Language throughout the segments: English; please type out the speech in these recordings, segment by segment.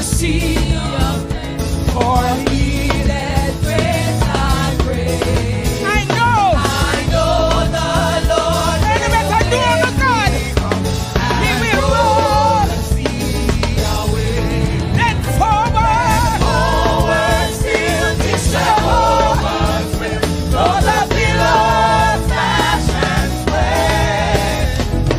see your face. For he that prays I pray. I know the Lord. Any better do the God. He will roll the sea away. Then forward still this Jehovah will roll the billows, smash and spread.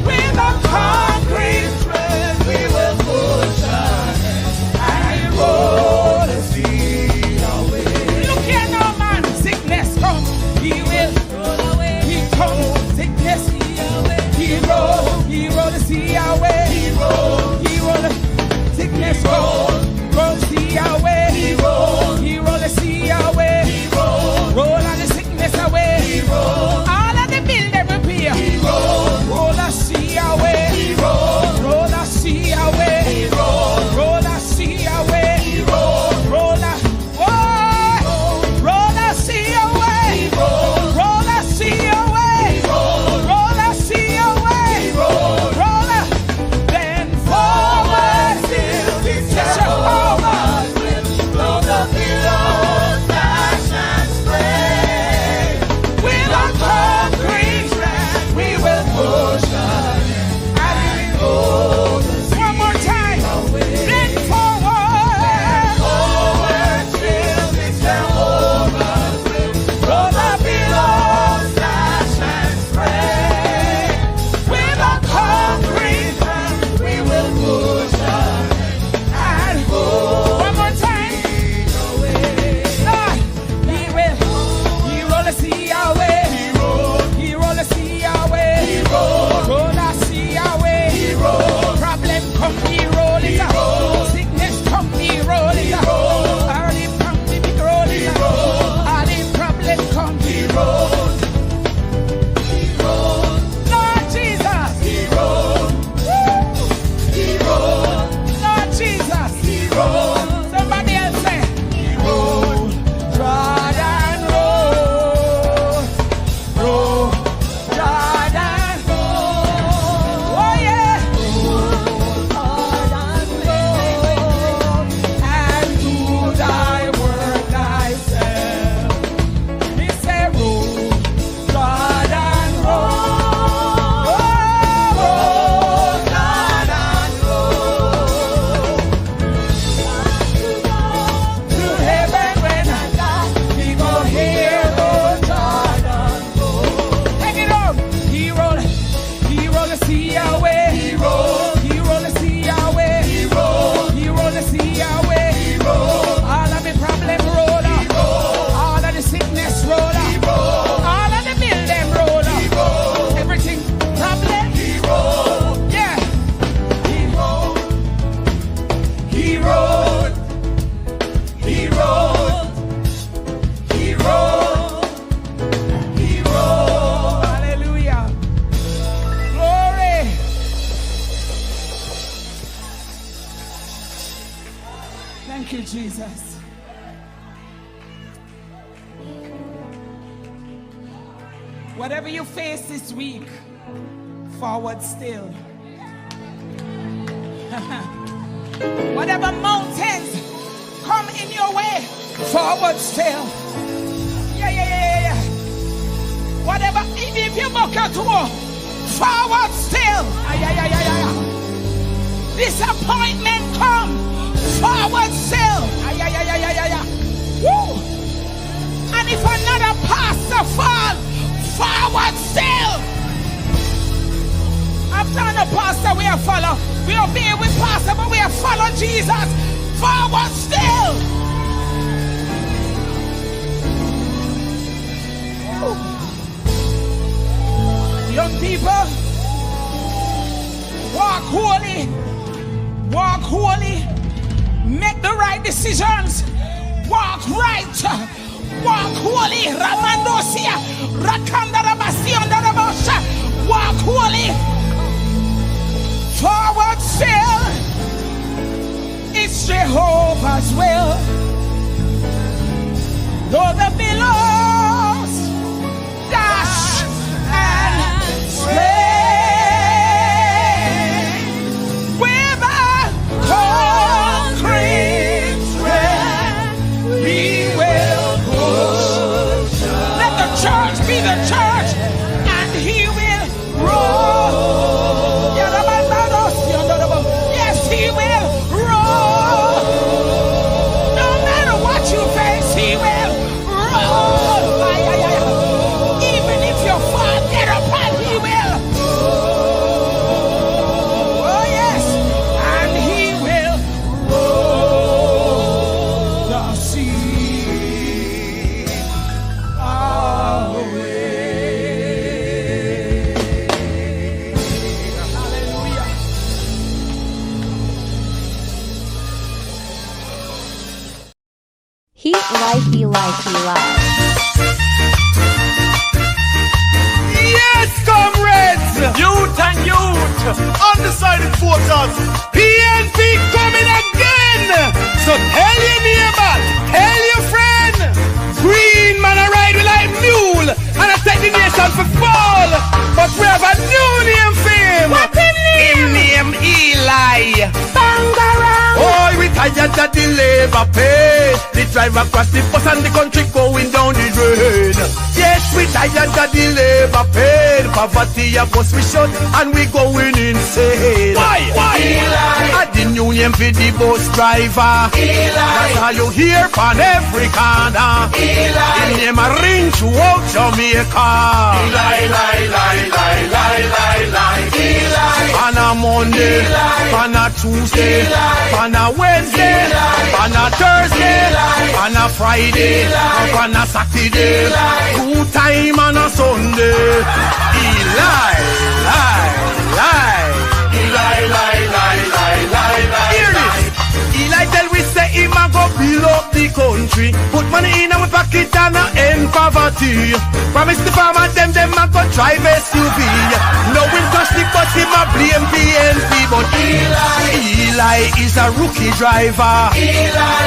With a concrete tread we will push ahead and roll the sea away. Look here now, man. Sickness come, he will roll away. He comes, sickness away. He roll the sea away. He roll the sickness roll the sea away. He roll the sea away. Roll all the sickness away. All of the bill they repair. Roll the sea away. Roll the sea away. Roll the sea away. Roll the sea away. Roll the sea away. Roll the sea away. Roll the then forward still this Jehovah will blow the billows, smash and spray. With a concrete tread we will push ahead and roll the sea. One more time. Then forward still this Jehovah will blow the billows, smash and spray. With a concrete tread we will push ahead and roll. One more time. Lord, he roll the sea away. He roll the sea away. Roll the sea away. Problem come, he roll it up. Sickness come, he roll it up. All the come, he roll it up. All the problem come, he roll. Lord Jesus, he roll. Lord Jesus, he roll. Somebody else say, he roll. Jordan roll. Roll. Jordan roll. Oh yeah. Jordan roll. And do thy work thyself. He say roll. Jordan roll. Roll. Jordan roll. To heaven when I die, we go hear the Jordan roll. Take it on. He roll the sea away. He roll the sea away. He roll the sea away. All of the problem roll up. All of the sickness roll up. All of the bill them roll up. Everything problem. Yeah. He rolled. Hallelujah. Glory. Thank you, Jesus. Whatever you face this week, forward still. Whatever mountains come in your way, forward still. Yeah. Whatever, if you walk out to war, forward still. Disappointment come, forward still. Woo. And if another pastor fall, forward still. After another pastor we are follow. We obey with pastor, but we are follow Jesus. Forward still. Young people, walk holy, make the right decisions, walk right, walk holy, Ramandosia, Rakandarabasiandarabosha, walk holy, forward still, it's Jehovah's will, though the billows dash and sway. With a concrete Heat life, he life, he life. Yes, comrades! Youth and youth, undecided voters, PNP coming again! So tell your neighbor, tell your friend, green man a ride like mule, and I take the nation for fall. But we have a new name for him. What him name? Him name Eli. Bangarang. Oh, we tired of the labor pay. The driver across the bus and the country going down the drain. Yes, we tired of the labor pay. Poverty of us we shut and we going insane. Why? Eli. At the new name for the bus driver. Eli. That's how you hear on every corner. Eli. Him name a ring throughout Jamaica. Eli. On a Monday, on a Tuesday, on a Wednesday, on a Thursday, on a Friday, on a Saturday, 2 times on a Sunday. Eli. Hear this. Eli tell we say him a go build up the country, put money in our pocket and a end poverty. Promise the farmer them a go drive SUV. No him crash the bus, him a blame PNP. But Eli is a rookie driver.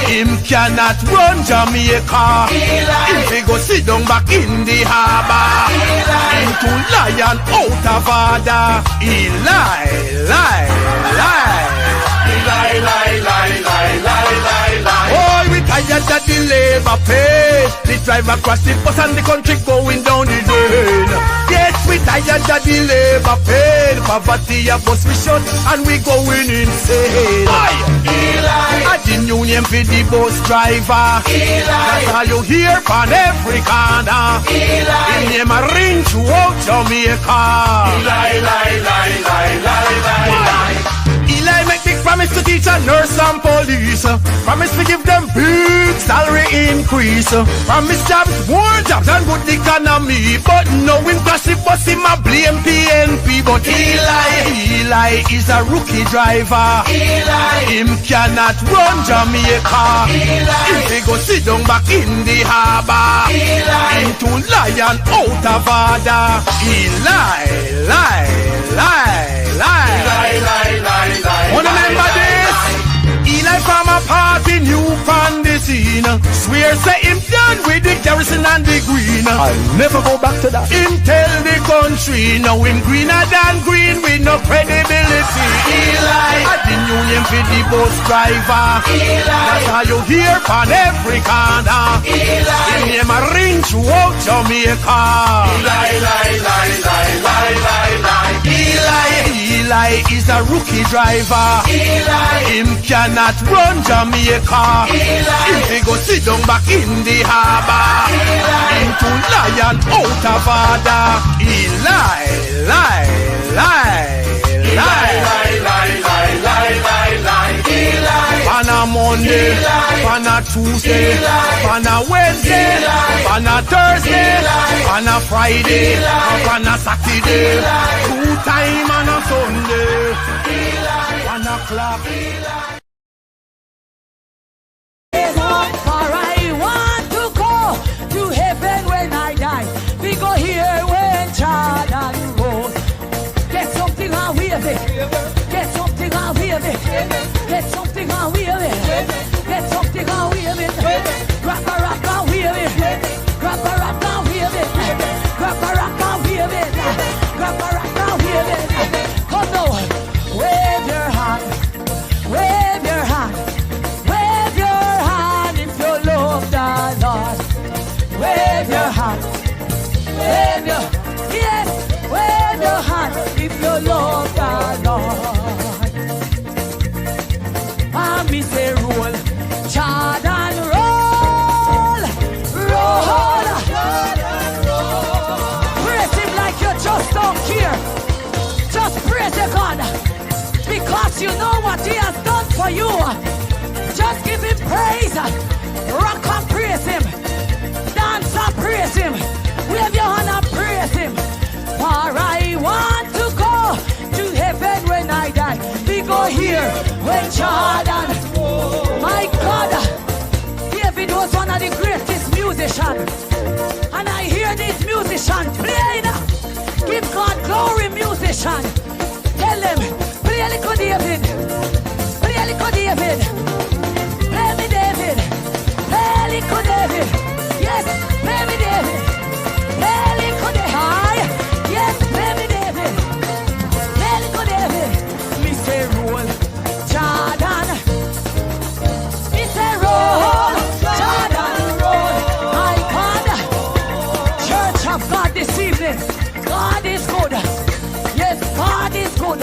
Him cannot run Jamaica. Him fi go sit down back in the harbour. Him too lion out of order. Oh, we tired of the labor pay. The driver across the bus and the country going down the drain. Yes, we tired of the labor pay. The poverty of us we shut and we going insane. At the new name for the bus driver. That's how you hear on every corner. Him name a ring throughout Jamaica. Eli make big promise to teach a nurse and police. Promise to give them big salary increase. Promise jobs, more jobs and good economy. But no him crash the bus, him a blame PNP. But Eli is a rookie driver. Him cannot run Jamaica. If he go sit down back in the harbour, him too lion out of order. Wanna remember this? Eli from a party new from the scene. Swear say him done with the garrison and the green. I'll never go back to that. Him tell the country now him greener than green with no credibility. Eli at the new name for the bus driver. That's how you hear on every corner. Him name a ring throughout Jamaica. Eli is a rookie driver. Him cannot run Jamaica. If he go sit down back in the harbour, him too lion out of order. On a Monday, on a Tuesday, on a Wednesday, on a Thursday, on a Friday, on a Saturday, 2 times on a Sunday, 1 o'clock. For I want to go to heaven when I die. We go here when Jordan road. Get something and wave it. Get something and wave it. Get something and wave it. Get something and wave it. Rock a rock and wave it. Rock a rock and wave it. Rock a rock and wave it. Rock a rock and wave it. Come now, wave your hand. Wave your hand. Wave your hand if you love the Lord. Wave your hand. Wave your, yes, wave your hand if you love the Lord. And me say roll, Jordan roll, roll, praise him like you just don't care. Just praise your God, because you know what he has done for you. Just give him praise, rock and praise him, dance and praise him, wave your hand and praise him. For I want to go to heaven when I die. We go here when Jordan, my God, David was one musician. And I hear this musician playing. Give God glory, musician. Tell them, play a little David. Play a little David. Play me David. Play a little David. Yes, play me David. Play a little David. Yes, play me David. Play a little David. Me say roll, Jordan. Me say roll, Jordan, roll. My God, Church of God this evening. God is good. Yes, God is good.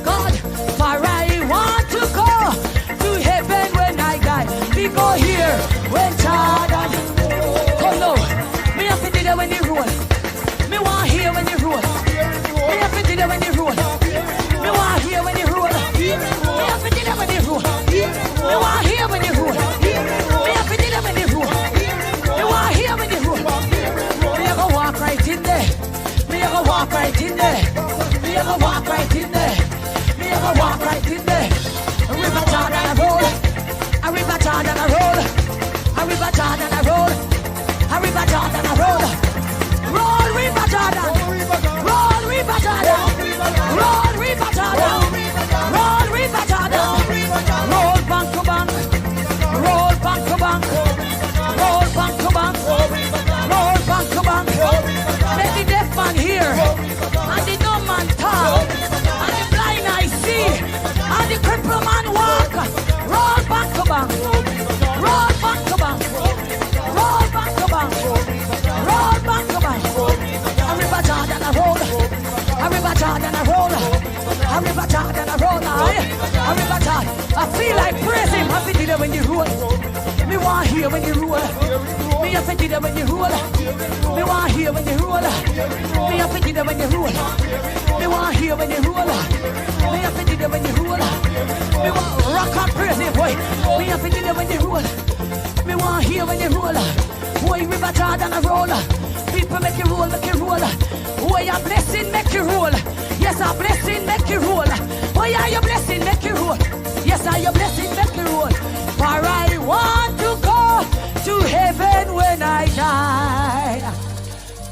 God, for I want to go to heaven when I die. We go here when Jordan. Come now. Me have to do that when you roll. Me want hear when you roll. Me have to do that when you roll. Me want hear when you roll. Me have to do that when you roll. Me want hear when you roll. Me have to do that when you roll. Me want hear when you roll. Me have to walk right in there. Me have to walk right in there. Me have to walk right in there. Me have to walk right in there. River Jordan a roll. A river Jordan a roll. A river Jordan a roll. A river Jordan a roll. Roll River Jordan. Roll River Jordan. Roll River Jordan. Roll River Jordan. Roll bank to bank. Roll bank to bank. Roll bank to bank. Roll bank to bank. Let the deaf man hear. And the dumb man talk. And the blind eye see. And the crippled man walk. Roll back to bank. Roll back to bank. Roll back to bank. Roll back to bank. A river Jordan a roll. A river Jordan a roll. A river Jordan a roll. A river Jordan. I feel like praising. I feel it when you roll. Me want hear when you roll. Me have to do that when you roll. Me want hear when you roll. Me have to do that when you roll. Me want hear when you roll. Me have to do that when you roll. Me want rock and praise it, boy. Me have to do that when you roll. Me want hear when you roll. Boy, River Jordan a roll. People make you roll, make you roll. Boy, a blessing make you roll. Yes, a blessing make you roll. Boy, are your blessing make you roll. Yes, are your blessing make you roll. For I want to go to heaven when I die.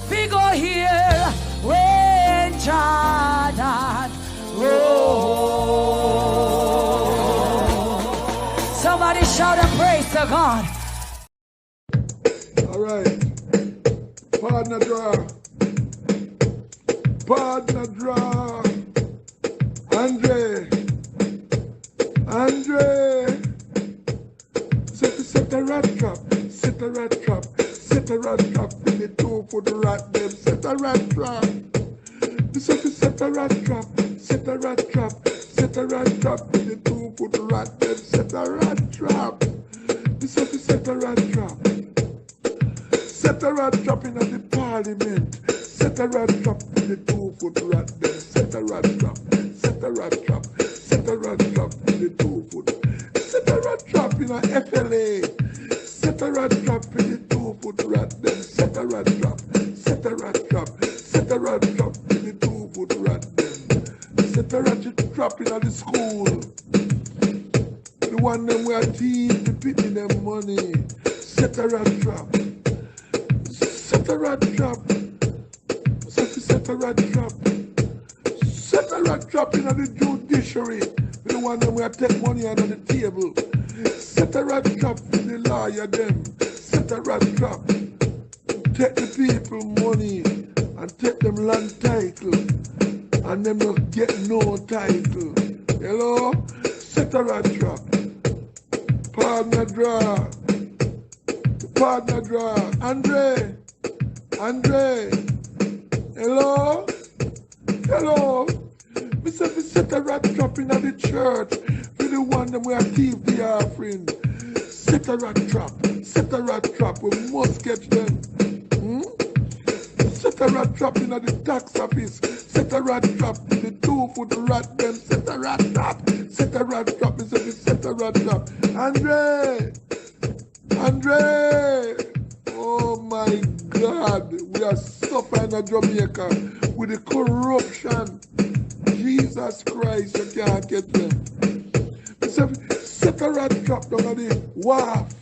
We go here when Jordan rolls. Somebody shout and praise to God. All right. Partner draw. Partner draw. Andre. Set a rat trap. Set a rat trap. Set a rat trap. In the two for the rat them. Set a rat trap. Set a rat trap. Set a rat trap. Set a rat trap. In the two for the rat them. Set a rat trap. Set a rat trap. Set a rat trap in the parliament. Set a rat trap in the two for the rat them. Set a rat trap. Set a rat trap. Set a rat trap in the two for the. Set a rat trap in a FLA. Set a rat trap in the 2 foot rat them. Set a rat trap. Set a rat trap. Set a rat trap in the 2 foot rat them. Set a rat trap in the school. The one them where teeth the pity them money. Set a rat trap. Set a rat trap. Set a rat trap. Set a rat trap in the judiciary. The one them where take money out of the table. Set a rat trap for the lawyer them. Set a rat trap. Take the people money and take them land title. And them not get no title. Hello? Set a rat trap. Partner draw. Partner draw. Andre. Hello? Hello? Me say we set a rat trap in the church for the one them we thief the offering. Set a rat trap. Set a rat trap. We must catch them. Set a rat trap in the tax office. Set a rat trap in the 2 foot rat them. Set a rat trap. Set a rat trap. Me say we set a rat trap. Andre. Oh my God. We are suffering in Jamaica with the corruption. Jesus Christ, you can't get them. Set a rat trap down on the wharf.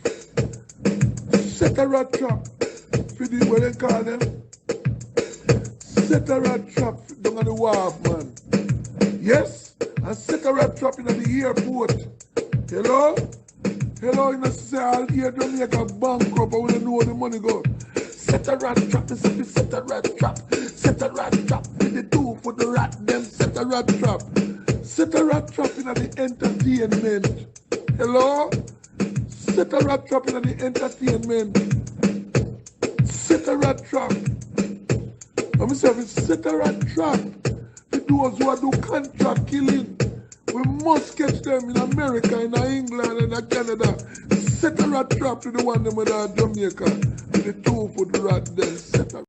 Set set a rat trap for the, what they call them? Set a rat trap down on the wharf, man. Yes? And set a rat trap in the airport. Hello? Hello, you know, say I'll hear Jamaica bankrupt, but we don't know where the money go. Set a rat trap, set a rat trap. Set a rat trap with the two for the rat, them set a rat trap. Set a rat trap in the entertainment. Hello? Set a rat trap in the entertainment. Set a rat trap. Let me say, set a rat trap. The those who do contract killing. We must catch them in America, in England, and in Canada. Set a rat trap to the one them with Jamaica. With the two for the rat, then set a.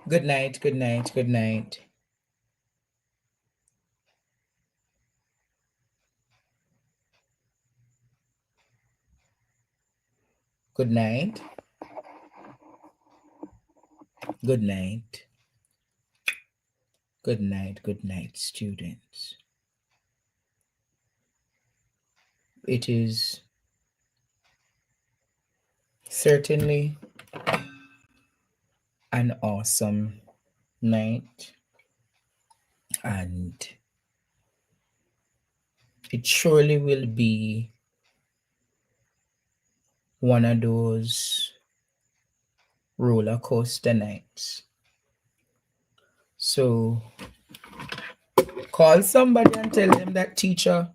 Good night, good night, good night. Good night. Good night. Good night, students. It is certainly an awesome night, and it surely will be one of those roller coaster nights. So call somebody and tell them that teacher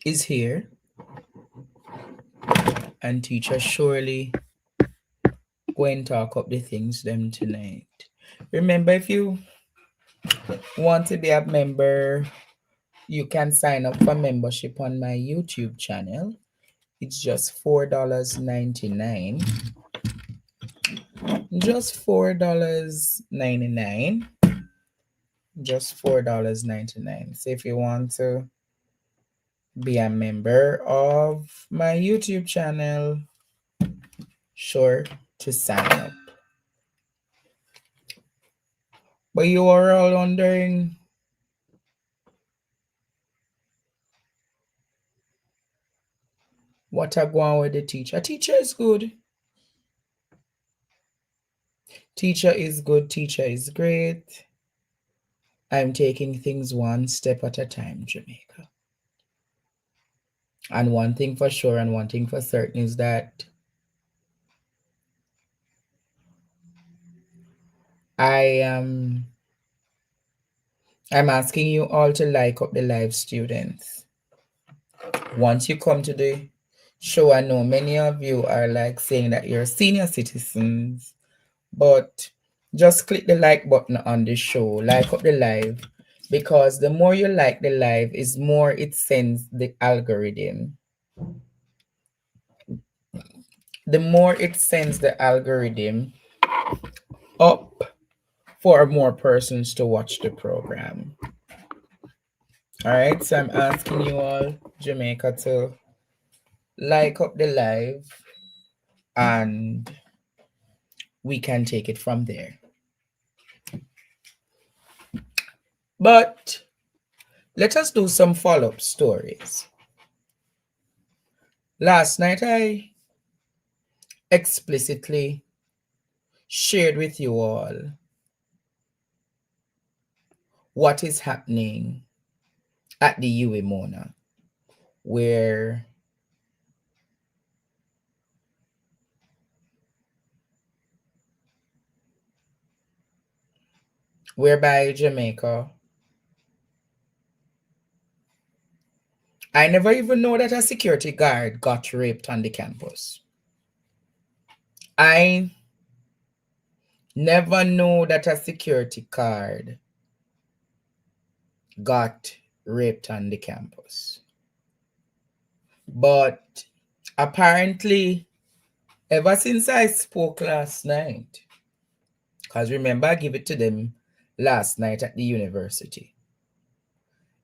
is here, and teacher surely going to talk up the things them tonight. Remember, if you want to be a member, you can sign up for membership on my YouTube channel. It's just $4.99. Just $4.99. Just $4.99. So if you want to be a member of my YouTube channel, sure to sign up. But you are all wondering, what I go on with the teacher? Teacher is good. Teacher is good. Teacher is great. I'm taking things one step at a time, Jamaica. And one thing for sure and one thing for certain is that I'm asking you all to like up the live, students. Once you come to the show, I know many of you are like saying that you're senior citizens, but just click the like button on the show, like up the live, because the more you like the live is more it sends the algorithm. The more it sends the algorithm up for more persons to watch the program. All right, so I'm asking you all, Jamaica, to like up the live and we can take it from there. But let us do some follow-up stories. Last night, I explicitly shared with you all what is happening at the UA Mona, whereby Jamaica, I never even know that a security guard got raped on the campus. I never know that a security guard got raped on the campus. But apparently, ever since I spoke last night, because remember I gave it to them last night at the university.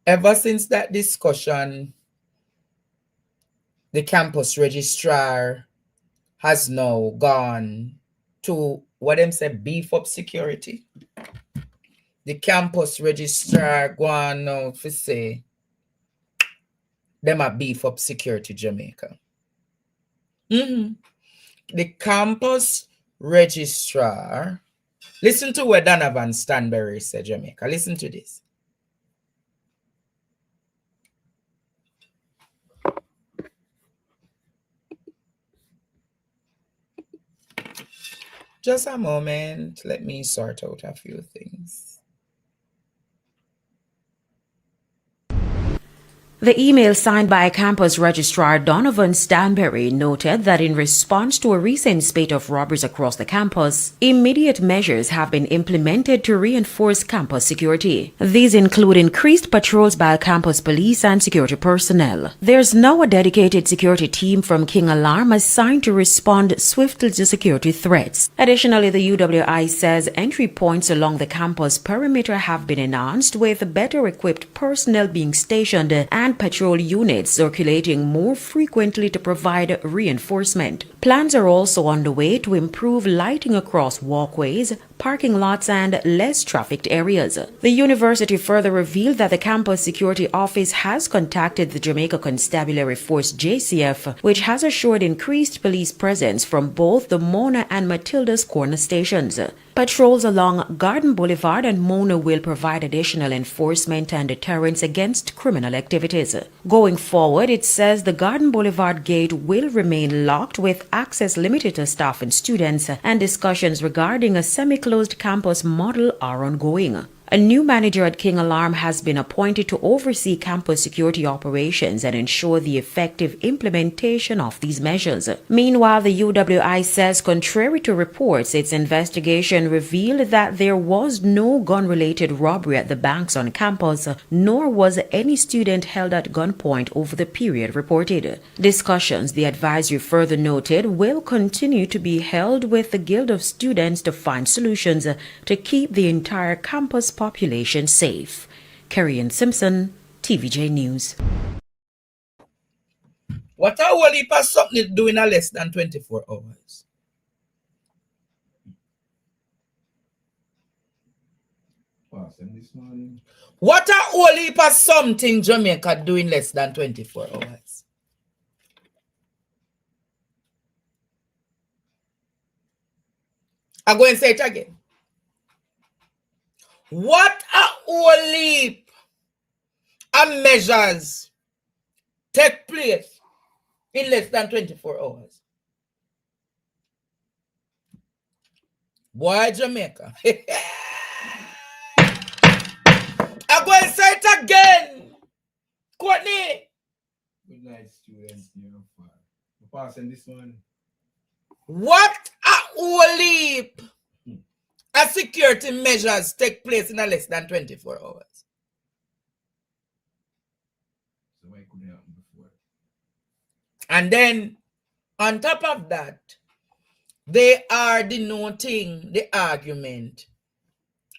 Ever since that discussion, the campus registrar has now gone to what them say, beef up security. The campus registrar go on now to say them a beef up security Jamaica. The campus registrar, listen to what Donovan Stanberry said, Jamaica. Listen to this. Just a moment. Let me sort out a few things. The email signed by campus registrar Donovan Stanberry noted that in response to a recent spate of robberies across the campus, immediate measures have been implemented to reinforce campus security. These include increased patrols by campus police and security personnel. There's now a dedicated security team from King Alarm assigned to respond swiftly to security threats. Additionally, the UWI says entry points along the campus perimeter have been enhanced with better equipped personnel being stationed and patrol units circulating more frequently to provide reinforcement. Plans are also underway to improve lighting across walkways, parking lots, and less trafficked areas. The university further revealed that the campus security office has contacted the Jamaica Constabulary Force JCF, which has assured increased police presence from both the Mona and Matilda's corner stations. Patrols along Garden Boulevard and Mona will provide additional enforcement and deterrence against criminal activities. Going forward, it says the Garden Boulevard gate will remain locked with access limited to staff and students, and discussions regarding a semi-closed campus model are ongoing. A new manager at King Alarm has been appointed to oversee campus security operations and ensure the effective implementation of these measures. Meanwhile, the UWI says, contrary to reports, its investigation revealed that there was no gun-related robbery at the banks on campus, nor was any student held at gunpoint over the period reported. Discussions, the advisory further noted, will continue to be held with the Guild of Students to find solutions to keep the entire campus population safe. Kerry-Ann Simpson, TVJ News. What a whole heap of something doing in less than 24 hours. What a whole heap of something Jamaica doing less than 24 hours. I'm going to say it again. What a whole heap of measures take place in less than 24 hours. Boy, Jamaica. I'm going to say it again. Courtney. Good night, students. We're passing this one. What a whole heap of security measures take place in less than 24 hours. So why couldn't happen before? And then, on top of that, they are denoting the argument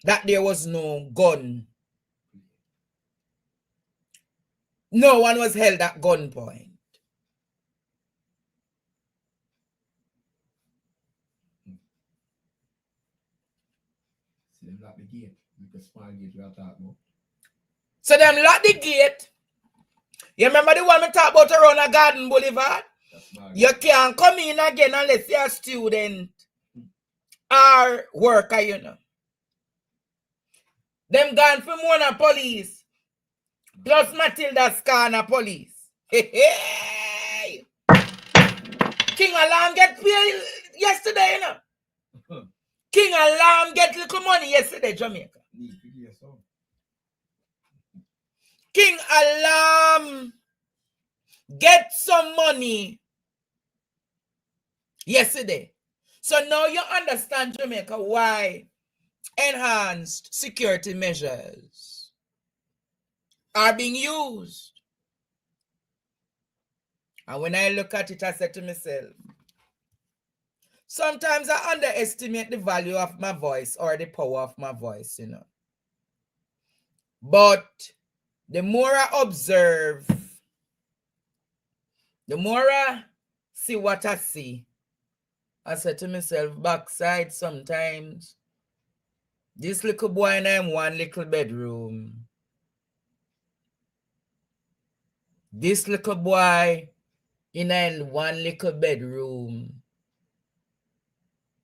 that there was no gun. No one was held at gunpoint. Them lock the gate. Because small gate we are talking about. So them lock the gate. You remember the one we talk about around a Garden Boulevard? You can't come in again unless you're a student or worker, you know. Them gone for Mona police. Plus Matilda's corner police. Hey. King Alarm get paid yesterday, you know. King Alarm get little money yesterday, Jamaica. King Alarm get some money yesterday. So now you understand, Jamaica, why enhanced security measures are being used. And when I look at it, I said to myself, sometimes I underestimate the value of my voice or the power of my voice, you know. But the more I observe, the more I see what I see, I said to myself, backside sometimes. This little boy in him one little bedroom. This little boy in him one little bedroom.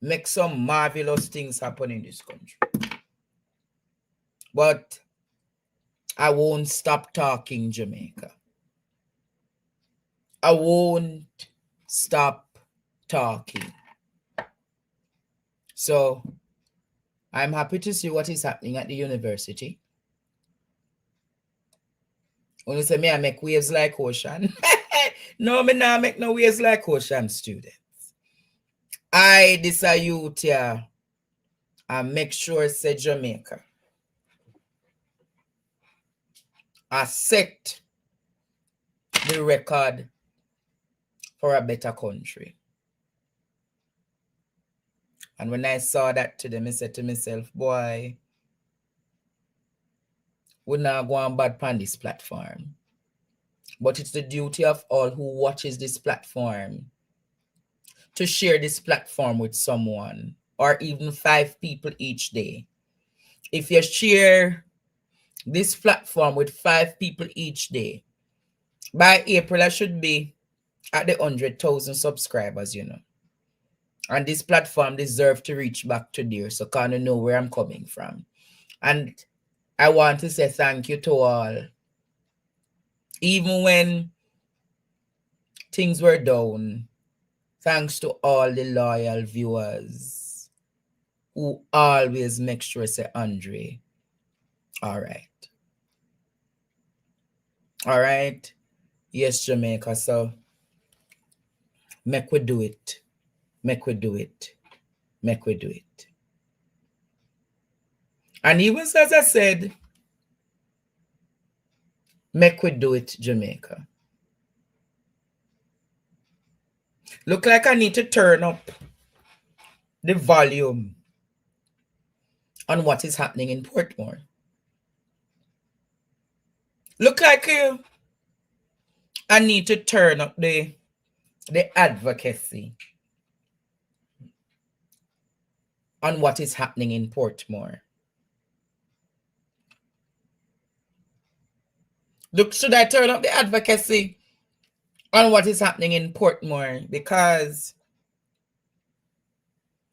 Make some marvelous things happen in this country. But I won't stop talking Jamaica. I won't stop talking. So I'm happy to see what is happening at the university. When you say me, I make waves like ocean. No, me not make no waves like ocean, students. This a youth here. I make sure say Jamaica. I set the record for a better country. And when I saw that today, I said to myself, boy, we're not going bad on this platform. But it's the duty of all who watches this platform to share this platform with someone or even 5 people each day. If you share this platform with 5 people each day, by April, I should be at the 100,000 subscribers, you know. And this platform deserves to reach back to there, so kind of know where I'm coming from. And I want to say thank you to all. Even when things were down, thanks to all the loyal viewers who always make sure say, Andre, all right. All right. Yes, Jamaica. So make we do it. Make we do it. Make we do it. And even as I said, make we do it, Jamaica. Look like I need to turn up the volume on what is happening in Portmore. Look like I need to turn up the advocacy on what is happening in Portmore. Look, should I turn up the advocacy on what is happening in Portmore? Because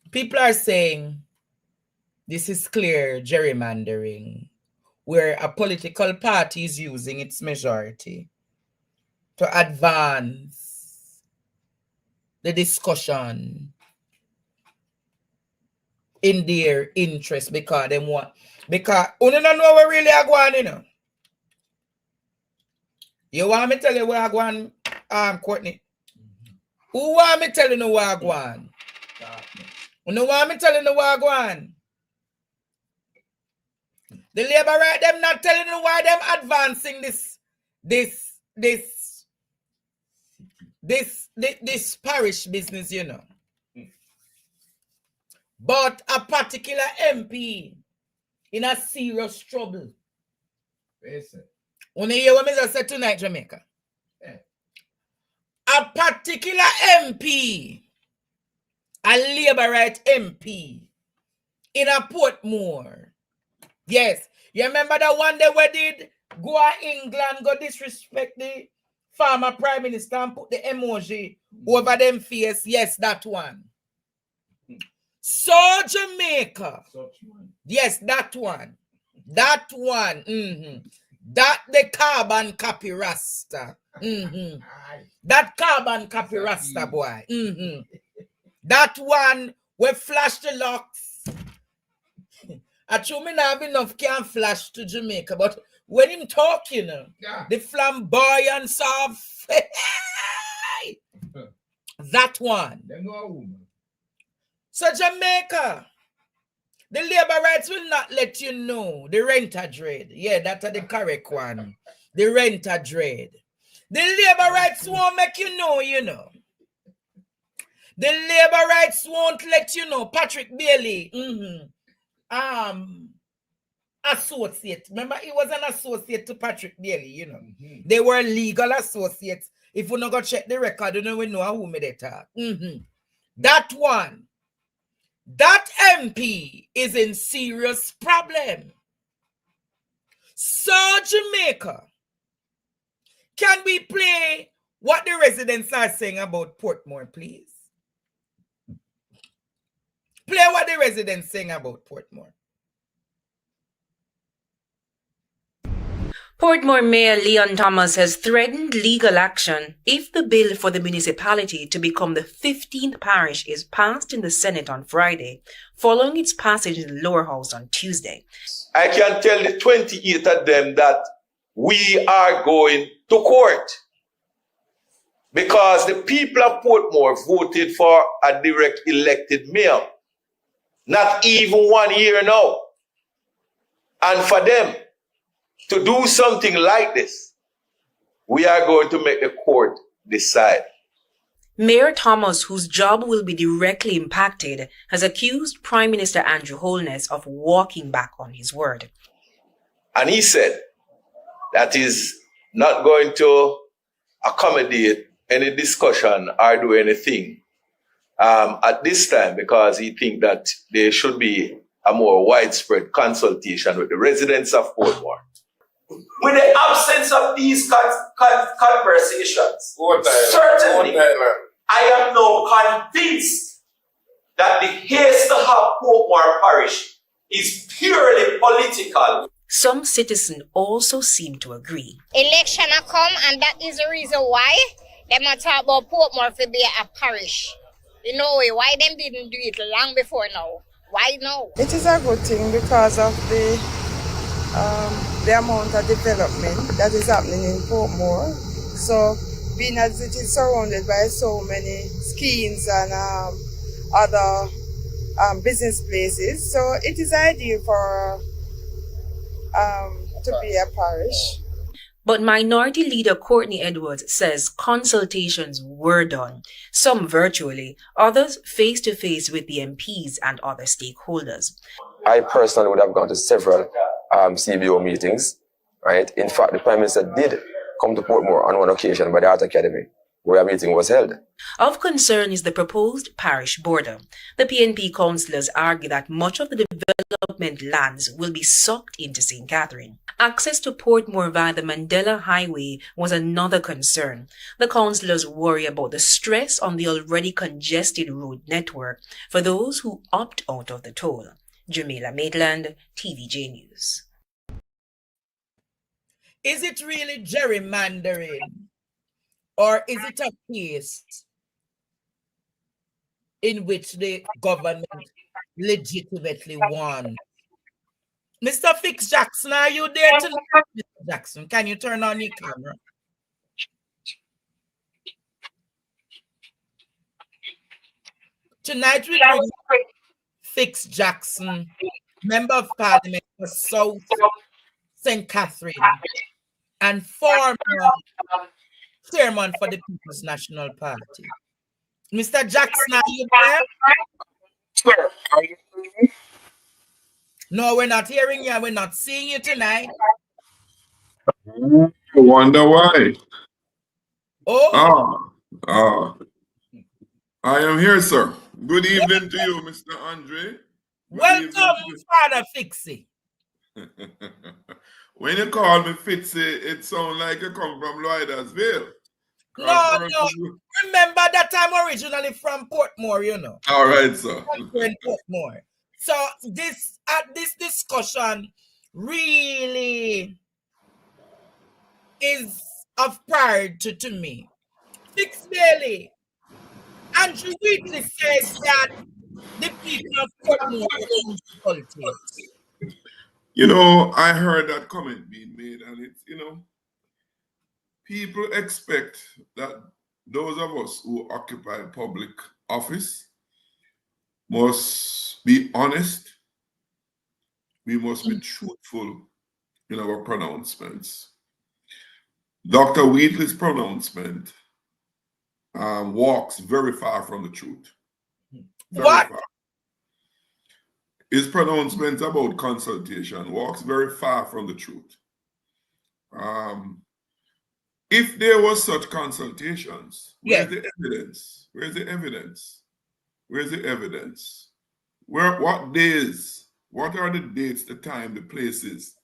people are saying this is clear gerrymandering, where a political party is using its majority to advance the discussion in their interest because they want, because you don't know where really are going, you know. You want me to tell you where I'm going, Courtney? Who want me telling you where I'm going? You know want me telling you where I'm going? The labor right, them not telling you why them advancing this parish business, you know. But a particular MP in a serious trouble. Yes, sir. You hear what I said tonight, Jamaica? Yeah. A particular MP, a labor right MP in a Portmore. Yes. You remember that one day we did go to England, go disrespect the former prime minister and put the emoji over them face? Yes, that one. So Jamaica. Such one. Yes, that one. That one. That the carbon copy rasta. That carbon copy rasta boy. That one we flash the locks. I told me not have enough can flash to Jamaica, but when him talk, you know, the flamboyance of that one. They know a woman. So Jamaica, the labor rights will not let you know the renter dread. Yeah, that's the correct one. The renter dread. The labor rights won't make you know, you know. The labor rights won't let you know. Patrick Bailey, associate. Remember, he was an associate to Patrick Bailey, you know. They were legal associates. If we not go check the record, you know we know who made it talk. That one, that MP is in serious problem. So Jamaica, can we play what the residents are saying about Portmore, please? Play what the residents saying about Portmore. Portmore Mayor Leon Thomas has threatened legal action if the bill for the municipality to become the 15th parish is passed in the Senate on Friday, following its passage in the lower house on Tuesday. I can tell the 28 of them that we are going to court because the people of Portmore voted for a direct elected mayor, not even 1 year now. And for them to do something like this, we are going to make the court decide. Mayor Thomas, whose job will be directly impacted, has accused Prime Minister Andrew Holness of walking back on his word. And he said that he's not going to accommodate any discussion or do anything at this time because he thinks that there should be a more widespread consultation with the residents of Portmore. With the absence of these conversations, certainly, I am now convinced that the haste to have Portmore Parish is purely political. Some citizens also seem to agree. Election a come, and that is the reason why they must talk about Portmore to be a parish. You know why them didn't do it long before now? Why now? It is a good thing because of the amount of development that is happening in Portmore. So, being as it is surrounded by so many schemes and other business places, so it is ideal for to be a parish. But Minority Leader Courtney Edwards says consultations were done, some virtually, others face-to-face with the MPs and other stakeholders. I personally would have gone to several CBO meetings, right? In fact, the Prime Minister did come to Portmore on one occasion by the Art Academy, where a meeting was held. Of concern is the proposed parish border. The PNP councillors argue that much of the development lands will be sucked into St. Catherine. Access to Portmore via the Mandela Highway was another concern. The councillors worry about the stress on the already congested road network for those who opt out of the toll. Jamila Maitland, TVJ News. Is it really gerrymandering? Or is it a case in which the government legitimately won? Mr. Fix Jackson, are you there tonight? Mr. Jackson, can you turn on your camera? Tonight we bring Fix Jackson, Member of Parliament for South St. Catherine and former Chairman for the People's National Party. Mr. Jackson, are you there? Sir, are you hearing me? No, we're not hearing you. We're not seeing you tonight. I wonder why. Oh. I am here, sir. Good evening to you, Mr. Andre. Welcome, Father Fixie. When you call me Fitzy, it sounds like you come from Lloydersville. No. Remember that I'm originally from Portmore, you know. All right, sir. In Portmore. So this discussion really is of pride to me. Fix Bailey. Andrew Wheatley says that the people of Portmore are insulted. You know, I heard that comment being made, and it's, you know, people expect that those of us who occupy public office must be honest. We must be truthful in our pronouncements. Dr. Wheatley's pronouncement walks very far from the truth. Very far. His pronouncement about consultation walks very far from the truth. If there was such consultations, where's the evidence? Where's the evidence? Where's the evidence? What days? What are the dates, the time, the places?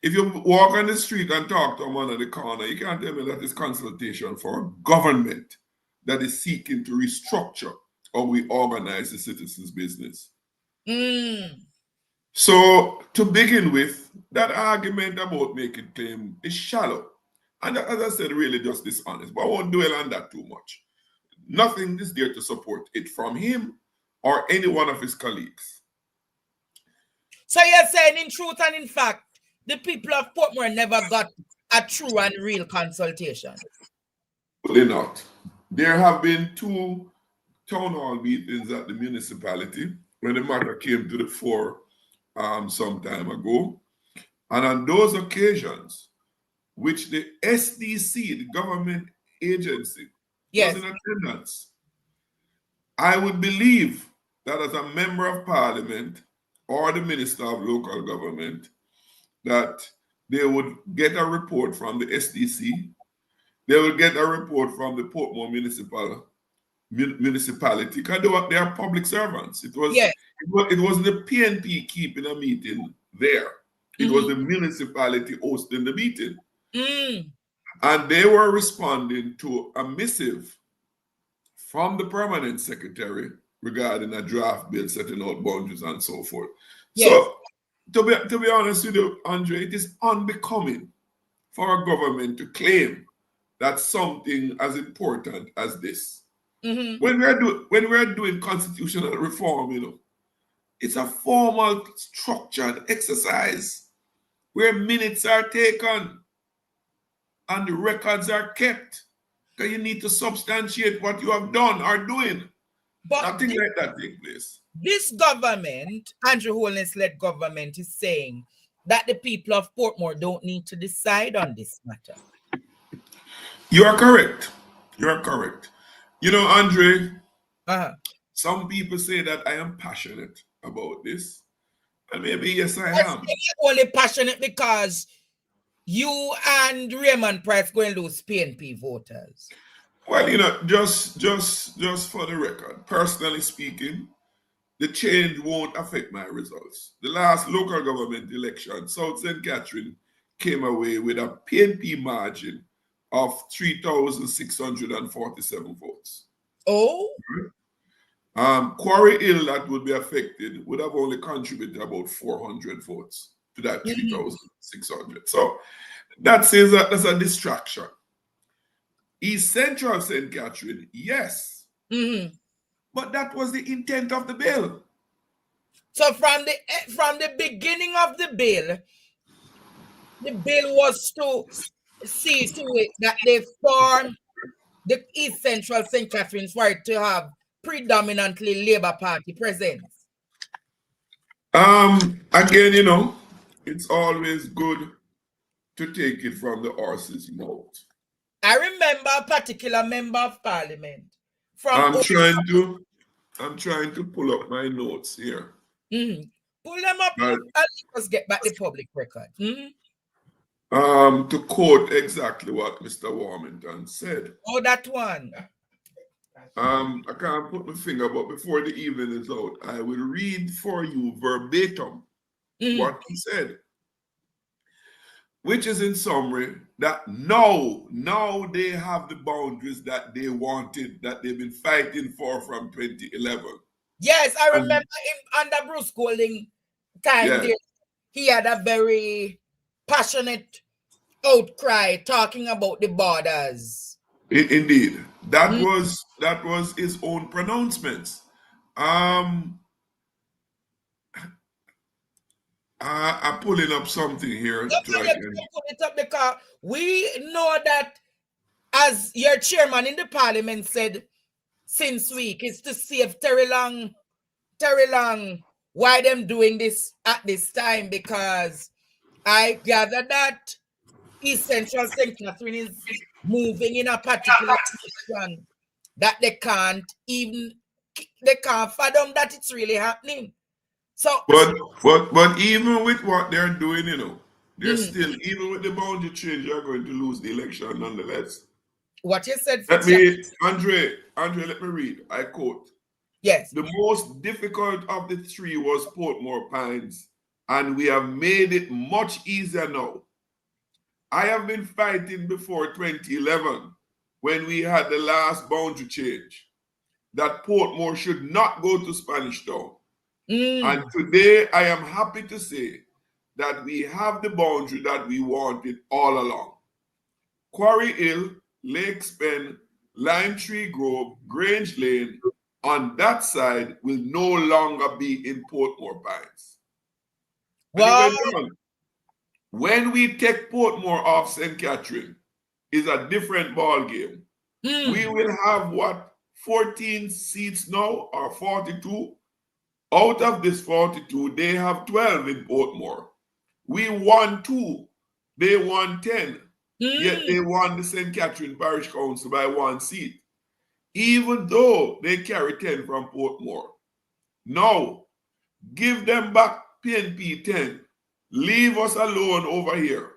If you walk on the street and talk to a man at the corner, you can't tell me that it's consultation for a government that is seeking to restructure how we organize the citizens' business. So, to begin with, that argument about making claim is shallow. And as I said, really just dishonest. But I won't dwell on that too much. Nothing is there to support it from him or any one of his colleagues. So you're saying in truth and in fact, the people of Portmore never got a true and real consultation? Absolutely not. There have been 2 town hall meetings at the municipality when the matter came to the fore some time ago. And on those occasions, which the SDC, the government agency, was in attendance, I would believe that as a member of parliament or the minister of local government, that they would get a report from the SDC, they would get a report from the Portmore municipality, because they are public servants. It was the PNP keeping a meeting there. It was the municipality hosting the meeting. And they were responding to a missive from the permanent secretary regarding a draft bill setting out boundaries and so forth. So, to be honest with you, Andre, it is unbecoming for a government to claim that something as important as this, when we are doing constitutional reform, it's a formal, structured exercise where minutes are taken and the records are kept. Because you need to substantiate what you have done or doing. But nothing like that takes place. This government, Andrew Holness-led government, is saying that the people of Portmore don't need to decide on this matter. You are correct. You are correct. Andre, some people say that I am passionate about this. And maybe, yes, I am. You're only passionate because you and Raymond Price going to lose PNP voters. Well, just for the record, personally speaking, the change won't affect my results. The last local government election, South St. Catherine came away with a PNP margin of 3,647 votes. Oh? Quarry Hill, that would be affected, would have only contributed about 400 votes to that 3,600. So that says that that's a distraction. East Central St. Catherine, yes. But that was the intent of the bill. So from the beginning of the bill was to see to it that they form the East Central St. Catharines for it to have predominantly Labour Party presence. Again, it's always good to take it from the horse's mouth. I remember a particular member of parliament from I'm trying to pull up my notes here. Pull them up and let's get back the public record. To quote exactly what Mr. Warmington said. Oh, that one. I can't put my finger, but before the evening is out, I will read for you verbatim what he said. Which is in summary that now they have the boundaries that they wanted, that they've been fighting for from 2011. Yes, I remember him under Bruce Golding time. There, he had a very passionate outcry talking about the borders. Indeed, that was his own pronouncements. I'm pulling up something here. Pull it up because we know that, as your chairman in the parliament said since week, is to save Terry Long. Why them doing this at this time? Because I gather that East Central St. Catherine is moving in a particular direction that they can't fathom that it's really happening. So, but even with what they're doing, they're still, even with the boundary change, you're going to lose the election nonetheless. What you said. Andre, let me read. I quote: Yes. The most difficult of the three was Portmore Pines, and we have made it much easier now. I have been fighting before 2011 when we had the last boundary change that Portmore should not go to Spanish Town. And today I am happy to say that we have the boundary that we wanted all along. Quarry Hill, Lakes Pen, Lime Tree Grove, Grange Lane, on that side will no longer be in Portmore Pines. Wow. When we take Portmore off St. Catherine, is a different ball game. We will have what, 14 seats now or 42? Out of this 42, they have 12 in Portmore. We won 2, they won 10. Yet they won the St. Catherine Parish Council by 1 seat, even though they carry 10 from Portmore. Now, give them back PNP 10. Leave us alone over here.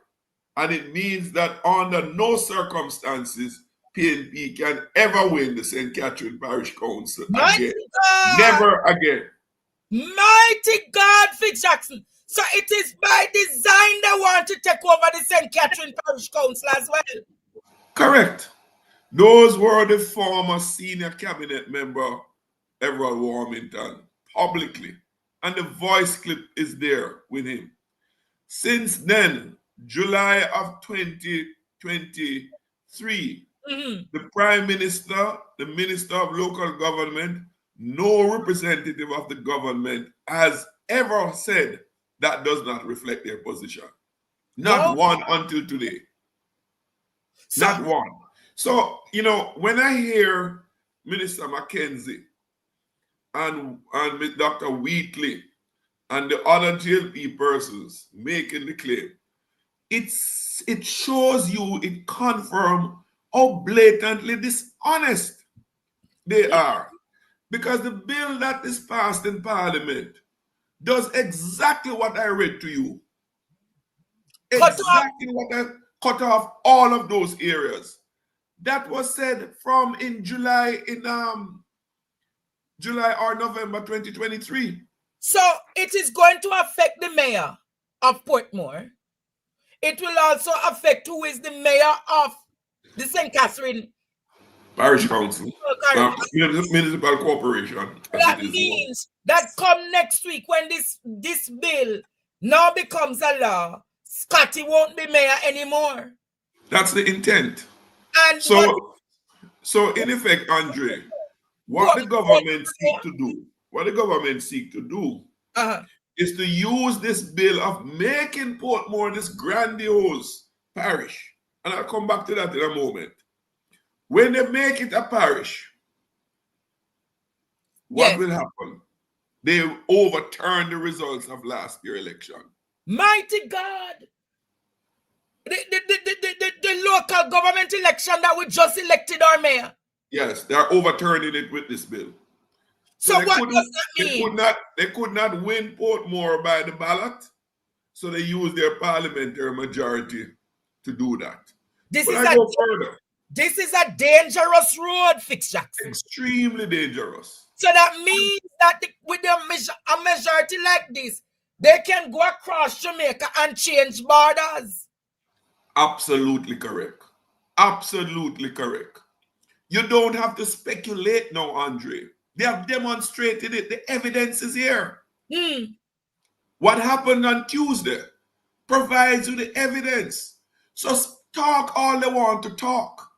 And it means that under no circumstances PNP can ever win the St. Catherine Parish Council again. Never again. Mighty God, Fitz Jackson. So it is by design they want to take over the St. Catherine Parish Council as well. Correct. Those were the former senior cabinet member, Everald Warmington, publicly. And the voice clip is there with him. Since then, July of 2023, the Prime Minister, the Minister of Local Government, no representative of the government has ever said that does not reflect their position. Not one until today. Not one. So, you know, when I hear Minister Mackenzie and Dr. Wheatley and the other JLP persons making the claim, it shows you, it confirms how blatantly dishonest they are. Because the bill that is passed in Parliament does exactly what I read to you. Exactly what I cut off all of those areas. That was said from in July or November 2023. So it is going to affect the mayor of Portmore. It will also affect who is the mayor of the St. Catherine Parish Council, Municipal Corporation. That means that come next week when this bill now becomes a law, Scotty won't be mayor anymore. That's the intent. And so in effect, Andre, what the government seek to do is to use this bill of making Portmore this grandiose parish. And I'll come back to that in a moment. When they make it a parish, what will happen? They overturn the results of last year's election. Mighty God! The local government election that we just elected our mayor. Yes, they're overturning it with this bill. So what does that mean? They could not win Portmore by the ballot, so they used their parliamentary majority to do that. This is a dangerous road, Fitz Jackson. Extremely dangerous. So that means that with a majority like this, they can go across Jamaica and change borders. Absolutely correct. Absolutely correct. You don't have to speculate now, Andre. They have demonstrated it. The evidence is here. What happened on Tuesday provides you the evidence. So talk all they want to talk.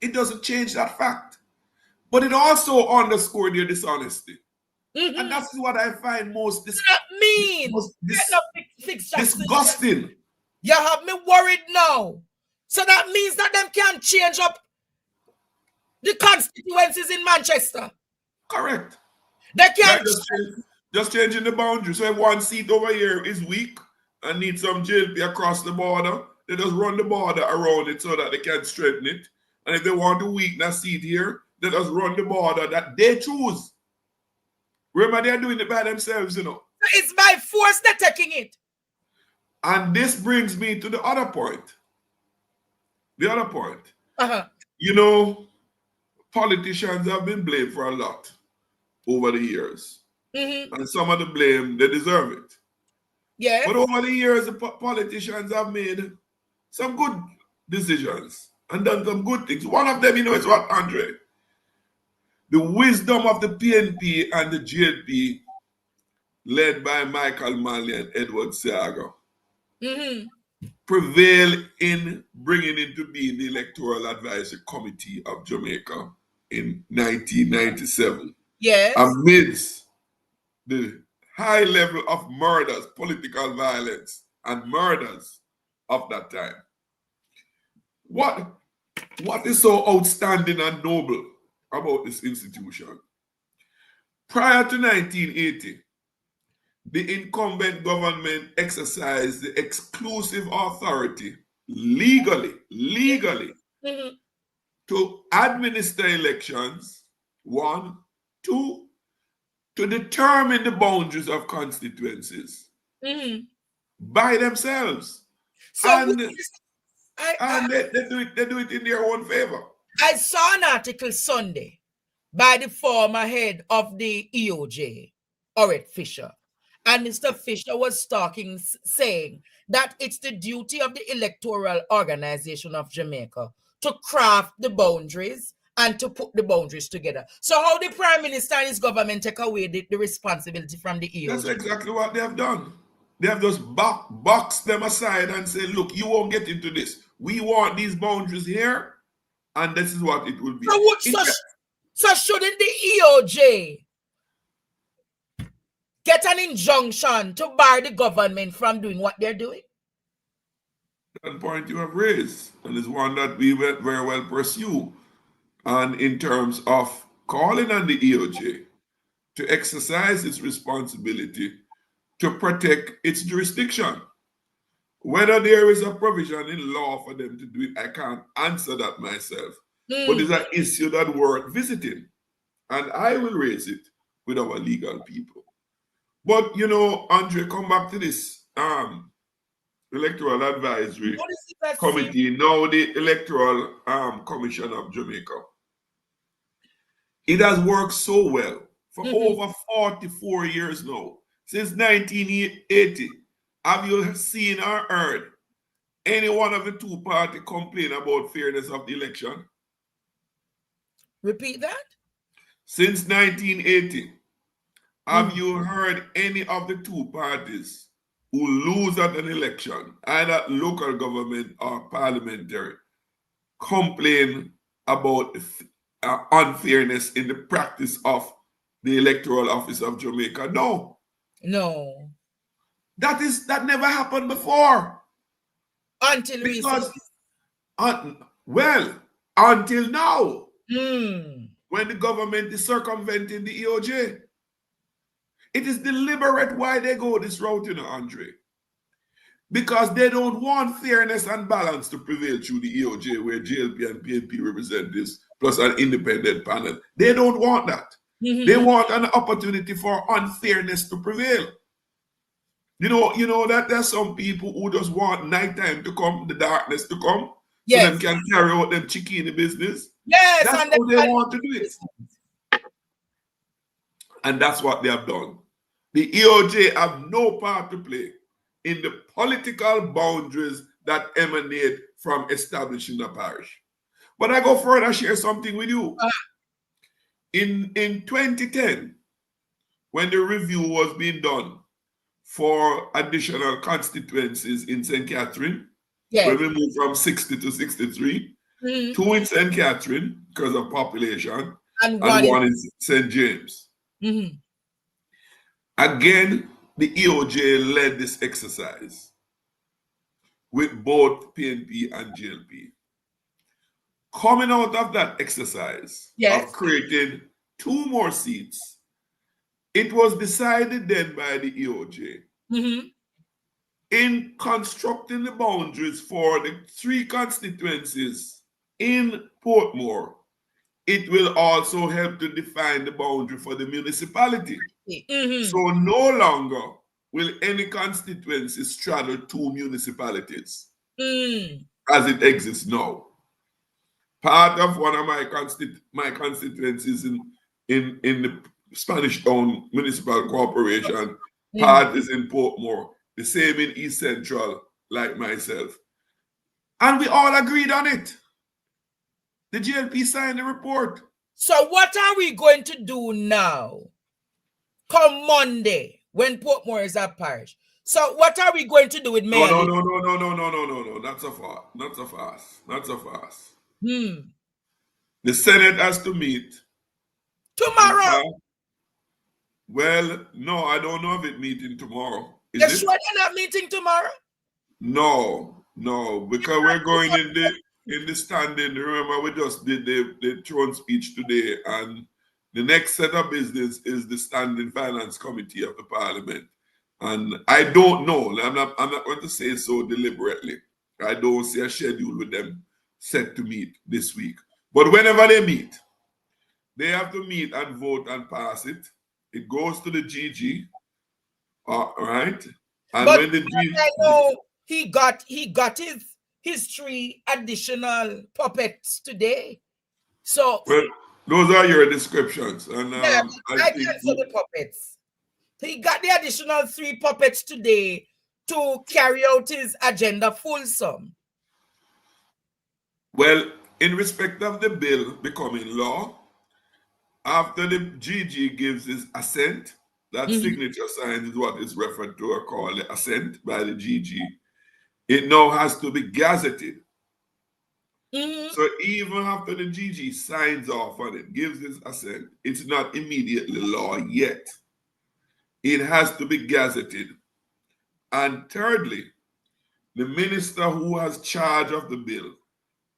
It doesn't change that fact. But it also underscored their dishonesty. And that's what I find most disgusting. You have me worried now. So that means that them can change up the constituencies in Manchester. Correct. They can't just changing the boundary. So if one seat over here is weak and needs some JLP across the border, they just run the border around it so that they can straighten it. And if they want to weaken a seat here, they just run the border that they choose. Remember, they're doing it by themselves, you know. It's by force they're taking it. And this brings me to the other point. The other point. You know, politicians have been blamed for a lot. over the years. Mm-hmm. And some of the blame, they deserve it. Yes. But over the years, the politicians have made some good decisions and done some good things. One of them, is what, Andre? The wisdom of the PNP and the GLP, led by Michael Manley and Edward Seaga, prevail in bringing into being the Electoral Advisory Committee of Jamaica in 1997. Yes. Amidst the high level of murders, political violence, and murders of that time. What is so outstanding and noble about this institution? Prior to 1980, the incumbent government exercised the exclusive authority legally to administer elections, one, two, to determine the boundaries of constituencies by themselves. So and they do it in their own favor. I saw an article Sunday by the former head of the EOJ, Orrit Fisher. And Mr. Fisher was saying that it's the duty of the Electoral Organization of Jamaica to craft the boundaries and to put the boundaries together. So how the Prime Minister and his government take away the responsibility from the EOJ? That's exactly what they have done. They have just boxed them aside and said, look, you won't get into this. We want these boundaries here, and this is what it will be. So shouldn't the EOJ get an injunction to bar the government from doing what they're doing? That point you have raised, and is one that we will very well pursue. And in terms of calling on the EOJ to exercise its responsibility to protect its jurisdiction. Whether there is a provision in law for them to do it, I can't answer that myself. But it's an issue that worth visiting. And I will raise it with our legal people. But, Andre, come back to this Electoral Advisory Committee, now the Electoral Commission of Jamaica. It has worked so well for over 44 years now. Since 1980, have you seen or heard any one of the two parties complain about fairness of the election? Repeat that? Since 1980, have you heard any of the two parties who lose at an election, either local government or parliamentary, complain about unfairness in the practice of the Electoral Office of Jamaica? No. No. That never happened before. Until recently. Until now. When the government is circumventing the EOJ. It is deliberate why they go this route, Andre. Because they don't want fairness and balance to prevail through the EOJ, where JLP and PNP representatives, plus an independent panel. They don't want that. They want an opportunity for unfairness to prevail. You know that there's some people who just want nighttime to come, the darkness to come, so them can carry out them chicken business. Yes, that's how they want to do it. And that's what they have done. The EOJ have no part to play in the political boundaries that emanate from establishing a parish. But I go further and share something with you. In 2010, when the review was being done for additional constituencies in St. Catherine, where we moved from 60 to 63, two in St. Catherine because of population, and one in St. James. Again, the EOJ led this exercise with both PNP and GLP. Coming out of that exercise of creating two more seats, it was decided then by the EOJ in constructing the boundaries for the three constituencies in Portmore. It will also help to define the boundary for the municipality. So no longer will any constituency straddle two municipalities as it exists now. Part of one of my constituencies in the Spanish-owned municipal corporation. Part is in Portmore. The same in East Central, like myself. And we all agreed on it. The GLP signed the report. So what are we going to do now? Come Monday, when Portmore is a parish. So what are we going to do with Merty? No. Not so far. Not so fast. Not so fast. The Senate has to meet tomorrow. Well, no, I don't know if it's meeting tomorrow. You're sure they're not meeting tomorrow? No, because we're going in the standing. Remember, we just did the throne speech today, and the next set of business is the Standing Finance Committee of the Parliament. And I don't know. I'm not going to say so deliberately. I don't see a schedule with them set to meet this week. But whenever they meet, they have to meet and vote and pass it. It goes to the GG, right? And but when the GG, I know he got his 3 additional puppets today. So well, those are your descriptions, and yeah, I think cancel the puppets. He got the additional 3 puppets today to carry out his agenda fulsome. Well, in respect of the bill becoming law, after the GG gives his assent, that signature sign is what is referred to or called the assent by the GG. It now has to be gazetted. So even after the GG signs off on it, gives his assent, it's not immediately law yet. It has to be gazetted. And thirdly, the minister who has charge of the bill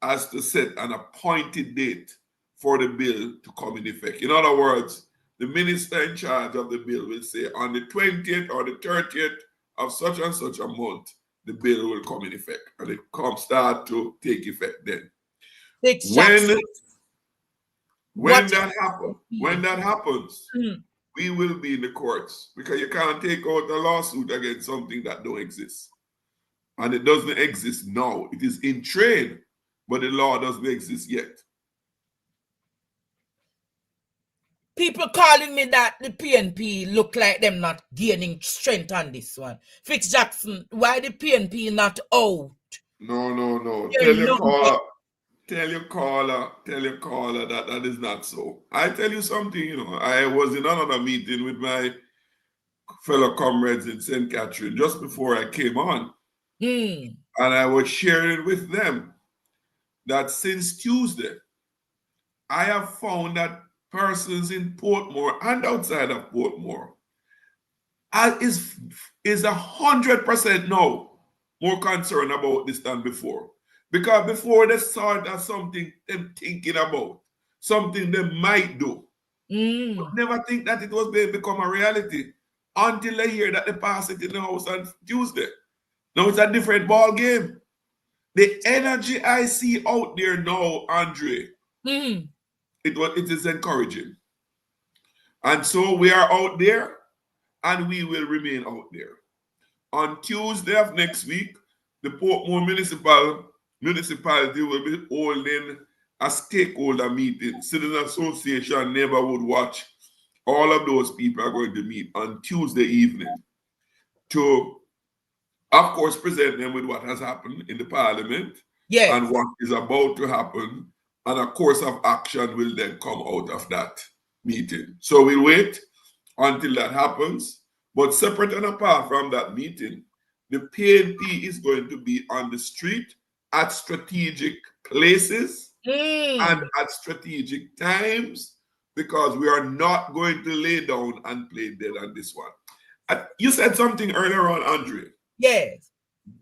has to set an appointed date for the bill to come in effect. In other words, the minister in charge of the bill will say on the 20th or the 30th of such and such a month, the bill will come in effect, and it start to take effect then. When that happens, we will be in the courts, because you can't take out a lawsuit against something that don't exist. And it doesn't exist now. It is in train, but the law doesn't exist yet. People calling me that the PNP look like them not gaining strength on this one. Fitz Jackson, why the PNP not out? No. Tell your caller that is not so. I tell you something, I was in another meeting with my fellow comrades in St. Catherine just before I came on. And I was sharing with them that since Tuesday, I have found that persons in Portmore and outside of Portmore is 100% now more concerned about this than before. Because before they saw it as something them thinking about, something they might do. But never think that it was going to become a reality until they hear that they pass it in the House on Tuesday. Now it's a different ball game. The energy I see out there now, Andre, it is encouraging. And so we are out there, and we will remain out there. On Tuesday of next week, the Portmore municipality will be holding a stakeholder meeting. Citizen Association, Neighborhood Watch, all of those people are going to meet on Tuesday evening to, of course, present them with what has happened in the Parliament and what is about to happen, and a course of action will then come out of that meeting. So we'll wait until that happens. But separate and apart from that meeting, the PNP is going to be on the street at strategic places and at strategic times, because we are not going to lay down and play dead on this one. You said something earlier on, Andre. Yes.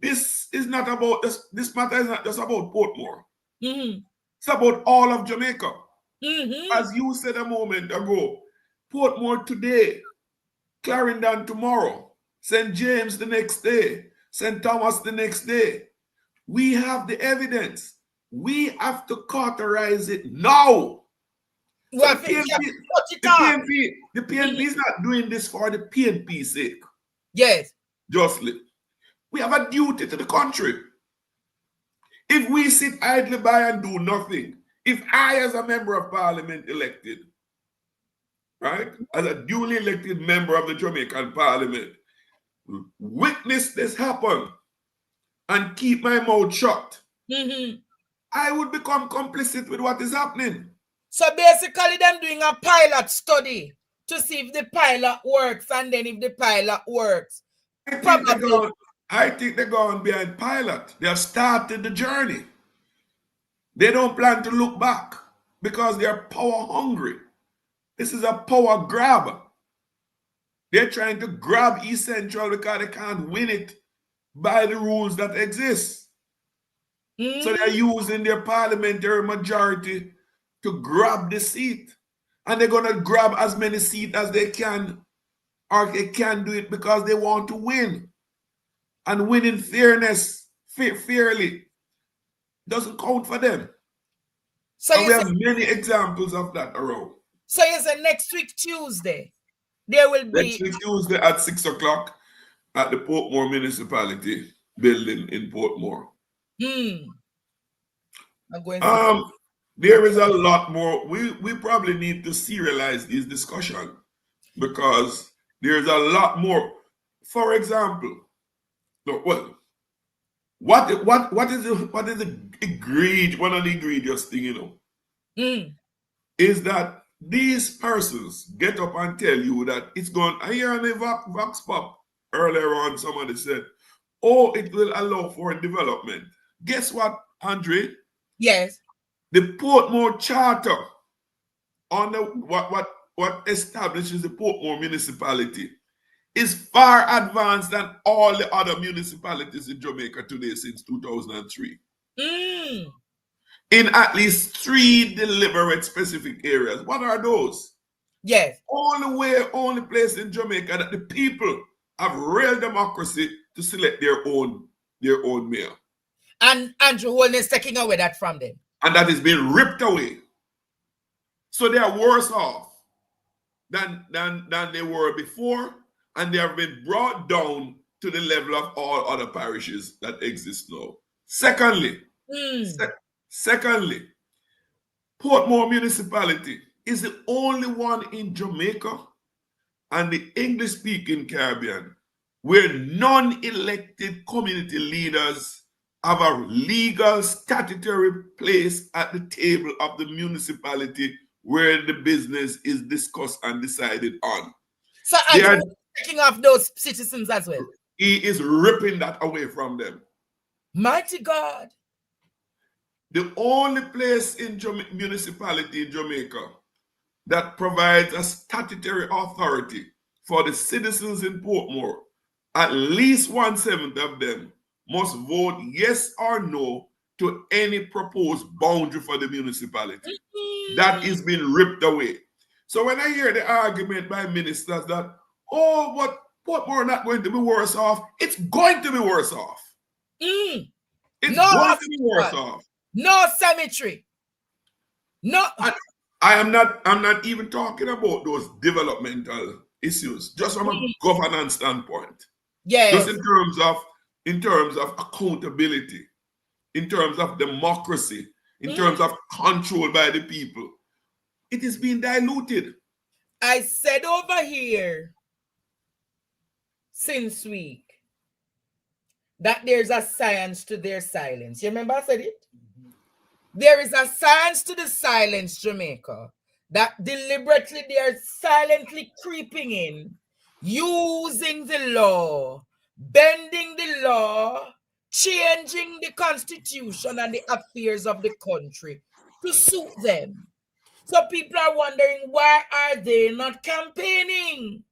This is not about this matter is not just about Portmore. It's about all of Jamaica. As you said a moment ago, Portmore today, Clarendon tomorrow, St. James the next day, St. Thomas the next day. We have the evidence. We have to cauterize it now. So the PNP is not doing this for the PNP's sake. Yes. Justly. We have a duty to the country. If we sit idly by and do nothing, if I, as a member of Parliament elected, right, as a duly elected member of the Jamaican Parliament, witness this happen and keep my mouth shut, I would become complicit with what is happening. So basically, them doing a pilot study to see if the pilot works, and then if the pilot works, I think they're going behind pilot. They have started the journey. They don't plan to look back because they are power hungry. This is a power grab. They're trying to grab East Central because they can't win it by the rules that exist. So they're using their parliamentary majority to grab the seat. And they're going to grab as many seats as they can, or they can do it because they want to win. And win in fairness, fairly, doesn't count for them. So we have many examples of that around. So you say next week Tuesday, there will be... Next week Tuesday at 6 o'clock at the Portmore Municipality building in Portmore. There is a lot more. We probably need to serialize this discussion because there's a lot more. For example, what is the egregious, one of the egregious thing, is that these persons get up and tell you that it's going. I hear on the Vox Pop earlier on, somebody said, "Oh, it will allow for development." Guess what, Andre? Yes. The Portmore Charter on the what establishes the Portmore municipality is far advanced than all the other municipalities in Jamaica today since 2003. In at least 3 deliberate specific areas. What are those? Yes. Only place in Jamaica that the people have real democracy to select their own mayor. And Andrew Holden is taking away that from them. And that is being ripped away. So they are worse off than they were before, and they have been brought down to the level of all other parishes that exist now. Secondly, Portmore Municipality is the only one in Jamaica and the English-speaking Caribbean where non-elected community leaders have a legal statutory place at the table of the municipality where the business is discussed and decided on. So Andrew is taking off those citizens as well. He is ripping that away from them. Mighty God. The only place in municipality in Jamaica that provides a statutory authority for the citizens in Portmore, at least 1/7 of them must vote yes or no to any proposed boundary for the municipality. That is being ripped away. So when I hear the argument by ministers that, oh, but Portmore not going to be worse off, it's going to be worse off. It's going to be worse off. No cemetery. No. I'm not even talking about those developmental issues, just from a governance standpoint. Yes. Just in terms of accountability, in terms of democracy, in terms of control by the people. It is being diluted. I said over here since week that there's a science to their silence. You remember I said it? There is a science to the silence, Jamaica, that deliberately they are silently creeping in, using the law, bending the law, changing the constitution and the affairs of the country to suit them. So people are wondering, why are they not campaigning?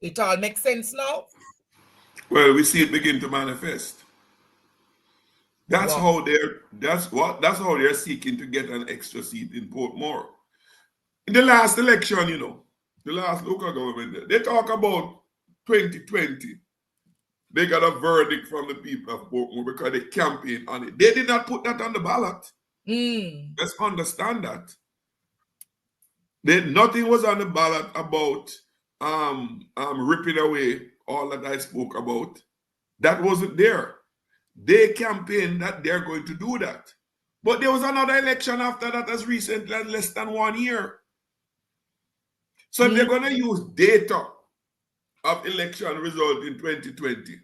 It all makes sense now? Well, we see it begin to manifest. That's how they're seeking to get an extra seat in Portmore. In the last election, the last local government, they talk about 2020. They got a verdict from the people of Portmore because they campaigned on it. They did not put that on the ballot. Let's understand that. Nothing was on the ballot about ripping away all that I spoke about. That wasn't there. They campaigned that they're going to do that. But there was another election after that as recently as less than 1 year So they're going to use data of election result in 2020.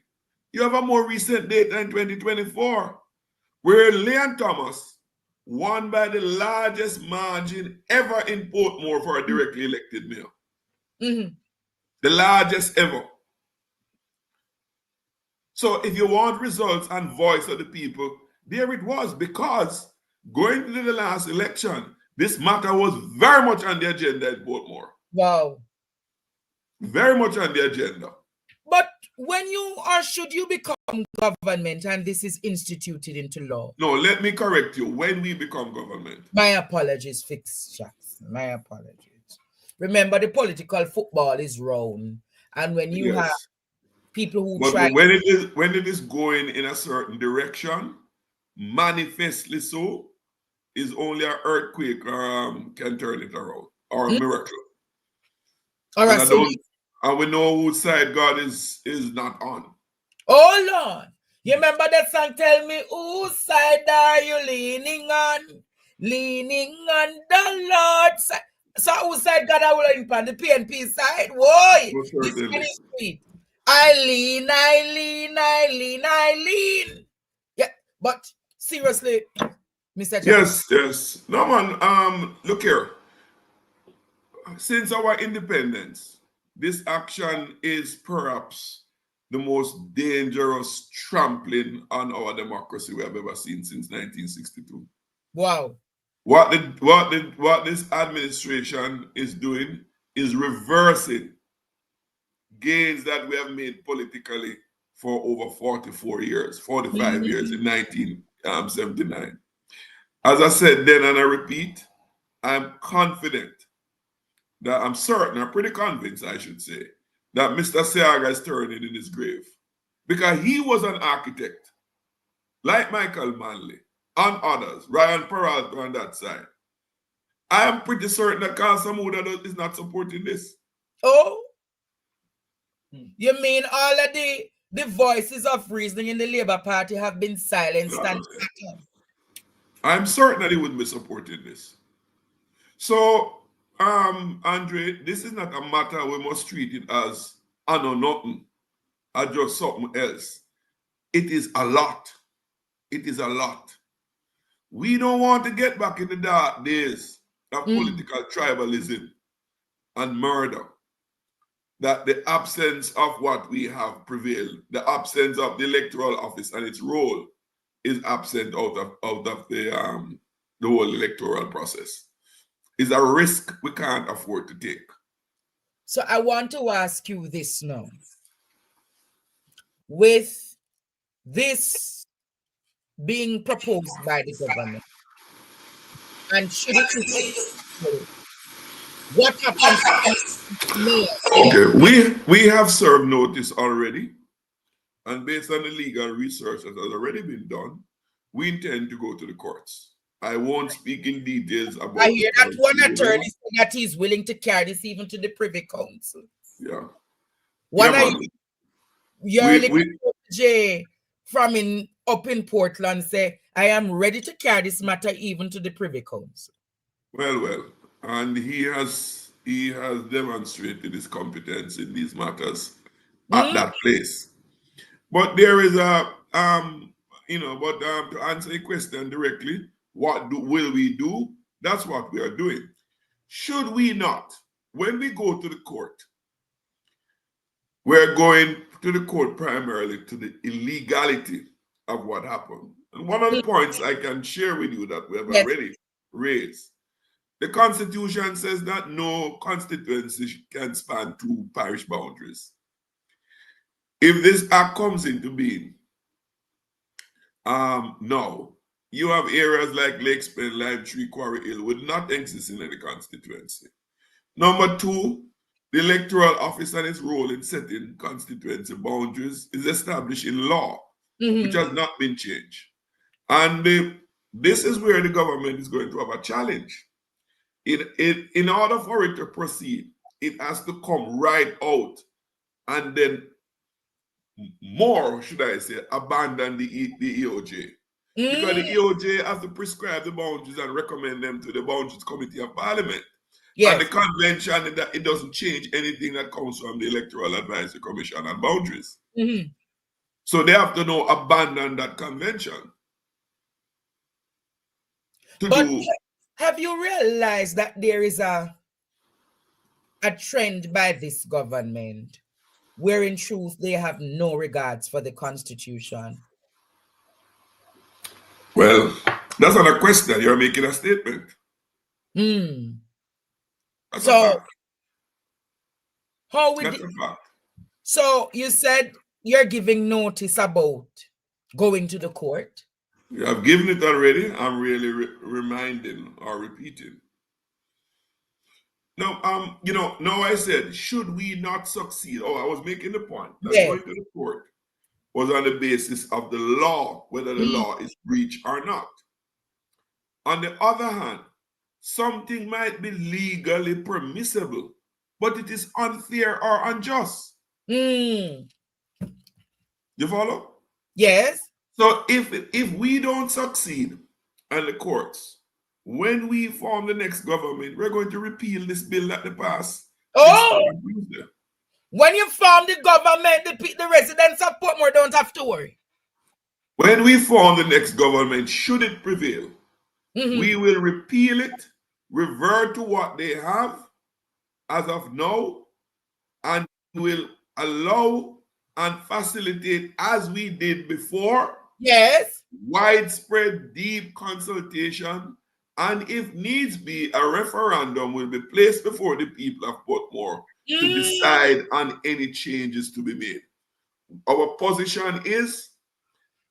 You have a more recent data in 2024, where Leon Thomas won by the largest margin ever in Portmore for a directly elected mayor. The largest ever. So if you want results and voice of the people, there it was, because going into the last election, this matter was very much on the agenda at Portmore. Wow. Very much on the agenda. But when you or should you become government and this is instituted into law? No, let me correct you. When we become government. My apologies, Fix Jackson. My apologies. Remember, the political football is round. And when you have people who try... When it is going in a certain direction, manifestly so, is only an earthquake can turn it around, or a miracle. All right, and we know whose side God is not on. Oh Lord, you remember that song? Tell me, whose side are you leaning on? Leaning on the Lord's side. So whose side God are we leaning on? The PNP side? Why? This one is sweet. I lean. Yeah, but seriously, Mr. Jackson. Yes. No man, look here. Since our independence, this action is perhaps the most dangerous trampling on our democracy we have ever seen since 1962. Wow. What this administration is doing is reversing gains that we have made politically for over 45 years in 1979. As I said then, and I repeat, I'm confident that I'm pretty convinced, I should say, that Mr. Seaga is turning in his grave, because he was an architect, like Michael Manley and others, Ryan Peralta on that side. I am pretty certain that Carl Samuda is not supporting this. Oh? You mean all of the voices of reasoning in the Labour Party have been silenced? I'm certain that he wouldn't be supporting this. So, Andre, this is not a matter we must treat it as I know nothing, or just something else. It is a lot. It is a lot. We don't want to get back in the dark days of political tribalism and murder. That the absence of what we have prevailed, the absence of the electoral office and its role is absent out of the whole electoral process. Is a risk we can't afford to take. So I want to ask you this now. With this being proposed by the government, and should it be, what happens? Okay, we have served notice already, and based on the legal research that has already been done, we intend to go to the courts. I won't speak in details about. I hear that one attorney said that he's willing to carry this even to the Privy Council. Yeah. One J from up in Portland say, I am ready to carry this matter even to the Privy Council. Well, and he has demonstrated his competence in these matters at that place. But there is to answer your question directly, will we do? That's what we are doing. Should we not? When we go to the court, we're going to the court primarily to the illegality of what happened. And one of the points I can share with you that we have already raised, the Constitution says that no constituency can span 2 parish boundaries. If this act comes into being, no, you have areas like Lake Spen, Lime Tree, Quarry Hill would not exist in any constituency. Number 2, the electoral office and its role in setting constituency boundaries is established in law, which has not been changed. And this is where the government is going to have a challenge. In order for it to proceed, it has to come right out and then more, should I say, abandon the EOJ. Because the EOJ has to prescribe the boundaries and recommend them to the Boundaries Committee of Parliament. Yes. And the convention, it doesn't change anything that comes from the Electoral Advisory Commission and boundaries. Mm-hmm. So they have to now abandon that convention. But have you realized that there is a trend by this government where in truth they have no regards for the Constitution? Well, that's not a question. You're making a statement. That's a fact. How we That's a fact. So you said you're giving notice about going to the court? You have given it already. I'm really reminding or repeating. Now, now I said, should we not succeed? Oh, I was making the point that going to the court was on the basis of the law, whether the law is breached or not. On the other hand, something might be legally permissible, but it is unfair or unjust. You follow? Yes. So if we don't succeed in the courts, when we form the next government, we're going to repeal this bill that they passed. Oh! When you form the government, the residents of Portmore don't have to worry. When we form the next government, should it prevail, we will repeal it, revert to what they have as of now, and will allow and facilitate, as we did before, widespread, deep consultation, and if needs be, a referendum will be placed before the people of Portmore to decide on any changes to be made. Our position is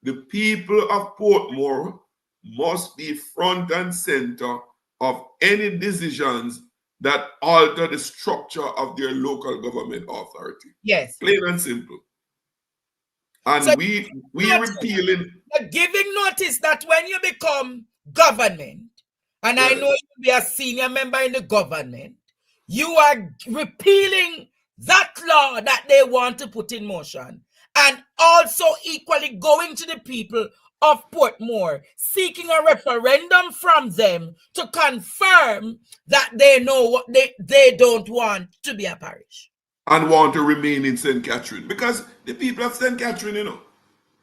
the people of Portmore must be front and center of any decisions that alter the structure of their local government authority. Yes. Plain and simple. And so we repealing. Giving notice that when you become government, and I know you'll be a senior member in the government, you are repealing that law that they want to put in motion, and also equally going to the people of Portmore, seeking a referendum from them to confirm that they know what they don't want to be a parish. And want to remain in St. Catherine. Because the people of St. Catherine,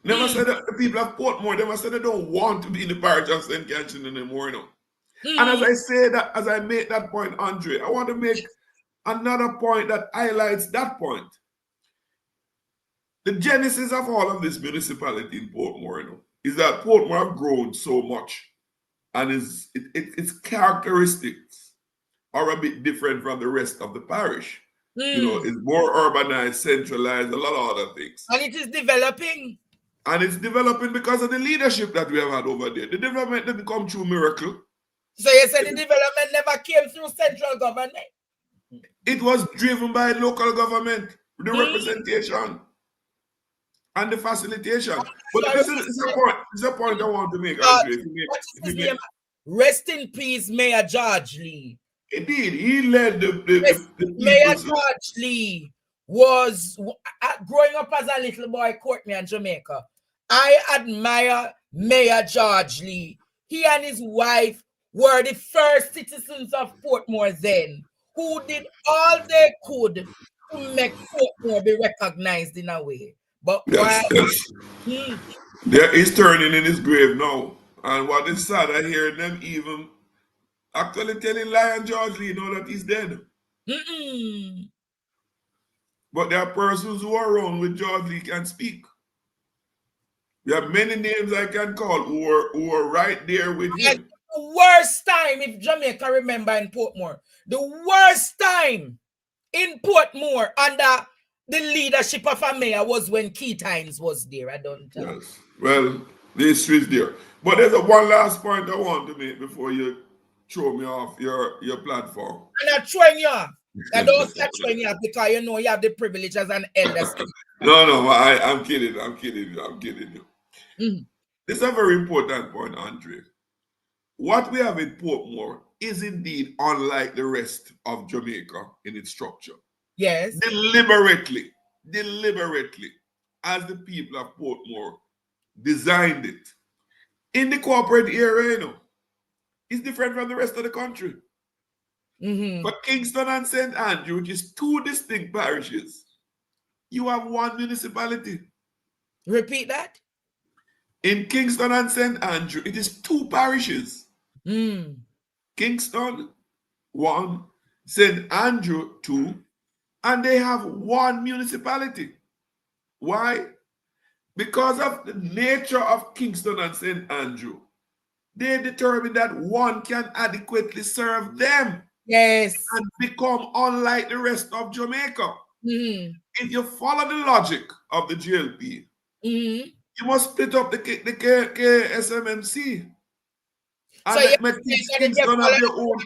never said that the people of Portmore, never said they don't want to be in the parish of St. Catherine anymore, And as I say that, as I make that point, Andre, I want to make another point that highlights that point. The genesis of all of this municipality in Portmore, is that Portmore have grown so much, and its characteristics are a bit different from the rest of the parish. It's more urbanized, centralized, a lot of other things. And it is developing. And it's developing because of the leadership that we have had over there. The development didn't come through miracle. So you said the development never came through central government? It was driven by local government, the representation and the facilitation. But this is a point I want to make. Rest in peace, Mayor George Lee. Indeed, he led the Mayor George Lee was, growing up as a little boy, Courtney and Jamaica, I admire Mayor George Lee. He and his wife were the first citizens of Portmore then, who did all they could to make Portmore be recognized in a way. But there is turning in his grave now. And what is sad, I hear them even actually telling Lion George Lee now that he's dead. But there are persons who are around with George Lee can speak. There are many names I can call who are right there with him. The worst time, if Jamaica remember in Portmore, the worst time in Portmore under the leadership of a mayor was when Keith Hines was there. I don't know. Yes. Well, the history is there. But there's one last point I want to make before you throw me off your platform. I'm not throwing you off. I don't start throwing you off because you know you have the privilege as an elder. No, I'm kidding. I'm kidding you. This is a very important point, Andre. What we have in Portmore is indeed unlike the rest of Jamaica in its structure. Yes. Deliberately, as the people of Portmore designed it. In the corporate area, it's different from the rest of the country. For Kingston and St. Andrew, which is two distinct parishes, you have one municipality. Repeat that. In Kingston and St. Andrew, it is two parishes. Kingston, 1, St. Andrew, 2, and they have one municipality. Why? Because of the nature of Kingston and St. Andrew, they determined that one can adequately serve them. Yes. And become unlike the rest of Jamaica. If you follow the logic of the GLP, you must split up the KSMMC. And So let Kingston have their own.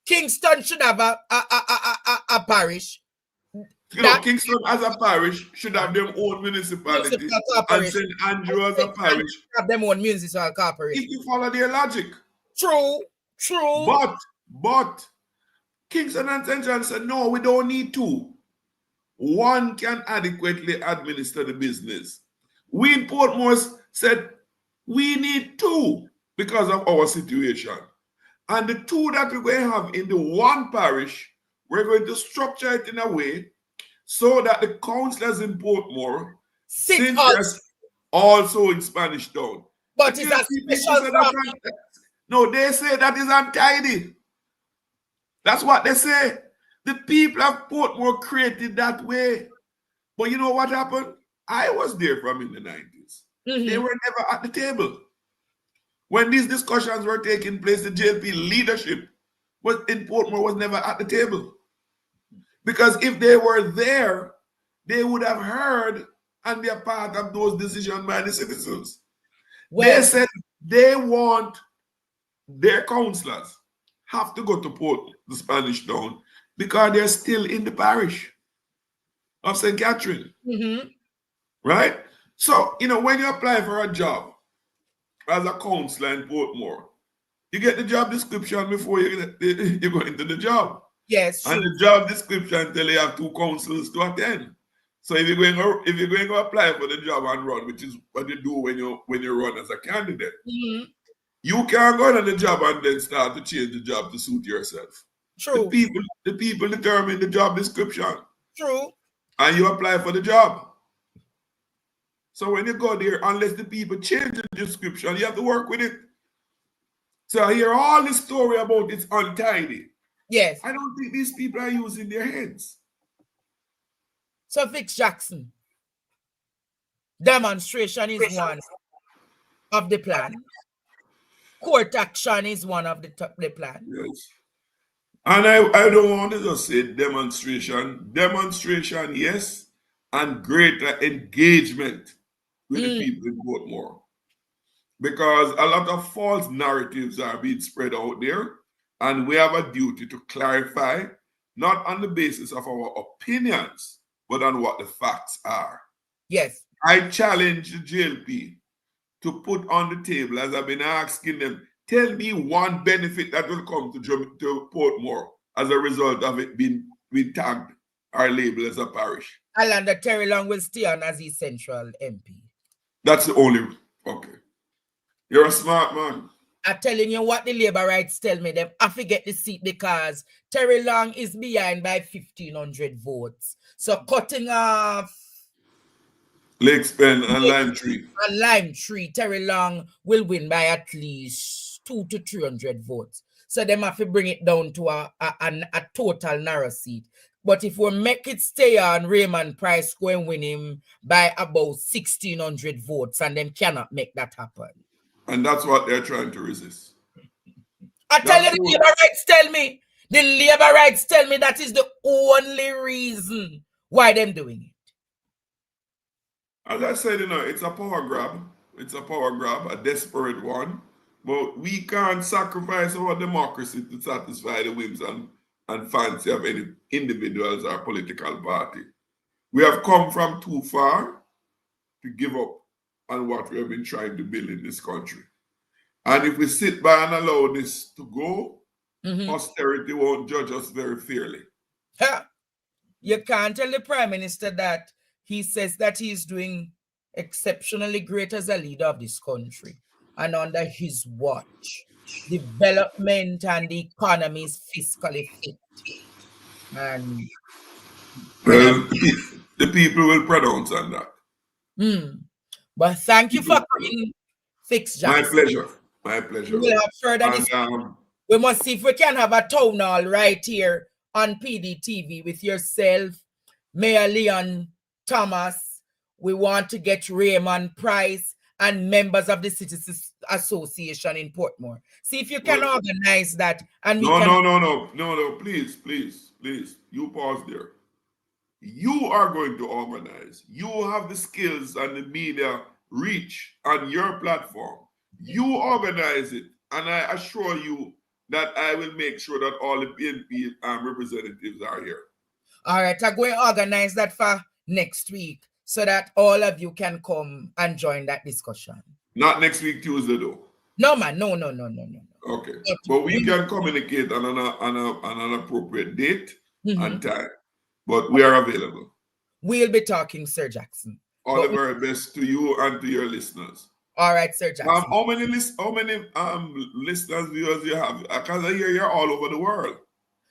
Kingston should have a parish. You know, Kingston as a parish should have their own municipality. And St. Andrew as a parish have their own municipal corporation. If you follow their logic. True. But Kingston and St. John said, no, we don't need two. One can adequately administer the business. We in Portmore said, we need two because of our situation. And the two that we're going to have in the one parish, we're going to structure it in a way so that the councillors in Portmore sit also in Spanish Town. But it's a special problem. No, they say that is untidy. That's what they say. The people of Portmore created that way. But you know what happened? I was there from in the 90s. They were never at the table. When these discussions were taking place, the JLP leadership in Portmore was never at the table. Because if they were there, they would have heard and be a part of those decisions by the citizens. Well, they said they want their councillors have to go to the Spanish Town because they're still in the parish of St. Catherine. Right? So, you know, when you apply for a job as a councillor in Portmore, you get the job description before you go into the job. Yes. And the job description tell you have 2 councils to attend. So if you're going to apply for the job and run, which is what you do when you run as a candidate, you can't go on the job and then start to change the job to suit yourself. True. The people determine the job description. True. And you apply for the job. So when you go there, unless the people change the description, you have to work with it. So I hear all the story about it's untidy. Yes. I don't think these people are using their heads. So Fix Jackson, demonstration is one of the plan. Court action is one of the plan. Yes. And I don't want to just say demonstration. Demonstration, yes, and greater engagement with the people in Portmore. Because a lot of false narratives are being spread out there, and we have a duty to clarify, not on the basis of our opinions, but on what the facts are. Yes. I challenge the JLP to put on the table, as I've been asking them, tell me one benefit that will come to Portmore as a result of it being tagged or labeled as a parish. Alanda Terry Long will stay on as his central MP. That's the only, okay. You're a smart man. I'm telling you what the labor rights tell me. Them I forget the seat because Terry Long is behind by 1,500 votes. So cutting off Lakes Pen and Lime Tree. And Lime Tree, Terry Long will win by at least 200 to 300 votes. So them have to bring it down to a total narrow seat. But if we make it stay on, Raymond Price go and win him by about 1,600 votes, and them cannot make that happen. And that's what they're trying to resist. I tell you, the labor rights tell me. The labor rights tell me that is the only reason why them doing it. As I said, you know, it's a power grab. It's a power grab, a desperate one. But we can't sacrifice our democracy to satisfy the whims and fancy of any individuals or political party. We have come from too far to give up on what we have been trying to build in this country. And if we sit by and allow this to go, posterity won't judge us very fairly. You can't tell the Prime Minister that he says that he's doing exceptionally great as a leader of this country. And under his watch, development and the economy is fiscally fit. And well, the people will pronounce on that. But thank you for coming, Fix Jackson. My pleasure. My pleasure. We will have further discussion. We must see if we can have a town hall right here on PDTV with yourself, Mayor Leon Thomas. We want to get Raymond Price and members of the Citizens Association in Portmore. See if you can organize that. And no, please, you pause there. You are going to organize. You have the skills and the media reach on your platform. You organize it, and I assure you that I will make sure that all the PNP representatives are here. All right, I'm going to organize that for next week so that all of you can come and join that discussion. Not next week, Tuesday, though. No, man, no. Okay, but we can communicate on an appropriate date and time. But we are available. We'll be talking, Sir Jackson. All the very best to you and to your listeners. All right, Sir Jackson. How many listeners, viewers you have? Because I hear you're all over the world.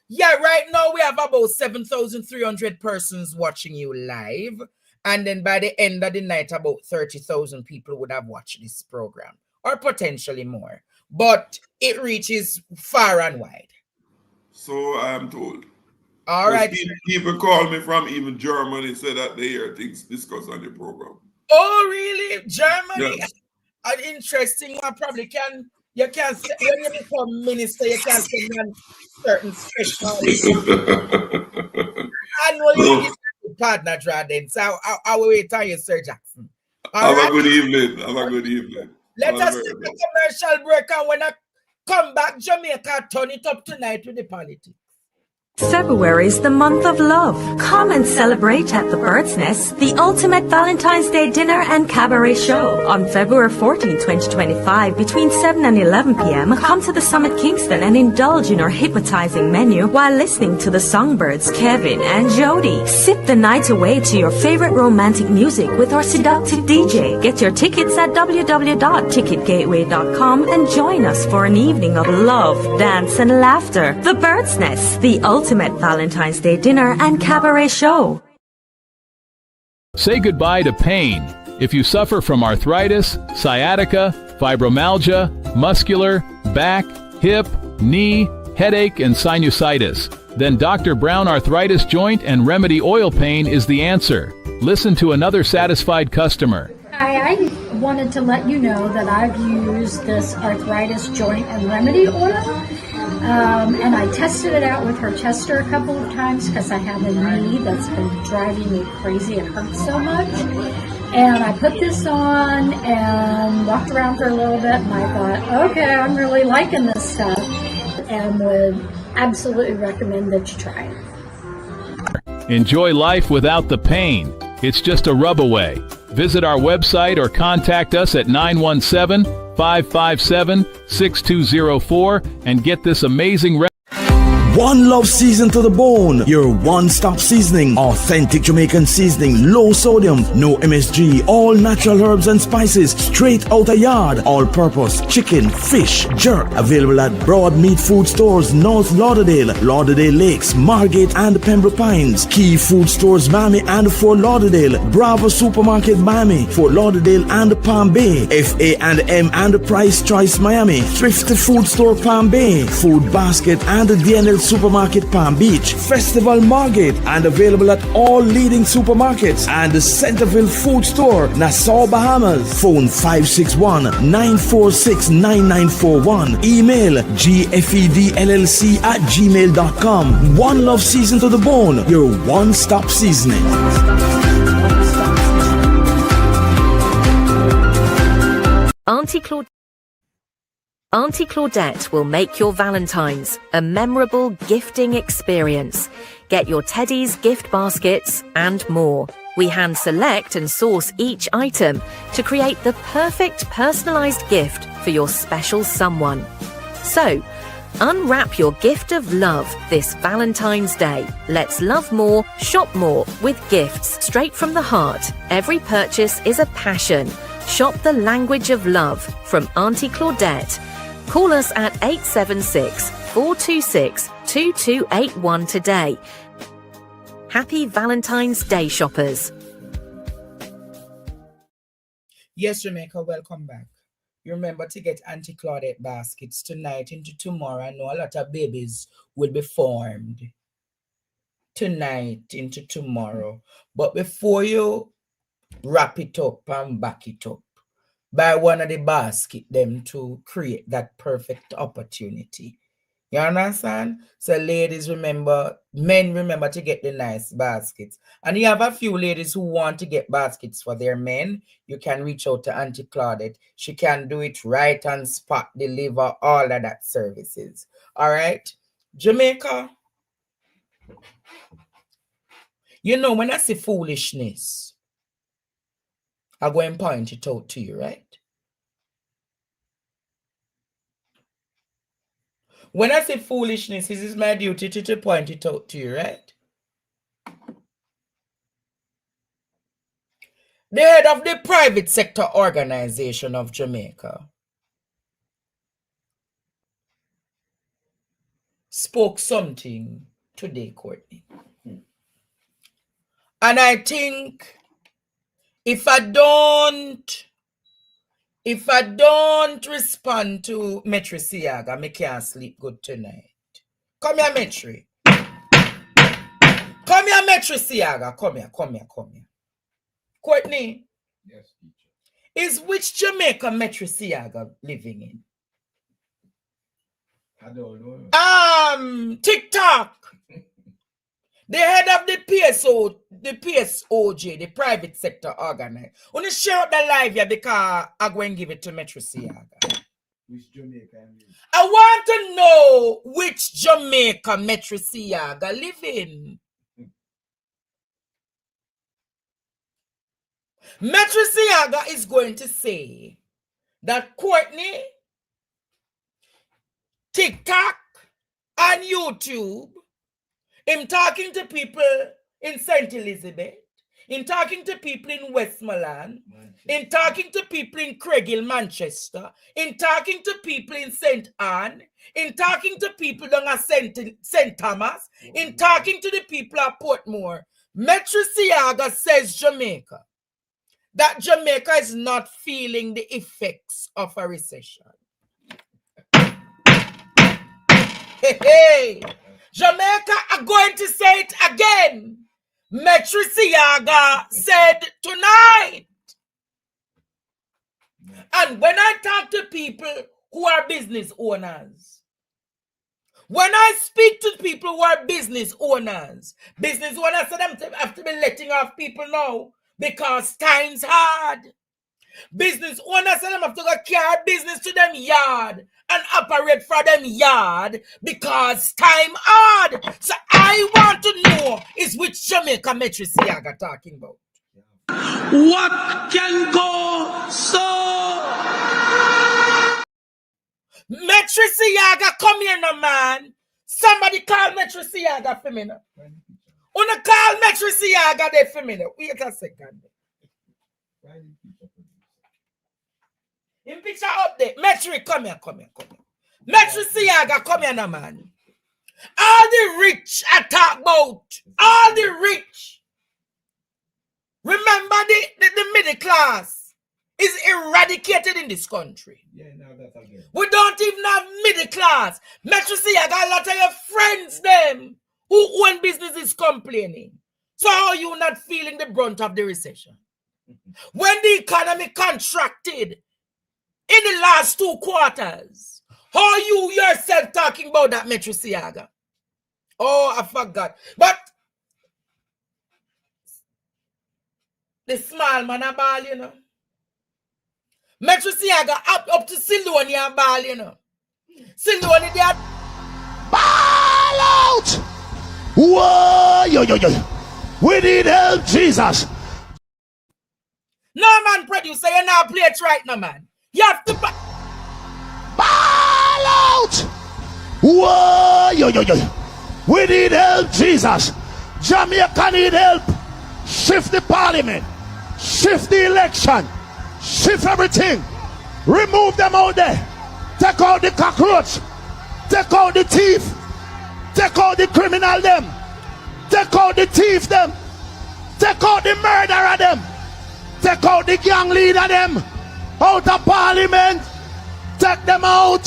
Yeah, right now we have about 7,300 persons watching you live. And then by the end of the night, about 30,000 people would have watched this program. Or potentially more. But it reaches far and wide. So I am told. All right. People call me from even Germany, say that they hear things discussed on the program. Oh, really? Germany? Yes. Interesting. I probably can. You can say, when you become minister, you can say certain special. I know you get a partner, Jordan. So I will wait on you, Sir Jackson. Have a good evening. Let us take a commercial break, and when I come back, Jamaica, turn it up tonight with the politics. February is the month of love. Come and celebrate at the Bird's Nest, the ultimate Valentine's Day dinner and cabaret show. On February 14, 2025, between 7 and 11 p.m., come to the Summit Kingston and indulge in our hypnotizing menu while listening to the songbirds Kevin and Jody. Sip the night away to your favorite romantic music with our seductive DJ. Get your tickets at www.ticketgateway.com and join us for an evening of love, dance, and laughter. The Bird's Nest, the ultimate Valentine's Day dinner and cabaret show. Say goodbye to pain. If you suffer from arthritis, sciatica, fibromyalgia, muscular, back, hip, knee, headache, and sinusitis, then Dr. Brown Arthritis Joint and Remedy Oil Pain is the answer. Listen to another satisfied customer. Hi, I wanted to let you know that I've used this arthritis joint and remedy oil. And I tested it out with her Chester a couple of times because I have a knee that's been driving me crazy. It hurts so much. And I put this on and walked around for a little bit, and I thought, okay, I'm really liking this stuff, and would absolutely recommend that you try it. Enjoy life without the pain. It's just a rub away. Visit our website or contact us at 917-557-6204 and get this amazing One Love Season to the Bone, your one-stop seasoning, authentic Jamaican seasoning, low sodium, no MSG, all natural herbs and spices, straight out a yard, all-purpose, chicken, fish, jerk, available at Broad Meat Food Stores, North Lauderdale, Lauderdale Lakes, Margate and Pembroke Pines, Key Food Stores, Miami and Fort Lauderdale, Bravo Supermarket, Miami, Fort Lauderdale and Palm Bay, FA&M and Price Choice, Miami, Thrifty Food Store, Palm Bay, Food Basket and DNL Supermarket, Palm Beach, Festival Margate, and available at all leading supermarkets and the Centerville Food Store, Nassau, Bahamas. Phone 561-946-9941. Email gfedllc@gmail.com. One Love Season to the Bone, your one-stop seasoning. Auntie Claudette will make your Valentine's a memorable gifting experience. Get your teddies, gift baskets, and more. We hand select and source each item to create the perfect personalized gift for your special someone. So, unwrap your gift of love this Valentine's Day. Let's love more, shop more with gifts straight from the heart. Every purchase is a passion. Shop the language of love from Auntie Claudette. Call us at 876-426-2281 today. Happy Valentine's Day, shoppers. Yes, Jamaica, welcome back. You remember to get Auntie Claudette baskets tonight into tomorrow. I know a lot of babies will be formed tonight into tomorrow. But before you wrap it up and back it up, buy one of the basket them to create that perfect opportunity. You understand? So ladies, remember, men remember to get the nice baskets. And you have a few ladies who want to get baskets for their men. You can reach out to Auntie Claudette. She can do it right on spot, deliver all of that services. All right? Jamaica. You know, when I say foolishness, I'm going to point it out to you, right? When I say foolishness, this is my duty to point it out to you, right? The head of the private sector organization of Jamaica spoke something today, Courtney. And I think if I don't respond to Merty Seaga, I can't sleep good tonight. Come here, Merty. Come here, Merty Seaga. Come here. Courtney. Yes, teacher. Is which Jamaica Merty Seaga living in? I don't know. TikTok. The head of the PSOJ, the private sector organization. Want to share up the live here because I'm going to give it to Merty Seaga. Which Jamaica? I want to know which Jamaica Merty Seaga live in. Merty Seaga is going to say that Courtney, TikTok, and YouTube, him talking to people in St. Elizabeth, in talking to people in Westmoreland, in talking to people in Craighill, Manchester, in talking to people in St. Anne, in talking to people down at St. Thomas, in talking to the people at Portmore. Merty Seaga says Jamaica, that Jamaica is not feeling the effects of a recession. Hey. Jamaica are going to say it again. Merty Seaga said tonight. And when I talk to people who are business owners, when I speak to people who are business owners say them have to be letting off people now because time's hard. Business owners say them have to go carry business to them yard and operate for them yard because time hard. So I want to know is which Jamaica Merty Seaga talking about. What can go so? Merty Seaga, come here now, man. Somebody call Merty Seaga for me now. Wanna call Merty Seaga there for me now. Wait a second. In picture update. Merty, come here. Merty Seaga, come here now, man. All the rich I talk about. All the rich. Remember the middle class is eradicated in this country. Yeah, now that again. We don't even have middle class. Merty Seaga, a lot of your friends them who own businesses complaining. So how are you not feeling the brunt of the recession? When the economy contracted in the last 2 quarters, how are you yourself talking about that, Merty Seaga? Oh, I forgot. But the small man a ball, you know. Merty Seaga up to Silonia ball, you know. Silonia, they are Ball out! Whoa, yo. We need help, Jesus. No, man, producer, you're not play it right now, man. You have to ball out! Whoa, yo. We need help, Jesus. Jamaica need help. Shift the parliament. Shift the election. Shift everything. Remove them out there. Take out the cockroach. Take out the thief. Take out the criminal them. Take out the thief them. Take out the murderer them. Take out the gang leader them. Out of parliament. Take them out.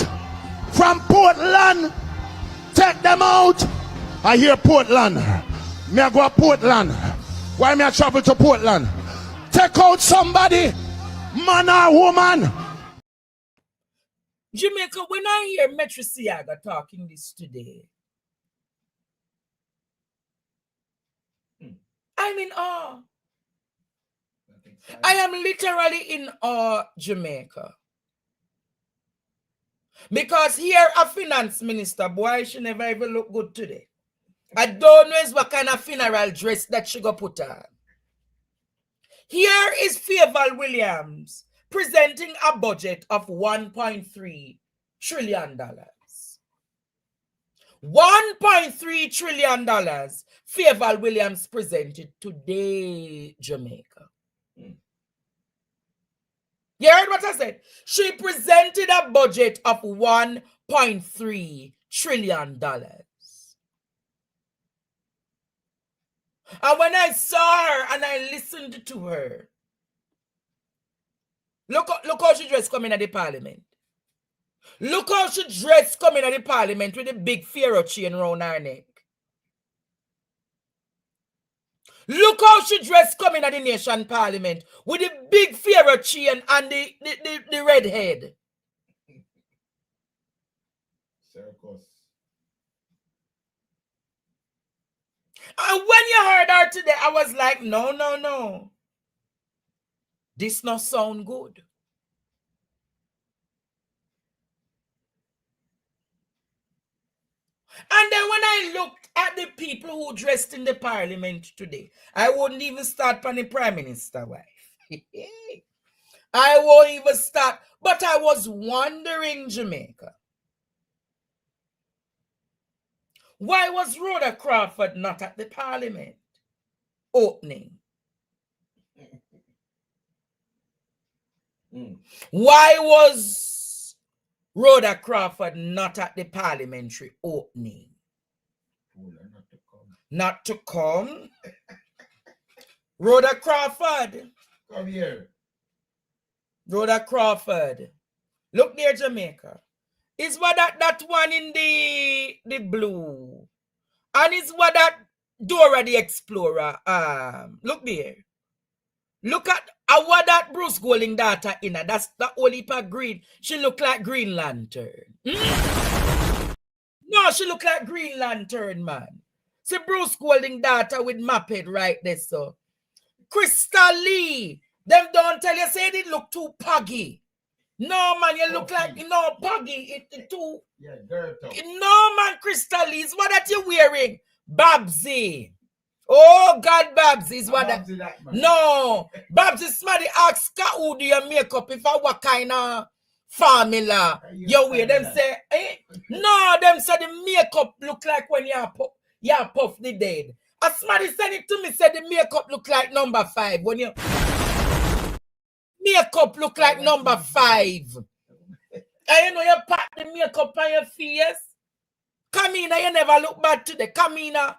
From Portland. Take them out. I hear Portland. Me I go to Portland. Why me I travel to Portland? Take out somebody. Man or woman. Jamaica, when I hear Metro Seaga talking this today, I'm in awe. I am literally in awe, Jamaica. Because here a finance minister, boy, she never even look good today. I don't know what kind of funeral dress that she go put on. Here is Fayval Williams presenting a budget of $1.3 trillion. $1.3 trillion Fayval Williams presented today, Jamaica. You heard what I said? She presented a budget of $1.3 trillion. And when I saw her and I listened to her, look how she dressed coming at the parliament. Look how she dressed coming at the parliament with a big Pharaoh chain around her neck. Look how she dressed coming at the nation parliament with the big Pharaoh chain and the red head. Circus. And when you heard her today, I was like, no. This not sound good. And then when I looked at the people who dressed in the parliament today, I wouldn't even start on the prime minister wife. I won't even start. But I was wondering, Jamaica, why was Rhoda Crawford not at the parliament opening? Why was Rhoda Crawford not at the parliamentary opening? Not to come. Rhoda Crawford. Come here. Rhoda Crawford. Look there, Jamaica. Is what that one in the blue. And is what that Dora the Explorer. Look there. Look at what that Bruce Golding daughter in her. That's the only part green. She look like Green Lantern. No, she look like Green Lantern, man. See Bruce Golding daughter with Muppet right there, so. Crystal Lee. Them don't tell you, say it look too puggy. No, man, you look like, puggy. It too. Yeah, girl talk. No, man, Crystal Lee. Is what that you wearing? Babsy. Oh, God, Babsy is what that. No, Babsy, somebody ask who do your makeup if I what kind of formula you wear. Them say, no, them say the makeup look like when you puff the dead. As somebody send it to me, said the makeup look like number 5. When you makeup look like number 5. And you know you pack the makeup on your face. Kamina, you never look bad today. Kamina,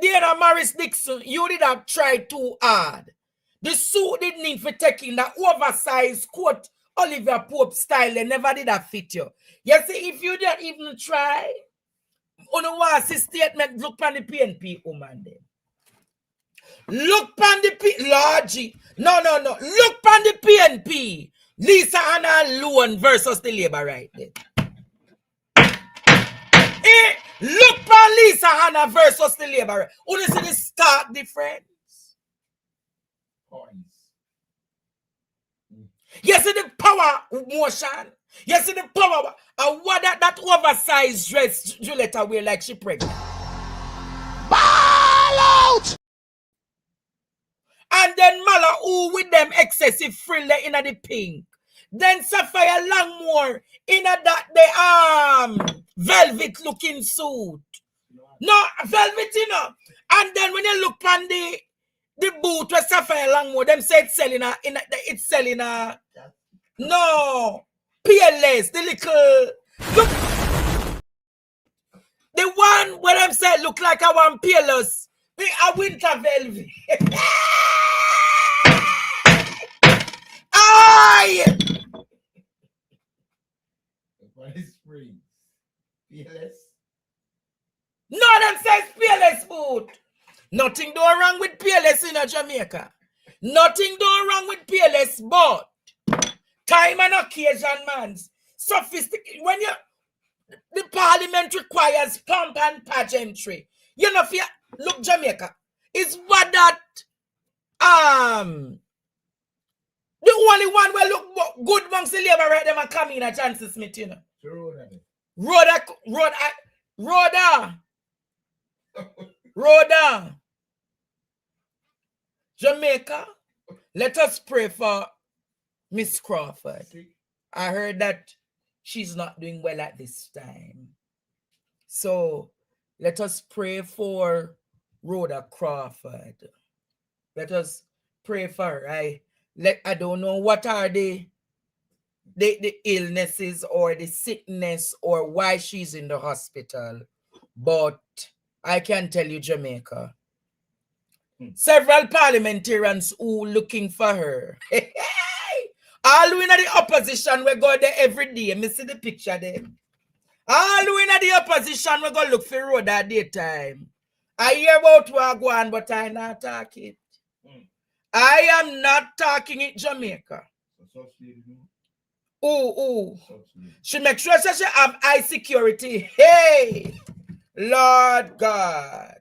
Diana Morris Dixon, you did have tried too hard. The suit didn't need for taking that oversized coat, Olivia Pope style. They never did that fit you. You see, if you didn't even try, on the see statement, look on the PNP woman then. Look on the Lord G. No. Look on the PNP. Lisa Anna Loan versus the Labour right there. Look on Lisa Hannah versus the Labour. You see the stark difference? You see the power motion? You see the power? And what that oversized dress Julietta wear like she pregnant? Ball out! And then Mala, who with them excessive frill in the pink. Then Sapphire Langmore in that velvet looking suit. No, velvet, And then when you look on the boot with Sapphire Langmore, them say it's selling no. PLS, the little look. The one where them said look like I want PLS. A winter velvet. Aye! What is spring? PLS? No, them says PLS boot. Nothing done wrong with PLS in Jamaica. Nothing done wrong with PLS, but time and occasion, man. Sophisticated. When you the parliament requires pomp and pageantry. You know, if you look Jamaica, is what that the only one where look good amongst the labor right them and come in at Jansen Smith, you know. Rhoda. Jamaica, let us pray for Miss Crawford. I heard that she's not doing well at this time. So let us pray for Rhoda Crawford. Let us pray for her. I don't know what are the illnesses or the sickness or why she's in the hospital, but I can tell you, Jamaica, several parliamentarians who looking for her. All we in the opposition, we go there every day. Me see the picture there. All we in the opposition, we go look for Rhoda at daytime. I hear about what go on, but I not talk it. I am not talking it, Jamaica. She make sure she have high security. Hey, Lord God.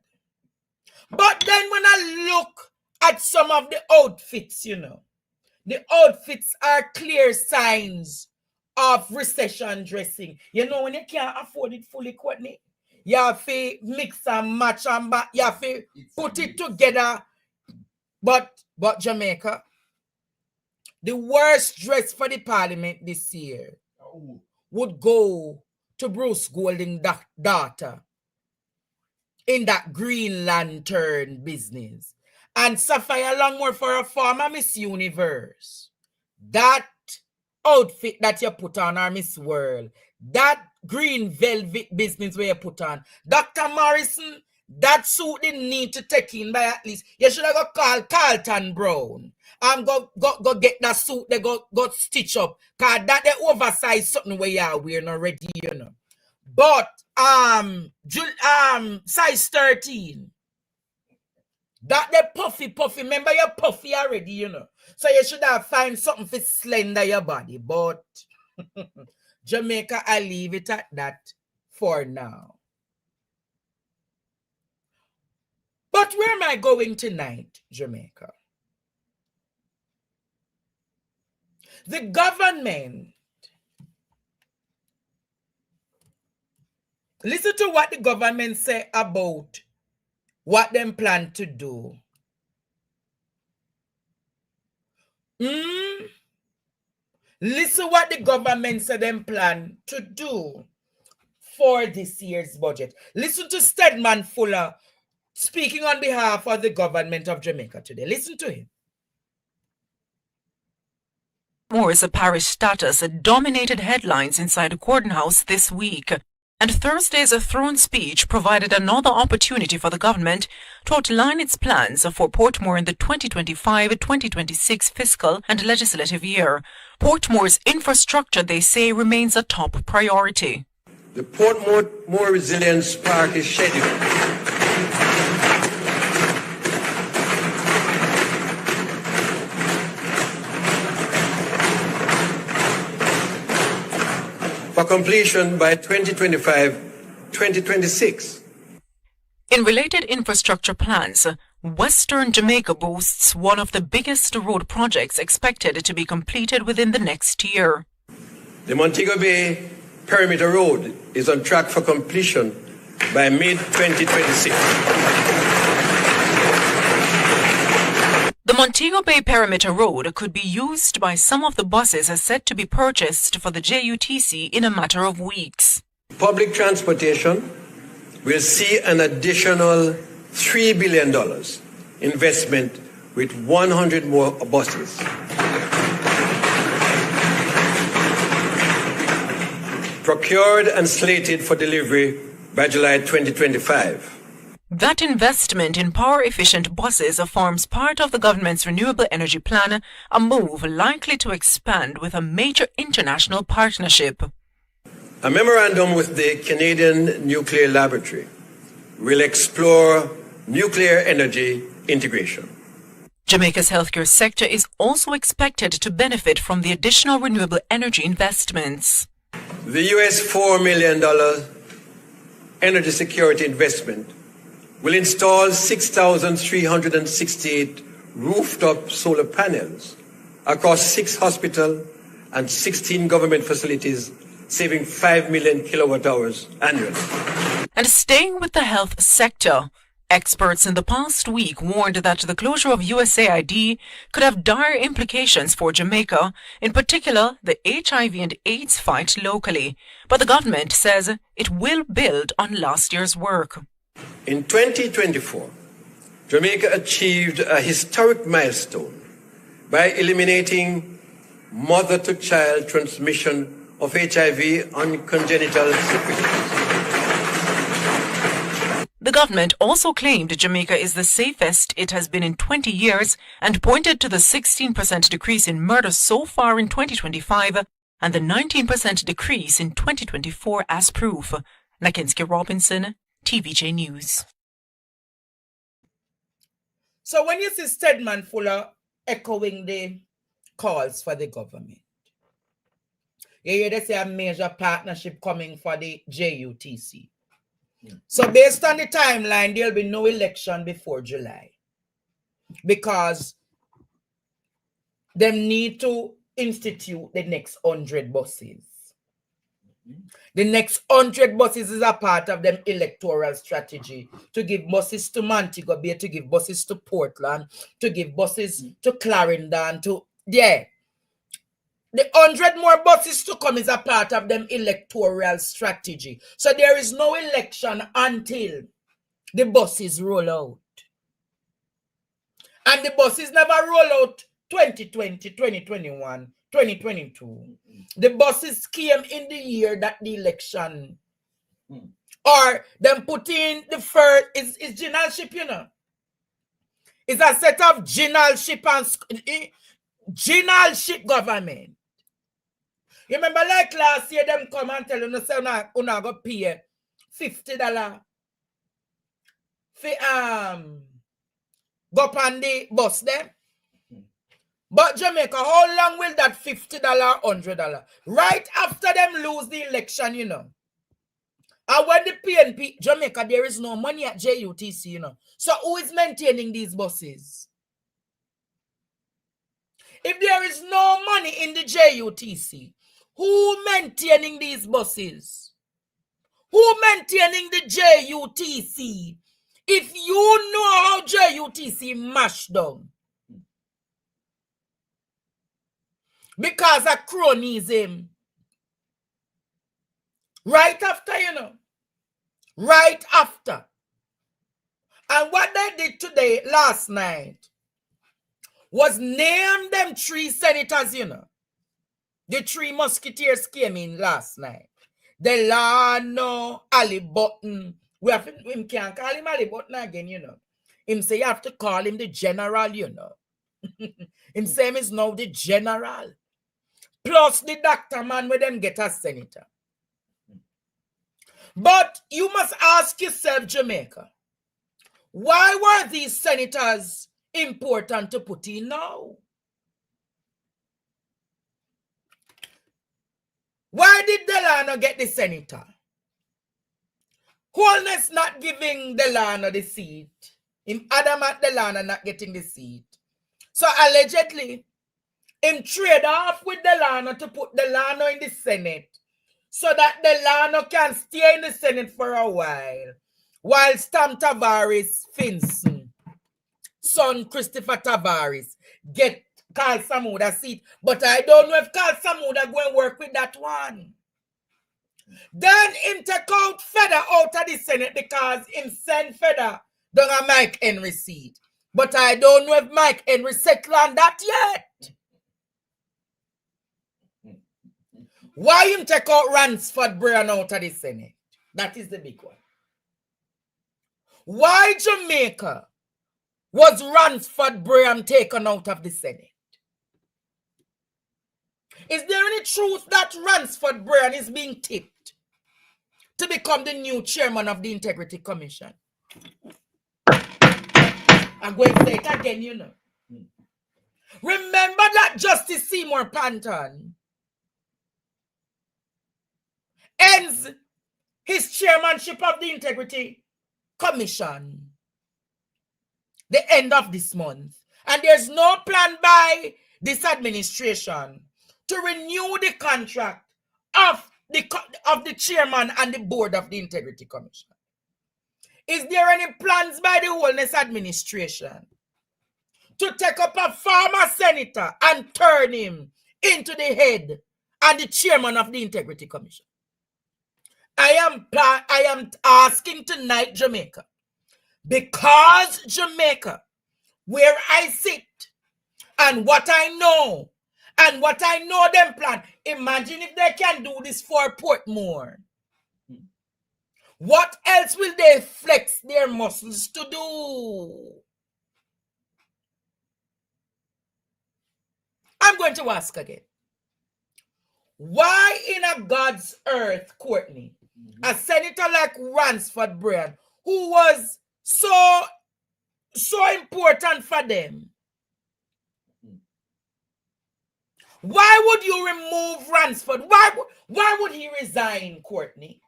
But then when I look at some of the outfits, you know, the outfits are clear signs of recession dressing. You know, when you can't afford it fully, Courtney, you have to mix and match and back. You have to put it together. But Jamaica, the worst dress for the parliament this year would go to Bruce Golding's daughter in that Green Lantern business. And Sapphire Longmore for a former Miss Universe. That outfit that you put on, our Miss World, that green velvet business where you put on, Dr. Morrison, that suit didn't need to take in by at least, you should have got call Carlton Brown and go get that suit, they go stitch up, because that they oversized something where you are wearing already, you know. But size 13. That they puffy. Remember you're puffy already, you know. So you should have find something for slender your body. But Jamaica, I leave it at that for now. But where am I going tonight, Jamaica? The government. Listen to what the government say about what them plan to do. Listen what the government said them plan to do for this year's budget. Listen to Stedman Fuller speaking on behalf of the government of Jamaica today. Listen to him. Portmore's parish status dominated headlines inside the courthouse this week. And Thursday's throne speech provided another opportunity for the government to outline its plans for Portmore in the 2025-2026 fiscal and legislative year. Portmore's infrastructure, they say, remains a top priority. The Portmore Resilience Park is scheduled for completion by 2025-2026. In related infrastructure plans, Western Jamaica boasts one of the biggest road projects expected to be completed within the next year. The Montego Bay Perimeter Road is on track for completion by mid-2026. The Montego Bay Perimeter Road could be used by some of the buses as set to be purchased for the JUTC in a matter of weeks. Public transportation will see an additional $3 billion investment with 100 more buses. procured and slated for delivery by July 2025. That investment in power-efficient buses forms part of the government's renewable energy plan, a move likely to expand with a major international partnership. A memorandum with the Canadian Nuclear Laboratory will explore nuclear energy integration. Jamaica's healthcare sector is also expected to benefit from the additional renewable energy investments. The US $4 million energy security investment will install 6,368 rooftop solar panels across 6 hospitals and 16 government facilities, saving 5 million kilowatt hours annually. And staying with the health sector, experts in the past week warned that the closure of USAID could have dire implications for Jamaica, in particular the HIV and AIDS fight locally. But the government says it will build on last year's work. In 2024, Jamaica achieved a historic milestone by eliminating mother-to-child transmission of HIV and congenital syphilis. The government also claimed Jamaica is the safest it has been in 20 years and pointed to the 16% decrease in murders so far in 2025 and the 19% decrease in 2024 as proof. Nakinski Robinson, TVJ News. So when you see Stedman Fuller echoing the calls for the government, you hear they say a major partnership coming for the JUTC. So based on the timeline, there'll be no election before July because they need to institute the next 100 buses. The next 100 buses is a part of them electoral strategy to give buses to Montego Bay, to give buses to Portland, to give buses to Clarendon, to, yeah. The 100 more buses to come is a part of them electoral strategy. So there is no election until the buses roll out. And the buses never roll out 2020, 2021, 2022. The buses came in the year that the election, or them put in the first, is generalship, you know. It's a set of generalship and generalship government. You remember like last year, them come and tell you, say, una go pay $50 for go up on the bus them. But Jamaica, how long will that $50, $100? Right after them lose the election, you know. And when the PNP, Jamaica, there is no money at JUTC, you know. So who is maintaining these buses? If there is no money in the JUTC, who maintaining these buses? Who maintaining the JUTC? If you know how JUTC mashed down, because of cronyism, right after, you know, right after. And what they did today, last night, was name them 3 senators, you know. The 3 musketeers came in last night. Delano, Ali Button. Him can't call him Ali Button again, you know. Him say you have to call him the general, you know. Him say him is now the general. Plus the doctor man with them get a senator. But you must ask yourself, Jamaica, why were these senators important to put in now? Why did Delano get the senator? Holness not giving Delano the seat. Him Adamat Delano not getting the seat. So allegedly, him trade off with Delano to put Delano in the Senate so that Delano can stay in the Senate for a while Stam Tavares Finson, son Christopher Tavares, get Carl Samuda seat. But I don't know if Carl Samuda go and work with that one. Then him take out Feder out of the Senate because him send Feder down a Mike Henry seat. But I don't know if Mike Henry settled on that yet. Why him take out Ransford Bryan out of the Senate? That is the big one. Why Jamaica was Ransford Bryan taken out of the Senate? Is there any truth that Ransford Bryan is being tipped to become the new chairman of the Integrity Commission? I'm going to say it again, you know. Remember that Justice Seymour Panton ends his chairmanship of the Integrity Commission the end of this month. And there's no plan by this administration to renew the contract of the chairman and the board of the Integrity Commission. Is there any plans by the Wellness administration to take up a former senator and turn him into the head and the chairman of the Integrity Commission? I am asking tonight, Jamaica, because Jamaica, where I sit and what I know them plan, imagine if they can do this for Portmore. What else will they flex their muscles to do? I'm going to ask again. Why in a God's earth, Courtney, a senator like Ransford Bryan, who was so important for them, why would you remove Ransford? Why would he resign, Courtney?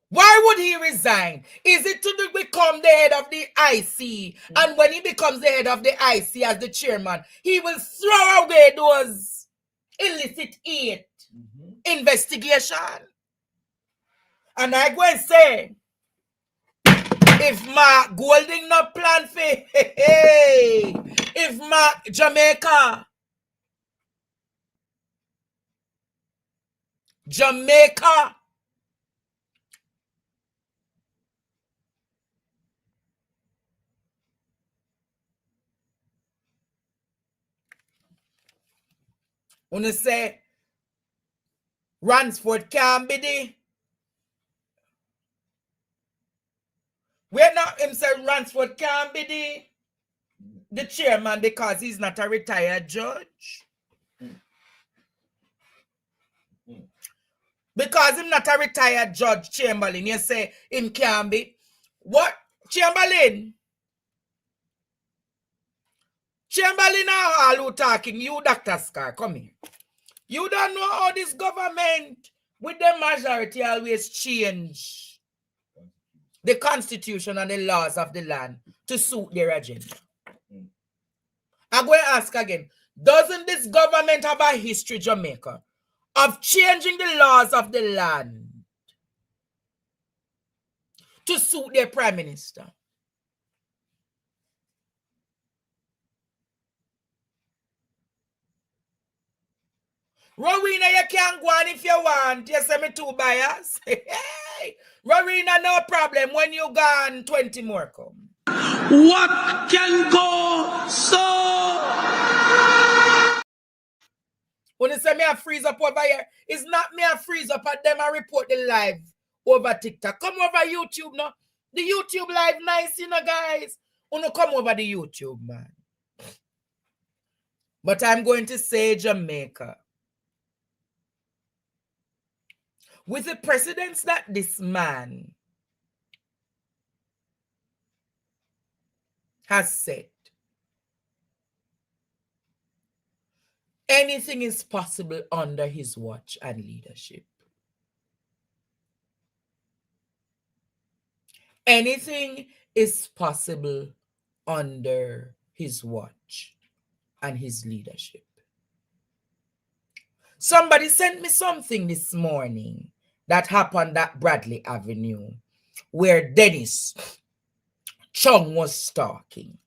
Why would he resign? Is it to become the head of the IC? And when he becomes the head of the IC as the chairman, he will throw away those illicit aid investigation. And I go and say, if my Golding not plan for, if my Jamaica, when you say Ransford can't be him say Ransford can't be the chairman because he's not a retired judge. Because he's not a retired judge, Chamberlain, you say him can't be. What? Chamberlain are all who talking. You, Dr. Scar, come here. You don't know how this government with the majority always change the constitution and the laws of the land to suit their agenda. I'm going to ask again. Doesn't this government have a history, Jamaica, of changing the laws of the land to suit their prime minister? Rowena, you can go on if you want. You say me too biased. Rowena, no problem. When you gone, 20 more come. What can go so? When you say me a freeze up over here, it's not me a freeze up at them and report the live over TikTok. Come over YouTube now. The YouTube live nice, you know, guys. Wanna come over the YouTube, man. But I'm going to say Jamaica. With the precedents that this man has set, anything is possible under his watch and leadership. Anything is possible under his watch and his leadership. Somebody sent me something this morning that happened at Bradley Avenue where Dennis Chung was stalking.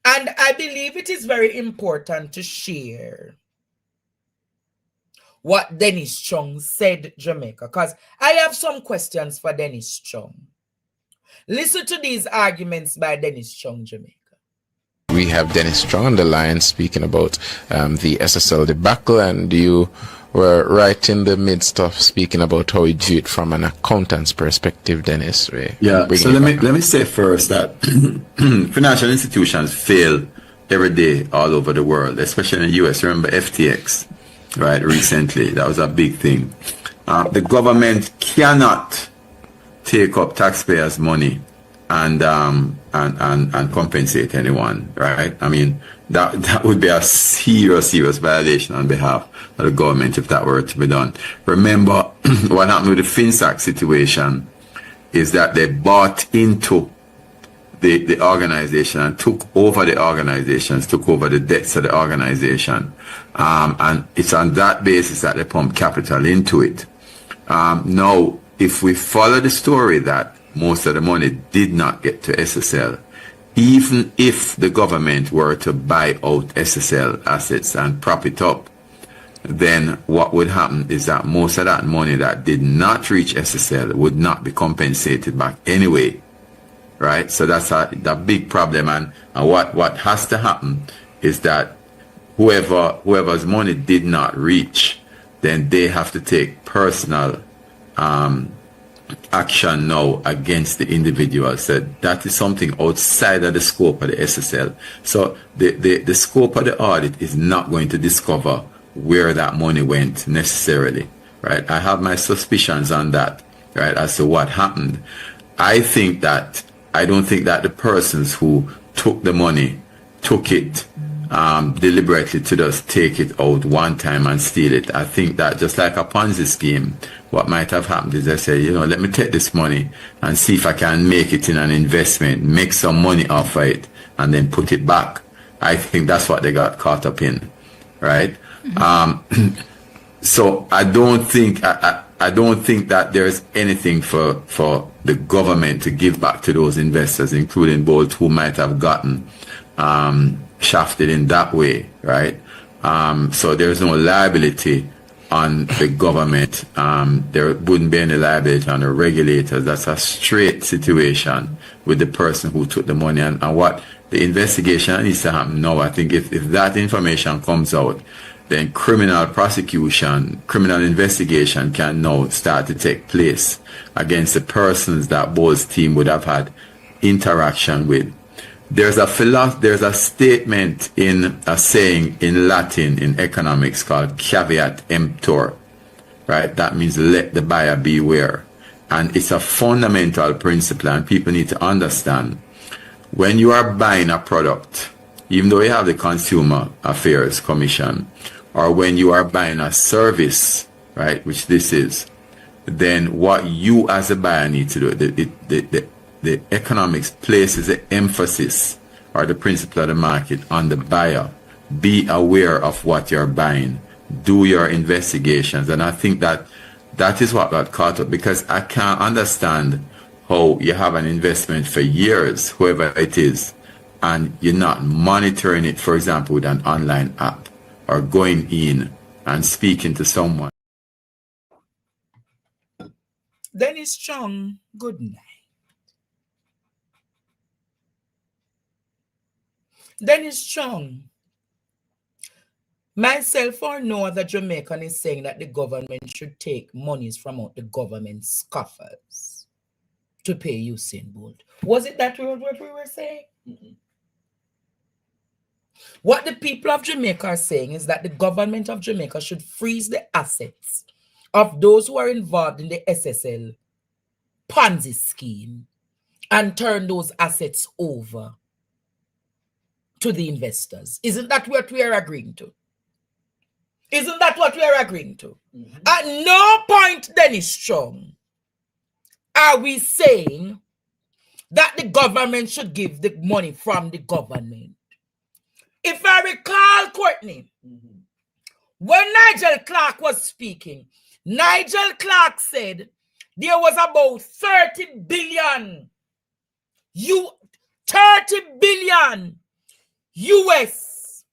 And I believe it is very important to share what Dennis Chung said, Jamaica, because I have some questions for Dennis Chung. Listen to these arguments by Dennis Chung, Jamaica. We have Dennis Strong on the line speaking about the SSL debacle, and you were right in the midst of speaking about how you view it from an accountant's perspective, Dennis. Yeah, so let me say first that financial institutions fail every day all over the world, especially in the US. Remember FTX, right, recently? That was a big thing. The government cannot take up taxpayers' money and compensate anyone, right? I mean, that would be a serious violation on behalf of the government if that were to be done. Remember, what happened with the FinSac situation is that they bought into the organization and took over the organizations, took over the debts of the organization. And it's on that basis that they pump capital into it. Now, if we follow the story that most of the money did not get to SSL, even if the government were to buy out SSL assets and prop it up, then what would happen is that most of that money that did not reach SSL would not be compensated back anyway, right? So that's a big problem. And what has to happen is that whoever's money did not reach, then they have to take personal action now against the individual. So that is something outside of the scope of the SSL. So the scope of the audit is not going to discover where that money went necessarily, right? I have my suspicions on that, right, as to what happened. I don't think that the persons who took the money took it deliberately to just take it out one time and steal it. I think that just like a Ponzi scheme, what might have happened is they say, let me take this money and see if I can make it in an investment, make some money off of it, and then put it back. I think that's what they got caught up in, right? So I don't think that there's anything for the government to give back to those investors, including both who might have gotten shafted in that way, right? So there's no liability on the government. There wouldn't be any liability on the regulators. That's a straight situation with the person who took the money. And what the investigation needs to happen now, I think if that information comes out, then criminal prosecution, criminal investigation can now start to take place against the persons that Bowles' team would have had interaction with. There's a statement in a saying in Latin in economics called caveat emptor, right? That means let the buyer beware. And it's a fundamental principle, and people need to understand when you are buying a product, even though you have the Consumer Affairs Commission, or when you are buying a service, right, which this is, then what you as a buyer need to do, the economics places the emphasis or the principle of the market on the buyer. Be aware of what you're buying. Do your investigations. And I think that is what got caught up, because I can't understand how you have an investment for years, whoever it is, and you're not monitoring it, for example, with an online app or going in and speaking to someone. Dennis Strong, good night. Dennis Strong, myself or no other Jamaican is saying that the government should take monies from out the government's coffers to pay Usain Bolt. Was it that what we were saying? Mm-hmm. What the people of Jamaica are saying is that the government of Jamaica should freeze the assets of those who are involved in the SSL Ponzi scheme and turn those assets over to the investors. Isn't that what we are agreeing to? Isn't that what we are agreeing to? Mm-hmm. At no point, Dennis Strong, are we saying that the government should give the money from the government. If I recall, Courtney, when Nigel Clark was speaking, Nigel Clark said there was about 30 billion US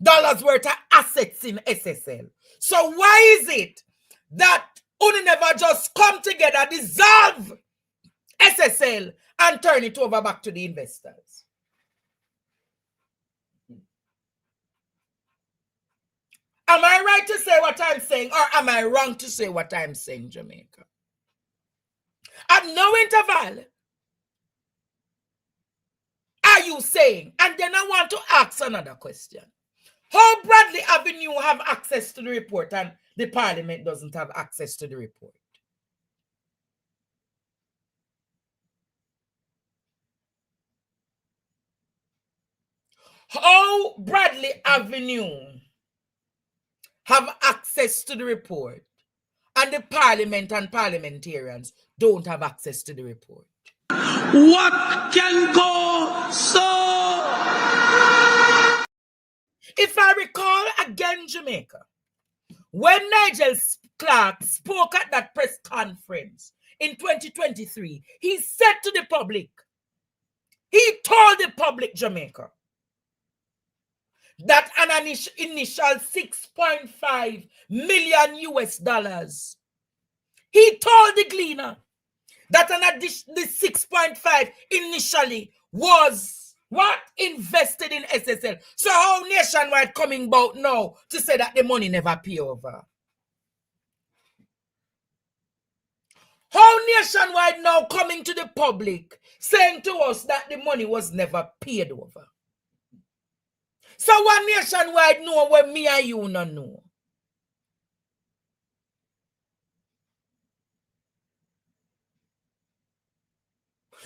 dollars worth of assets in SSL. So why is it that only never just come together, dissolve SSL and turn it over back to the investors? Am I right to say what I'm saying, or am I wrong to say what I'm saying, Jamaica? At no interval are you saying, and then I want to ask another question. How Bradley Avenue have access to the report and the parliament doesn't have access to the report? How Bradley Avenue have access to the report and the parliament and parliamentarians don't have access to the report? What can go so? If I recall again, Jamaica, when Nigel Clark spoke at that press conference in 2023, he said to the public, he told the public, Jamaica, that an initial 6.5 million US dollars. He told the Gleaner that the 6.5 initially was what? Invested in SSL. So how Nationwide coming about now to say that the money never pay over? How Nationwide now coming to the public saying to us that the money was never paid over? So what Nationwide know when me and you not know?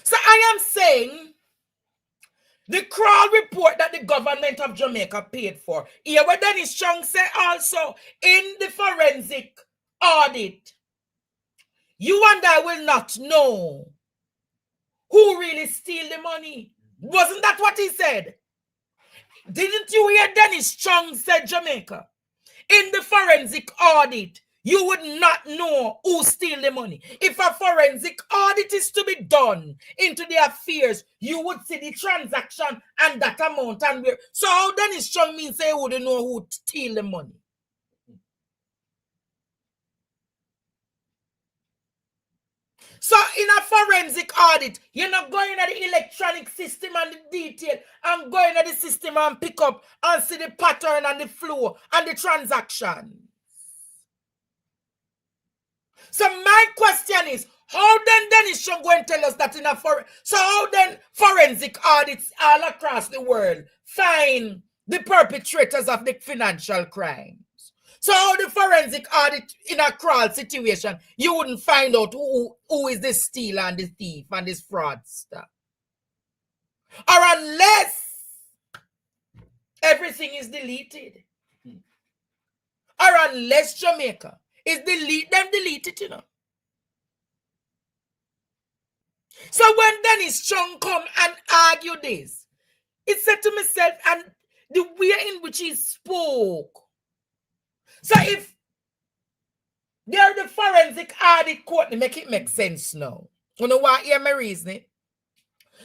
So I am saying the Crawl report that the government of Jamaica paid for. Here what Dennis Chung said also in the forensic audit. You and I will not know who really steal the money. Wasn't that what he said? Didn't you hear Dennis Chung said, Jamaica? In the forensic audit, you would not know who steal the money. If a forensic audit is to be done into the affairs, you would see the transaction and that amount. And where. So how Dennis Chung means they wouldn't know who steal the money? So in a forensic audit, you're not going at the electronic system and the detail and going at the system and pick up and see the pattern and the flow and the transaction. So my question is, how then Dennis Chung go and tell us that in a so how then forensic audits all across the world find the perpetrators of the financial crimes? So how the forensic audit in a crawl situation, you wouldn't find out who is the stealer and the thief and this fraudster. Or unless everything is deleted. Or unless Jamaica is delete it, you know. So when Dennis Chung come and argue this, it said to myself, and the way in which he spoke. So if they're the forensic audit court, they make it make sense now. You know what? Hear my reasoning.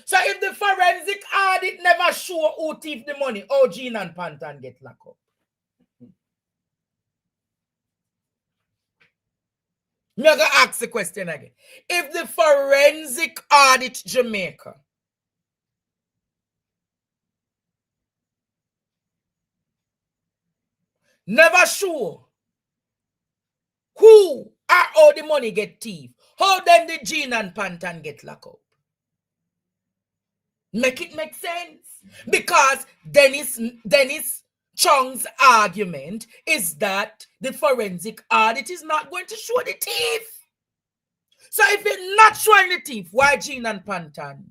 So if the forensic audit never show who thief the money, how Jean and Pantan get locked up? I'm going to ask the question again. If the forensic audit Jamaica never show who or how the money get thief, how then the Jean and Pantan get locked up? Make it make sense. Because Dennis Chung's argument is that the forensic audit is not going to show the thief. So if it's not showing the thief, why Jean and Pantan?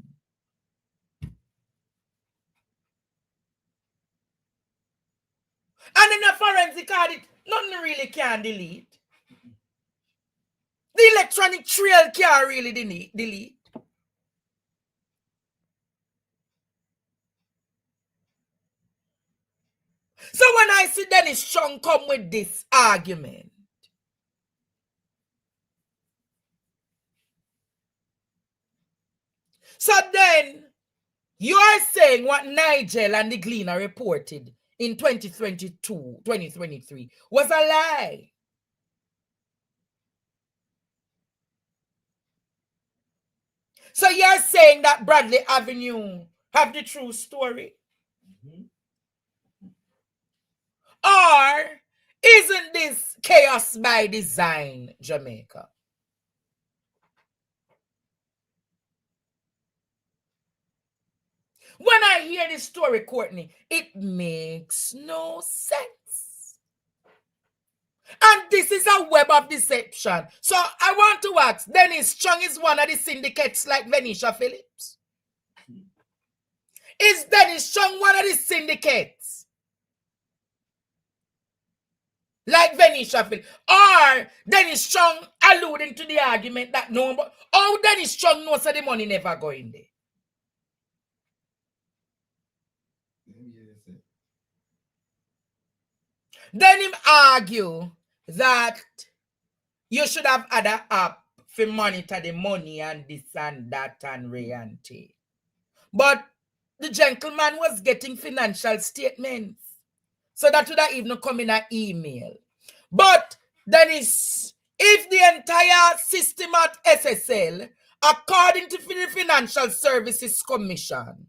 And in a forensic audit, nothing really can delete. The electronic trail can't really delete. So when I see Dennis Chung come with this argument, so then you are saying what Nigel and the Gleaner reported in 2023 was a lie. So you're saying that Bradley Avenue have the true story? Or Isn't this chaos by design, Jamaica? When I hear this story, Courtney, it makes no sense. And this is a web of deception. So I want to ask, Dennis Chung is one of the syndicates like Venetia Phillips? Is Dennis Chung one of the syndicates like Venetia Phillips? Or Dennis Chung alluding to the argument that no, but how Dennis Chung knows that the money never go in there? Then him argue that you should have had an app for monitor the money and this and that and reality. But the gentleman was getting financial statements. So that would have even come in an email. But then if the entire system at SSL, according to the Financial Services Commission,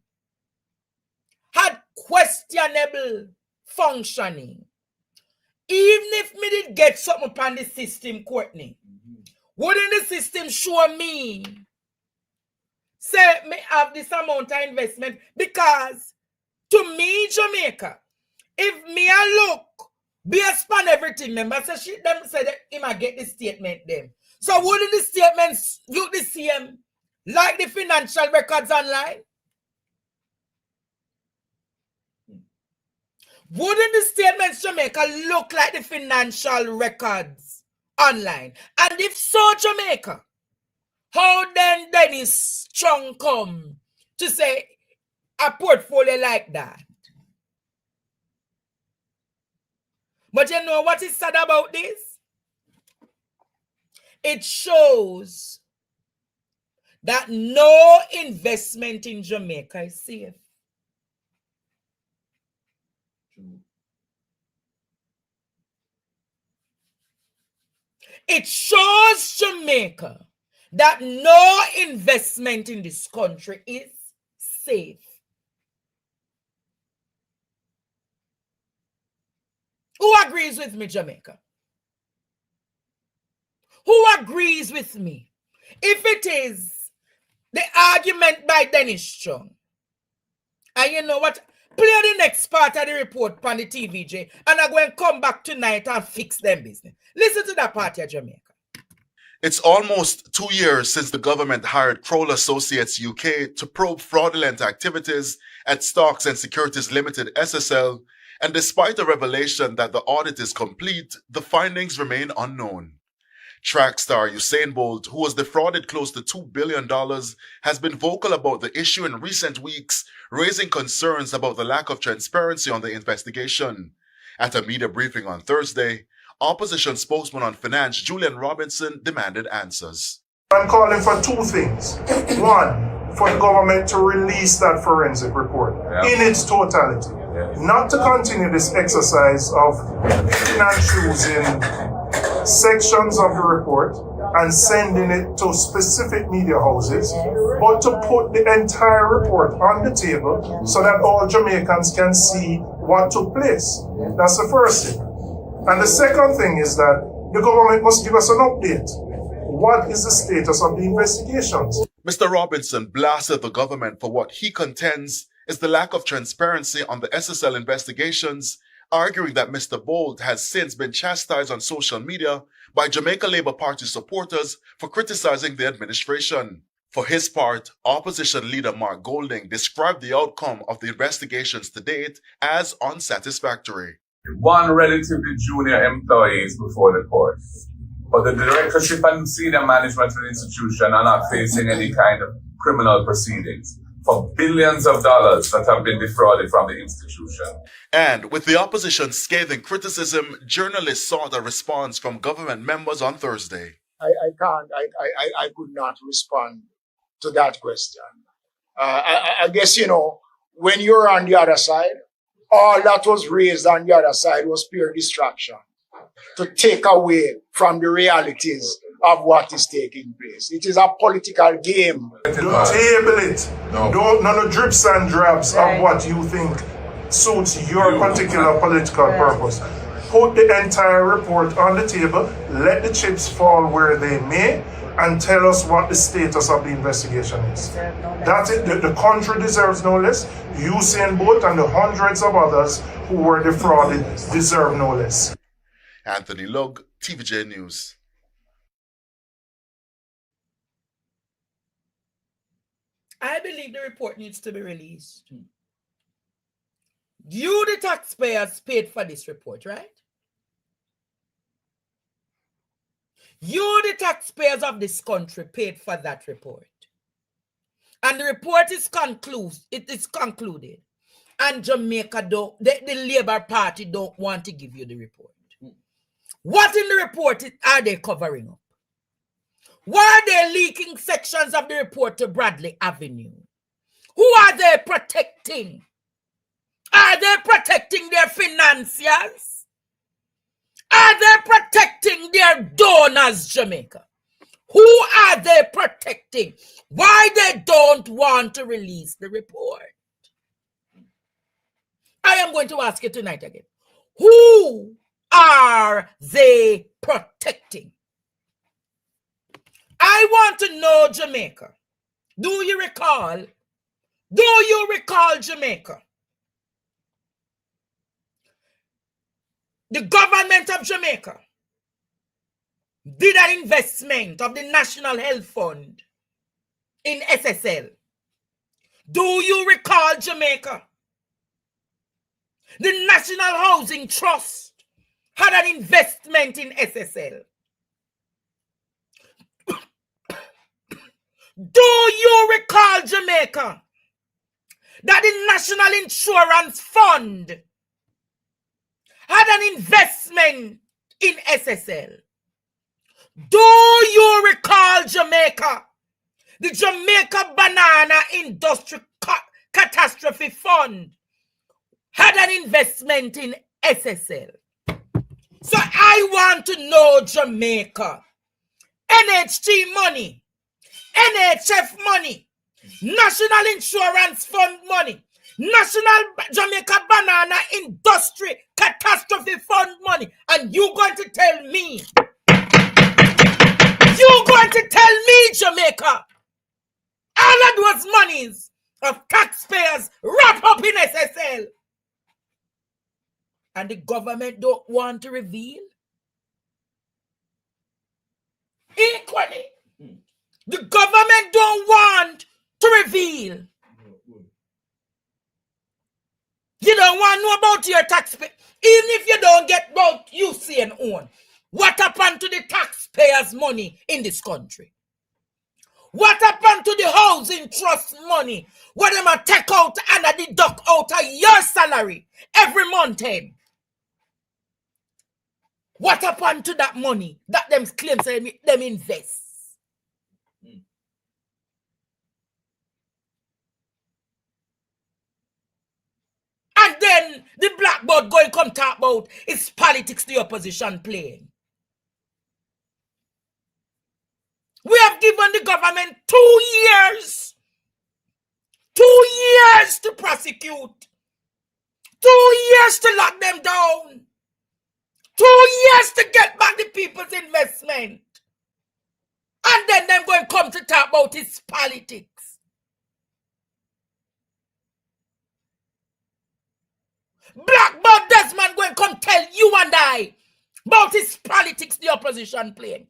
had questionable functioning, even if me did get something upon the system, Courtney, wouldn't the system show me, say, me have this amount of investment? Because to me, Jamaica, if me a look, based on everything, remember, so them say that he might get the statement them. So wouldn't the statements look the same like the financial records online? Wouldn't the statements, Jamaica, look like the financial records online? And if so, Jamaica, how then Dennis Chung come to say a portfolio like that? But you know what is sad about this? It shows that no investment in Jamaica is safe. It shows Jamaica that no investment in this country is safe. Who agrees with me, Jamaica? Who agrees with me? If it is the argument by Dennis Chung, and you know what? Play the next part of the report on the TVJ, and I'm going to come back tonight and fix them business. Listen to that part here, Jamaica. It's almost 2 years since the government hired Kroll Associates UK to probe fraudulent activities at Stocks and Securities Limited SSL, and despite the revelation that the audit is complete, the findings remain unknown. Track star Usain Bolt, who was defrauded close to $2 billion, has been vocal about the issue in recent weeks, raising concerns about the lack of transparency on the investigation. At a media briefing on Thursday, opposition spokesman on finance Julian Robinson demanded answers. I'm calling for two things. One, for the government to release that forensic report in its totality. Not to continue this exercise of choosing sections of the report and sending it to specific media houses, but to put the entire report on the table so that all Jamaicans can see what took place. That's the first thing. And the second thing is that the government must give us an update. What is the status of the investigations? Mr. Robinson blasted the government for what he contends is the lack of transparency on the SSL investigations, arguing that Mr. Bolt has since been chastised on social media by Jamaica Labour Party supporters for criticizing the administration. For his part, opposition leader Mark Golding described the outcome of the investigations to date as unsatisfactory. One relatively junior employee is before the court, but the directorship and senior management of the institution are not facing any kind of criminal proceedings for billions of dollars that have been defrauded from the institution. And with the opposition's scathing criticism, journalists sought a response from government members on Thursday. I could not respond to that question. I guess, when you're on the other side, all that was raised on the other side was pure distraction to take away from the realities of what is taking place. It is a political game. Don't table it. Don't none of drips and drabs of what you think suits your particular political purpose. put the entire report on the table, let the chips fall where they may, and tell us what the status of the investigation is. That's it. The country deserves no less. Usain Bolt and the hundreds of others who were defrauded deserve no less. Anthony Lug, TVJ News. I believe the report needs to be released. You, the taxpayers, paid for this report, right? You, the taxpayers of this country, paid for that report. And the report is concluded. And Jamaica the Labour Party don't want to give you the report. What in the report are they covering up? Why are they leaking sections of the report to Bradley Avenue? Who are they protecting? Are they protecting their financiers? Are they protecting their donors, Jamaica? Who are they protecting? Why they don't want to release the report? I am going to ask you tonight again. Who are they protecting? I want to know, Jamaica. Do you recall Jamaica? The government of Jamaica did an investment of the National Health Fund in SSL. Do you recall Jamaica? The National Housing Trust had an investment in SSL. Do you recall Jamaica that the National Insurance Fund had an investment in SSL? Do you recall Jamaica? The Jamaica Banana Industry Catastrophe Fund had an investment in SSL. So I want to know, Jamaica, NHT money, NHF money, National Insurance Fund money, National Jamaica Banana Industry Catastrophe Fund money, and you going to tell me, Jamaica, all of those monies of taxpayers wrap up in SSL, and the government don't want to reveal? Equally, the government don't want to reveal. You don't want to know about your taxpayer. Even if you don't get about UCN own, what happened to the taxpayers' money in this country? What happened to the housing trust money? What am I take out and deduct out of your salary every month? What happened to that money that them claims them invest? And then the blackboard going come talk about it's politics the opposition playing. We have given the government 2 years. 2 years to prosecute. 2 years to lock them down. 2 years to get back the people's investment. And then them going to come to talk about its politics. Blackboard Desmond going to come tell you and I about his politics the opposition playing.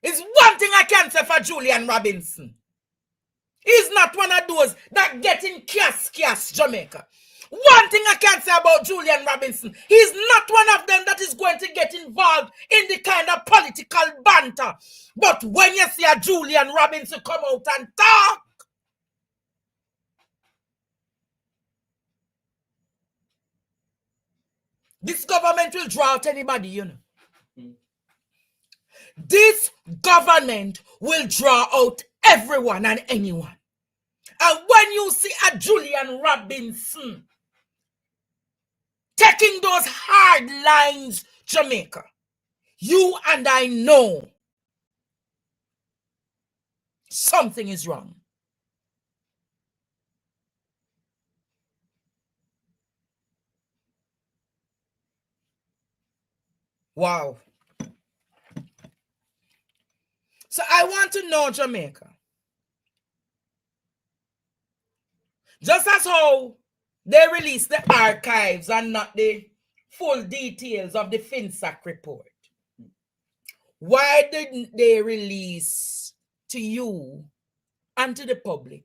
It's one thing I can say for Julian Robinson. He's not one of those that get in kias Jamaica. One thing I can say about Julian Robinson, he's not one of them that is going to get involved in the kind of political banter. But when you see a Julian Robinson come out and talk, this government will draw out anybody, you know. This government will draw out everyone and anyone. And when you see a Julian Robinson taking those hard lines, Jamaica, you and I know something is wrong. Wow. So I want to know, Jamaica, just as how they released the archives and not the full details of the FinSAC report, why didn't they release to you and to the public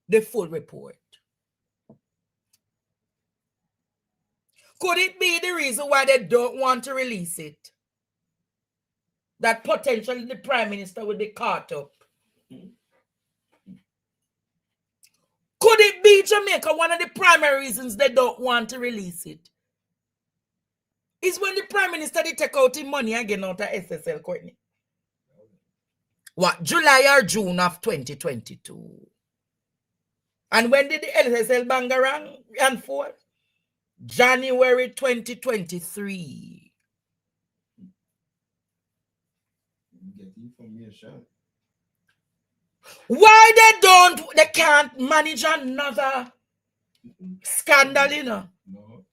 the full report? Could it be the reason why they don't want to release it? That potentially the Prime Minister would be caught up. Could it be, Jamaica, one of the primary reasons they don't want to release it is when the Prime Minister they take out his money again out of SSL, Courtney? What, July or June of 2022? And when did the SSL bang around and forth? January 2023. Get information. Why they can't manage another scandal, you know? No.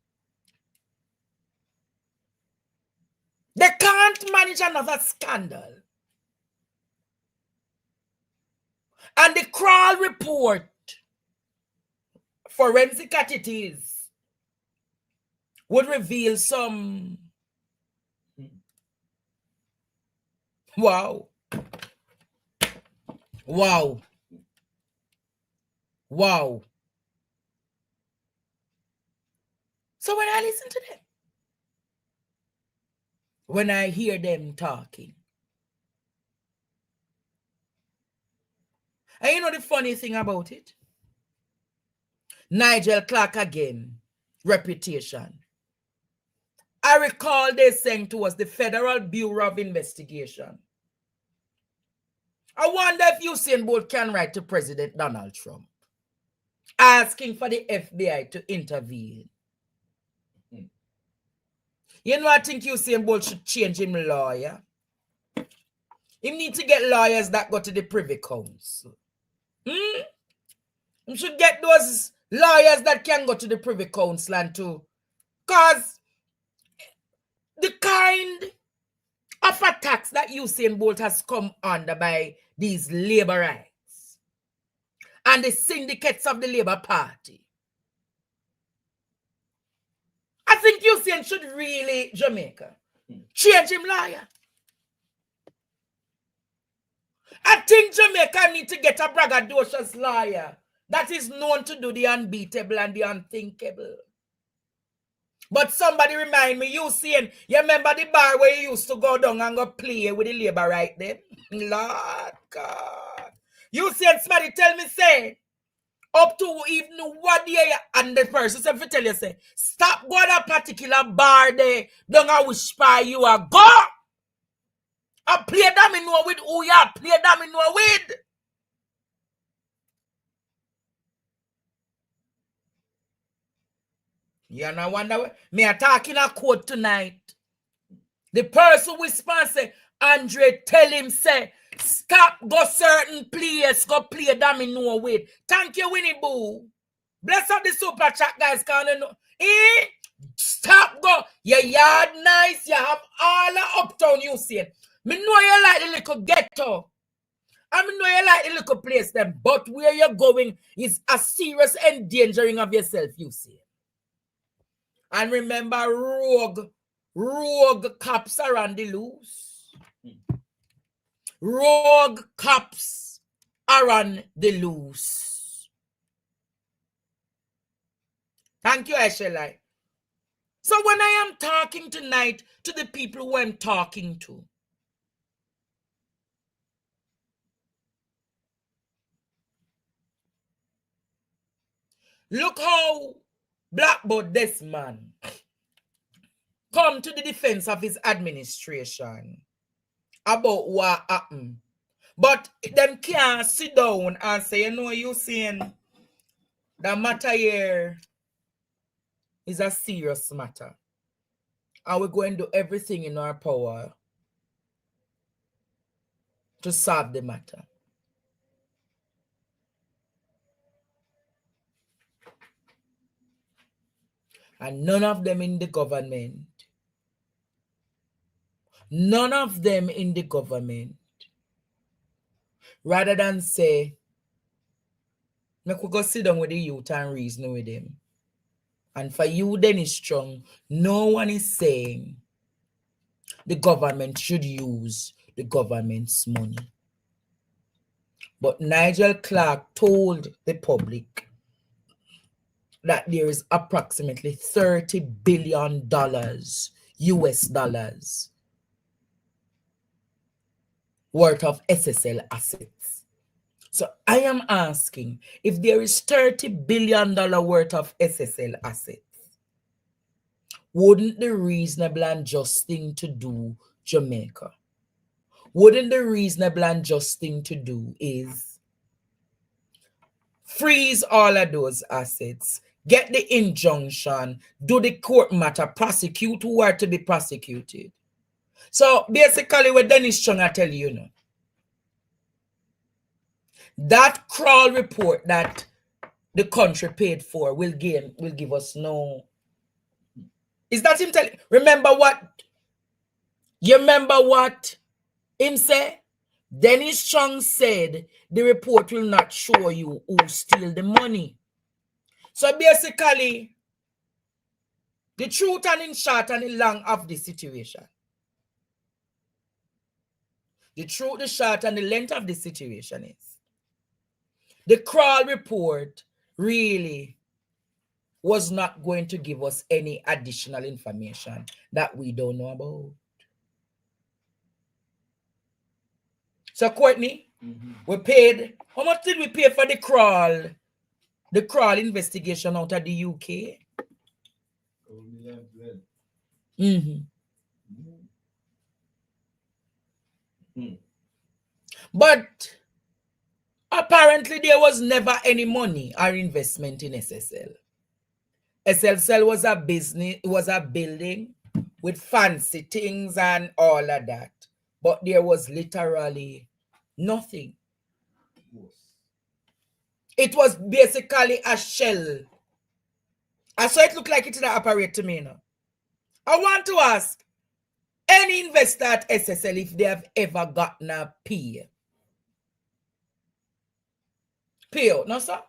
They can't manage another scandal. And the Crawl report, forensic as it is, would reveal some. Wow. Wow. Wow. So when I listen to them, when I hear them talking, and you know the funny thing about it? Nigel Clark again, reputation. I recall they saying to us the Federal Bureau of Investigation. I wonder if Usain Bolt can write to President Donald Trump asking for the FBI to intervene. You know, I think Usain Bolt should change him lawyer. He need to get lawyers that go to the Privy Council. He should get those lawyers that can go to the Privy Council and to, because the kind of attacks that Usain Bolt has come under by these labor rights and the syndicates of the Labour Party, I think Usain should really, Jamaica, change him lawyer. I think Jamaica need to get a braggadocious lawyer that is known to do the unbeatable and the unthinkable. But somebody remind me, Usain, you remember the bar where you used to go down and go play with the labor right there? Lord God. Usain, somebody tell me, say, up to even what day and the person say, tell you, say, stop going to a particular bar there, don't know which bar you are. Go! I play them in know with who you are, play them in know with. You know, wonder me attacking a court tonight. The person responds say, Andre, tell him, say, stop, go certain place, go play them in know with. Thank you, Winnie Boo. Bless up the super chat, guys. Can you know? Stop, go. Your yard nice. You have all the uptown you see. Me know you like the little ghetto. I know you like the little place them, but where you're going is a serious endangering of yourself, you see. And remember, rogue cops are on the loose. Rogue cops are on the loose. Thank you, Ashley. So when I am talking tonight to the people who I'm talking to, look how Blackboard this man come to the defense of his administration about what happened. But them can't sit down and say, you know, you saying the matter here is a serious matter. And we're going to do everything in our power to solve the matter. And none of them in the government None of them in the government, rather than say, make we go sit down with the youth and reason with them. And for you, Dennis Strong, no one is saying the government should use the government's money. But Nigel Clark told the public that there is approximately $30 billion US dollars worth of SSL assets. So I am asking, if there is $30 billion worth of SSL assets, wouldn't the reasonable and just thing to do, Jamaica, wouldn't the reasonable and just thing to do is freeze all of those assets, get the injunction, do the court matter, prosecute who are to be prosecuted? So basically what Dennis Strong I tell you, know, that crawl report that the country paid for will give us no. Is that him telling? Remember what? You remember what him say? Dennis Strong said the report will not show you who steal the money. So basically, the truth and in short and in long of the situation. The truth, the short, and the length of the situation is the crawl report really was not going to give us any additional information that we don't know about. So, Courtney, we paid, how much did we pay for the crawl investigation out of the UK? But apparently there was never any money or investment in SSL. SSL was a business, it was a building with fancy things and all of that. But there was literally nothing. It was basically a shell. I saw it look like it didn't operate to me now. I want to ask any investor at SSL if they have ever gotten a P. Payout, no sir?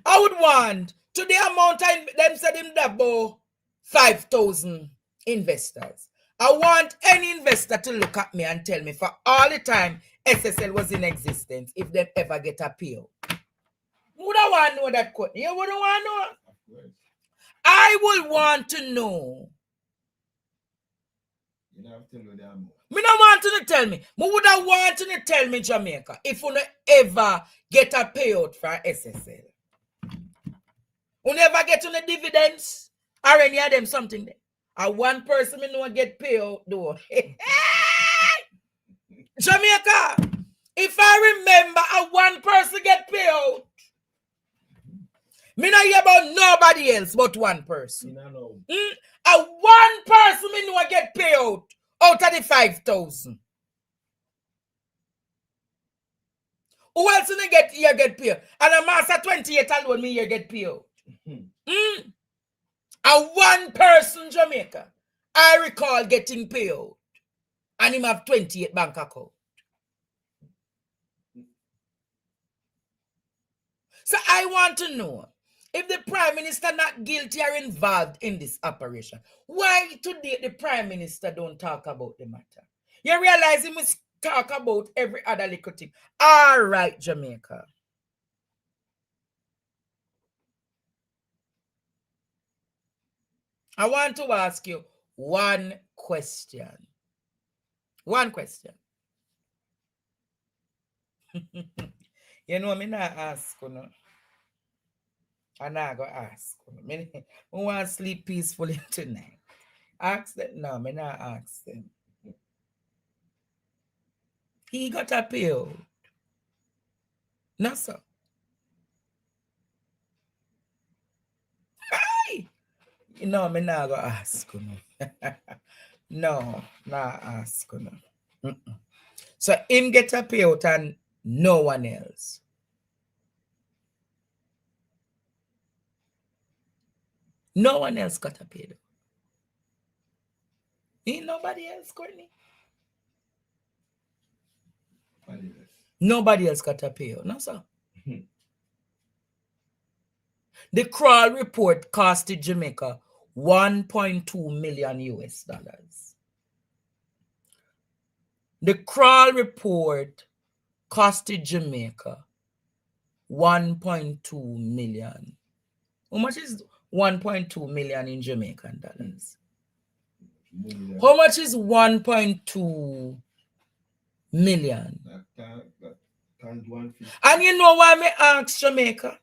I would want to the amount of them said him about 5,000 investors. I want any investor to look at me and tell me for all the time SSL was in existence if they ever get a payout. Would I want to know that? You wouldn't want to know? I will want to know. You don't have to know that more. Me don't want you to tell me. Me would I want you to tell me, Jamaica, if you ever get a payout for SSL. You never get on the dividends or any of them something there. And one person me know get payout though. Jamaica, if I remember a one person get payout, me not hear about nobody else but one person. A one person me know get payout out of the 5,000. Who else you get payout? And a master 28 alone me you get payout. A one person Jamaica, I recall getting payout, and him have 28 bank account. So I want to know if the Prime Minister not guilty or involved in this operation. Why today the Prime Minister don't talk about the matter? You realize he must talk about every other little thing. All right, Jamaica. I want to ask you one question. One question. You know, me not ask you. No? I'm not going to ask you. I want to sleep peacefully tonight. Ask them. No, me not ask them. He got a payout. No, sir. Hey! No, me not going to ask you. No, not ask you. No. So him get a payout and no one else. No one else got a payout. Ain't nobody else, Courtney. Nobody else got to pay you. No, sir. The Crawl report costed Jamaica $1.2 million US dollars. The Crawl report costed Jamaica 1.2 million. How much is 1.2 million in Jamaican dollars? How much is 1.2 million? And you know why me ask Jamaica?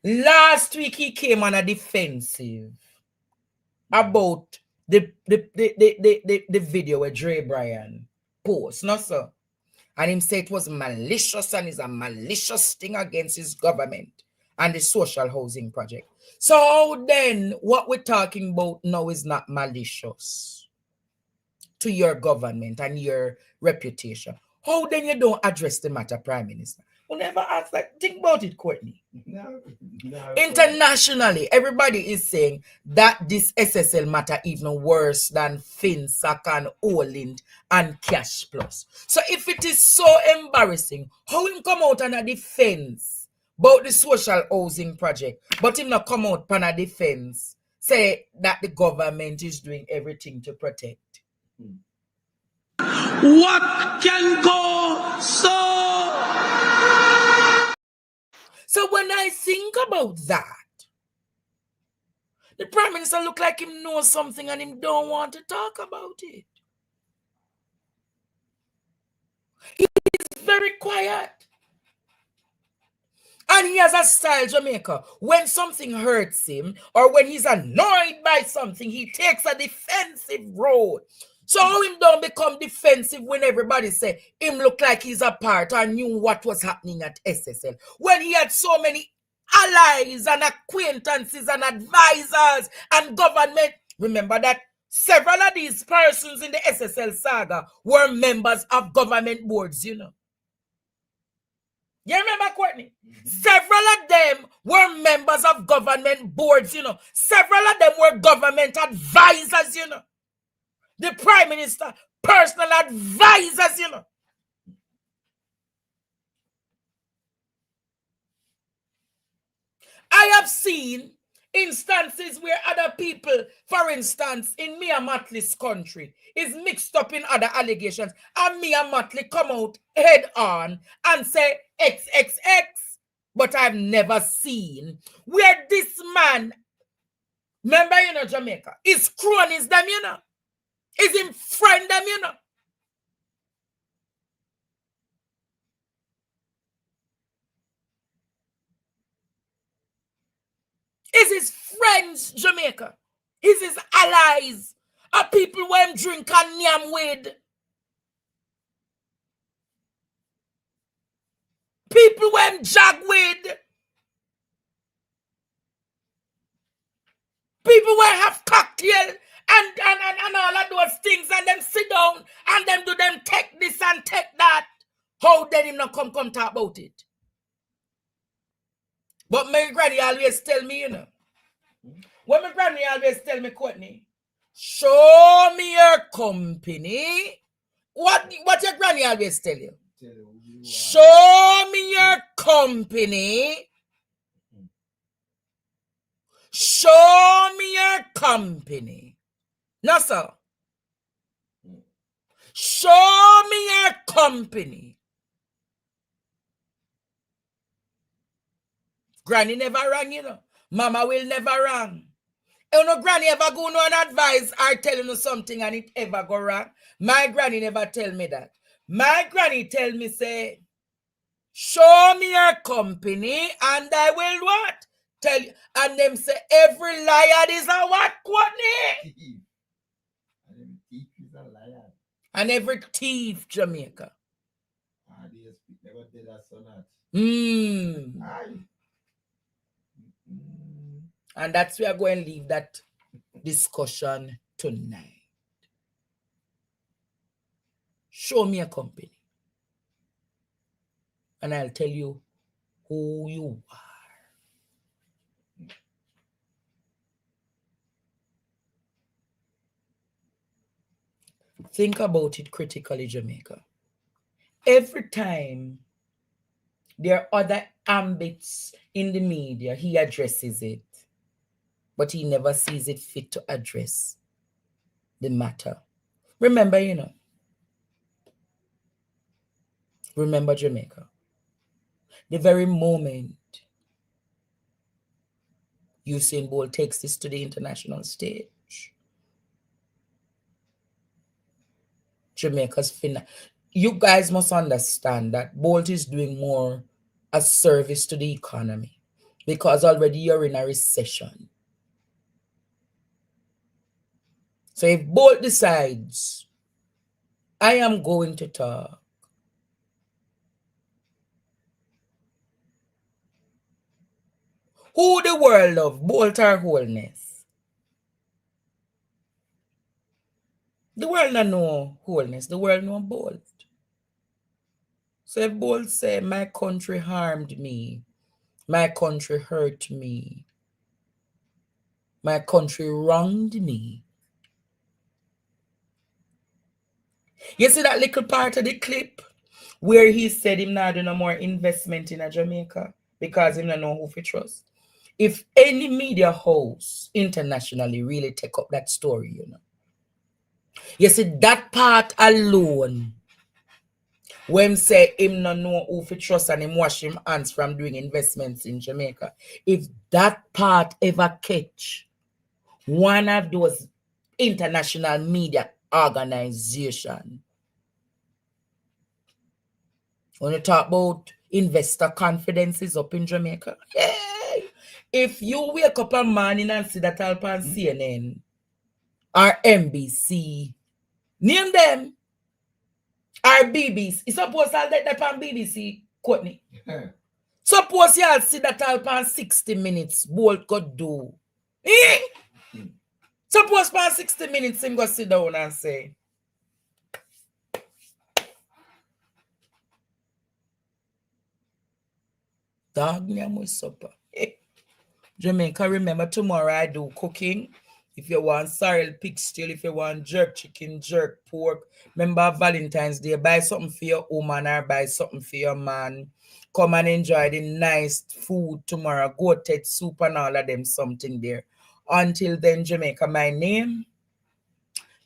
Last week he came on a defensive about the video where Dre Bryan post, no sir? And him say it was malicious and is a malicious thing against his government and the social housing project. So then what we're talking about now is not malicious to your government and your reputation. How then you don't address the matter, Prime Minister? We never ask that. Think about it, Courtney. No. Internationally, everybody is saying that this SSL matter even worse than FinSac and Olint and Cash Plus. So if it is so embarrassing, how him come out on a defense about the social housing project, but him not come out on a defense, say that the government is doing everything to protect? What can go so? So when I think about that, the Prime Minister look like him knows something and him don't want to talk about it. He is very quiet. And he has a style, Jamaica. When something hurts him or when he's annoyed by something, he takes a defensive road. So him don't become defensive when everybody say him look like he's a part or knew what was happening at SSL. When he had so many allies and acquaintances and advisors and government. Remember that several of these persons in the SSL saga were members of government boards, you know. You remember, Courtney? Several of them were members of government boards, you know. Several of them were government advisors, you know. The Prime Minister, personal advisors, you know. I have seen instances where other people, for instance, in Mia Matley's country, is mixed up in other allegations, and Mia Matley come out head on and say XXX. But I've never seen where this man, remember, you know, Jamaica, his cronies them, you know, is him friend them, you know. Is his friends, Jamaica. Is his allies. Are people who him drink and yam with. People who him jag with. People who have cocktail and all of those things and them sit down and them do them take this and take that. How then him not come talk about it? But my granny always tell me, you know. What my granny always tell me, Courtney, show me your company. What your granny always tell you? Show me your company. Show me your company. No, sir. Show me your company. Granny never rang, you know. Mama will never rang. You know, granny ever go no and advise or tell you something and it ever go wrong. My granny never tell me that. My granny tell me, say, show me your company and I will what? Tell you. And them say, every liar is a what, Courtney? And every thief, Jamaica. And that's where we're going to leave that discussion tonight. Show me a company. And I'll tell you who you are. Think about it critically, Jamaica. Every time there are other ambits in the media, he addresses it, but he never sees it fit to address the matter. Remember, remember Jamaica. The very moment Usain Bolt takes this to the international stage, Jamaica's you guys must understand that Bolt is doing more a service to the economy because already you're in a recession. So if Bolt decides, I am going to talk, who the world of, Bolt or wholeness? The world don't know wholeness, the world know Bolt. So if Bolt say, my country harmed me, my country hurt me, my country wronged me. You see that little part of the clip where he said him not do no more investment in a Jamaica because him don't know who to trust. If any media house internationally really take up that story, you see that part alone, when say him not know who to trust and him wash him hands from doing investments in Jamaica, if that part ever catch one of those international media organization, when you talk about investor confidence is up in Jamaica, hey, if you wake up a morning and see that all on CNN or NBC, name them, or BBC, it's supposed I'll let that on BBC, Courtney. Suppose y'all see that all on 60 minutes, Bolt could do. Eh? Suppose for 60 minutes, him go sit down and say, dog name with supper. Jamaica, remember tomorrow I do cooking. If you want sorrel pig stew, if you want jerk chicken, jerk pork, remember Valentine's Day, buy something for your woman or buy something for your man. Come and enjoy the nice food tomorrow. Goat head soup and all of them, something there. Until then, Jamaica, my name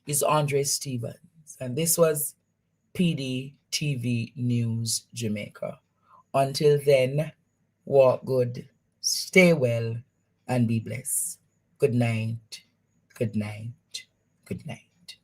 is Andre Stevens. And this was PD TV News Jamaica. Until then, walk good, stay well, and be blessed. Good night. Good night. Good night.